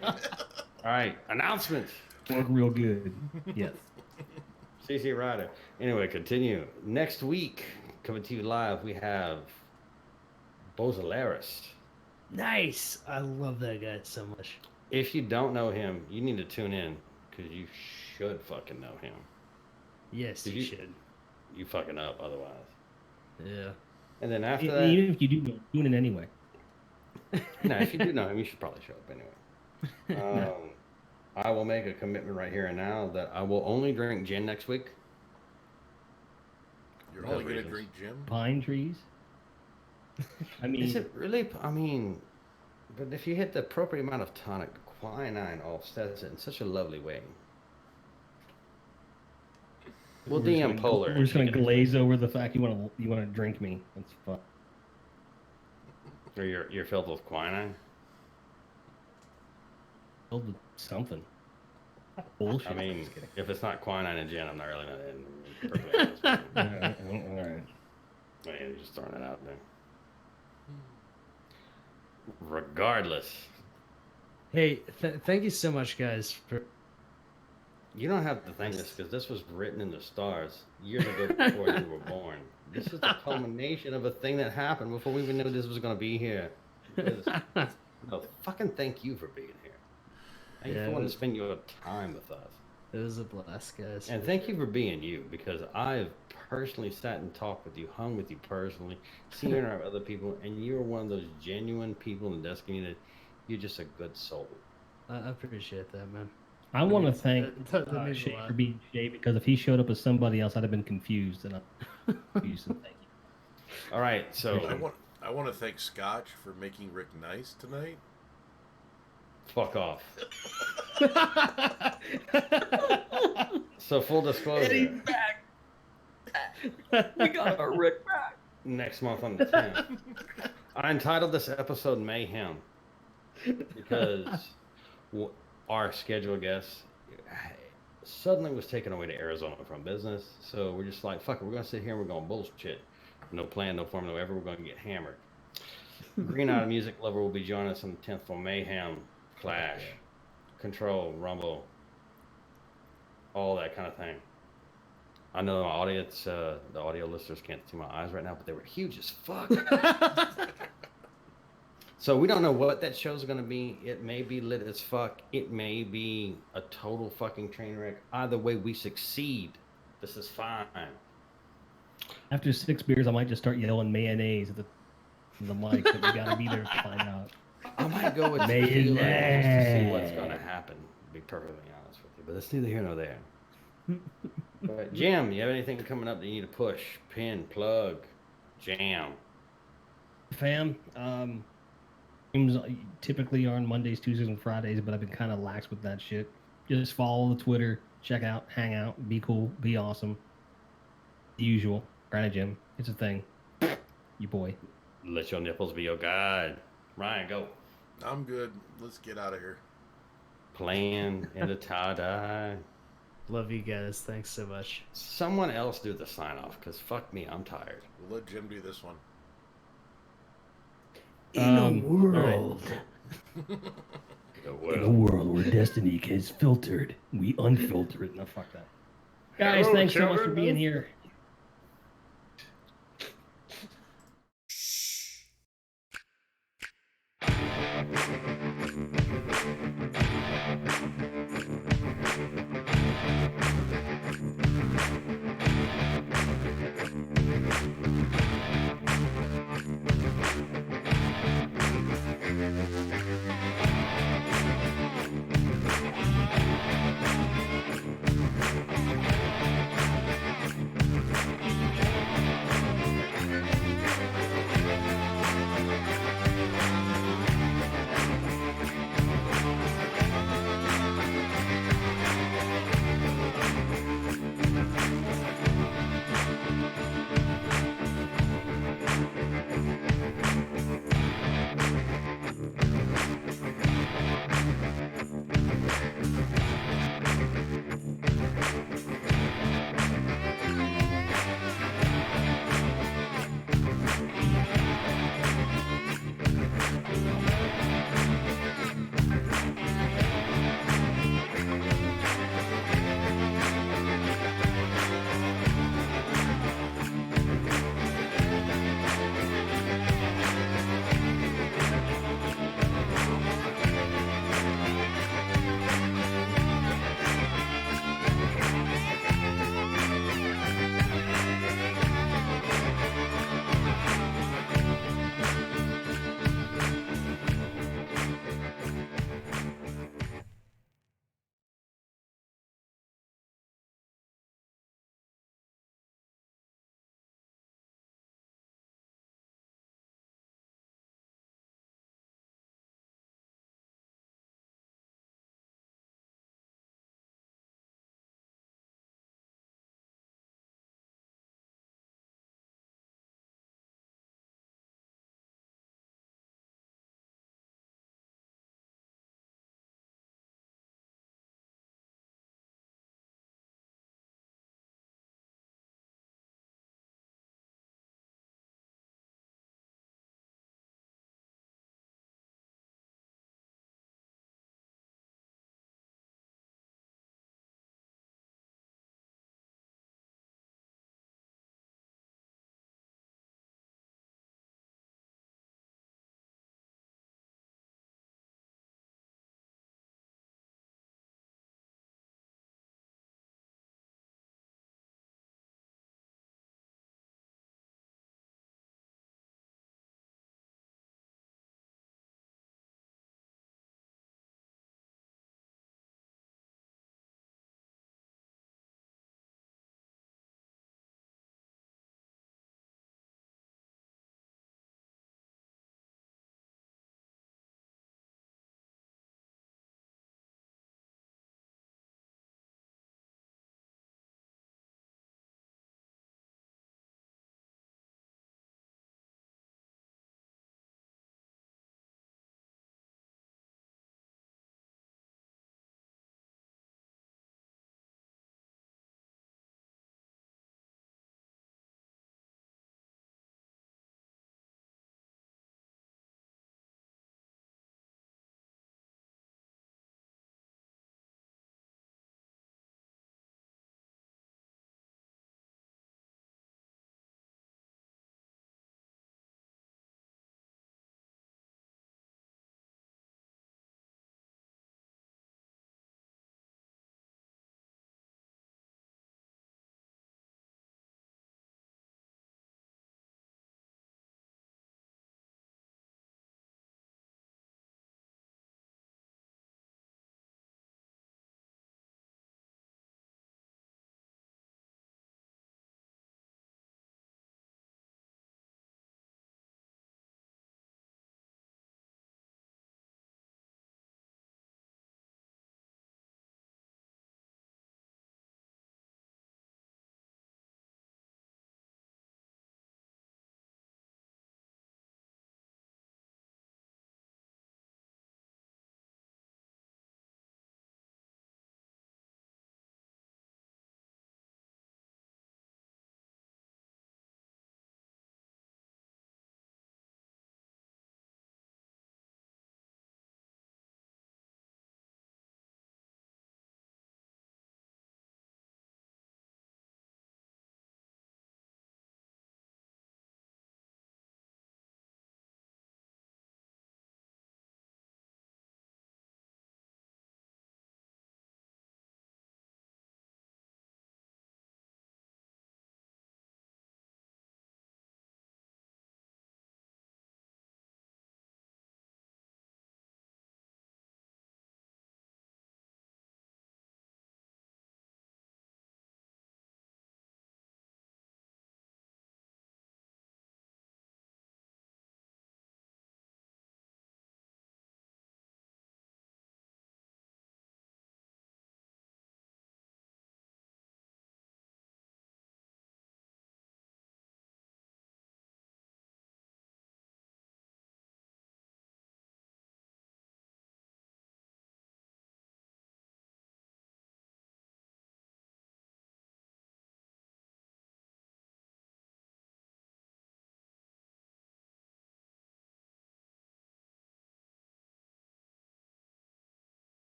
All right, announcements. work real good. Yes. CC Ryder. Anyway, continue. Next week, coming to you live, we have Bozalaris. nice. I love that guy so much. If you don't know him, you need to tune in because you should fucking know him. Yes, Did you you- should. You fucking up otherwise. Yeah. And then after that, Even if you do know, doing it anyway. no, if you do know him, you should probably show up anyway. I will make a commitment right here and now that I will only drink gin next week. You're All only going to reasons. drink gin? Pine trees. I mean, Is it really? I mean, but if you hit the appropriate amount of tonic, quinine offsets it in such a lovely way. We'll we're just DM gonna- Polar. We're just gonna and she can- glaze over the fact you want to drink me. That's fun. Or you're filled with quinine. Filled with something. Bullshit. I mean, Just kidding. if it's not quinine and gin, I'm not really perfectly honest with you. All right. All right. I mean, just throwing it out there. Regardless, Hey, thank you so much, guys, for you don't have to thank us because this was written in the stars years ago before you were born. This is the culmination of a thing that happened before we even knew this was going to be here. Because, no, fucking thank you for being here. Thank you Yeah, for it wanting was- to spend your time with us. it was a blast, guys. And thank you for being you, because I've personally sat and talked with you, hung with you personally, seen you interact with other people, and you're one of those genuine people in the desk community. You're just a good soul. I appreciate that, man. I want to It's- thank that means a Shay lot. for being Shay because if he showed up as somebody else, I'd have been confused. And I'm confused. And thank you. All right, so I want to thank Scotch for making Rick nice tonight. fuck off. So full disclosure, We got our Rick back. next month on the 10th, I entitled this episode Mayhem because our scheduled guest suddenly was taken away to Arizona from business. So we're just like, fuck it, we're going to sit here and we're going to bullshit. No plan, no form, no ever. We're going to get hammered. Green Eye Music Lover will be joining us on the 10th for Mayhem, Clash, Control, Rumble, all that kind of thing. I know my audience, the audio listeners can't see my eyes right now, but they were huge as fuck. So we don't know what that show's going to be. It may be lit as fuck. It may be a total fucking train wreck. Either way, we succeed. This is fine. After 6 beers, I might just start yelling mayonnaise at the mic, but you gotta be there to find out. I might go with tequila just to see what's going to happen, to be perfectly honest with you. But it's neither here nor there. But Jim, you have anything coming up that you need to push, pin, plug, jam? Fam, games typically are on Mondays, Tuesdays, and Fridays, but I've been kind of lax with that shit. Just follow the Twitter, check out, hang out, be cool, be awesome. The usual. Right, Jim. It's a thing. You boy. Let your nipples be your guide. Ryan, go. I'm good. Let's get out of here. Playing in the tie-dye. Love you guys. Thanks so much. Someone else do the sign-off, because fuck me, I'm tired. We'll let Jim do this one. In a world. Right. In a world where destiny is filtered, we unfilter it. No, fuck that. Guys, Hello, thanks so much for children. being here.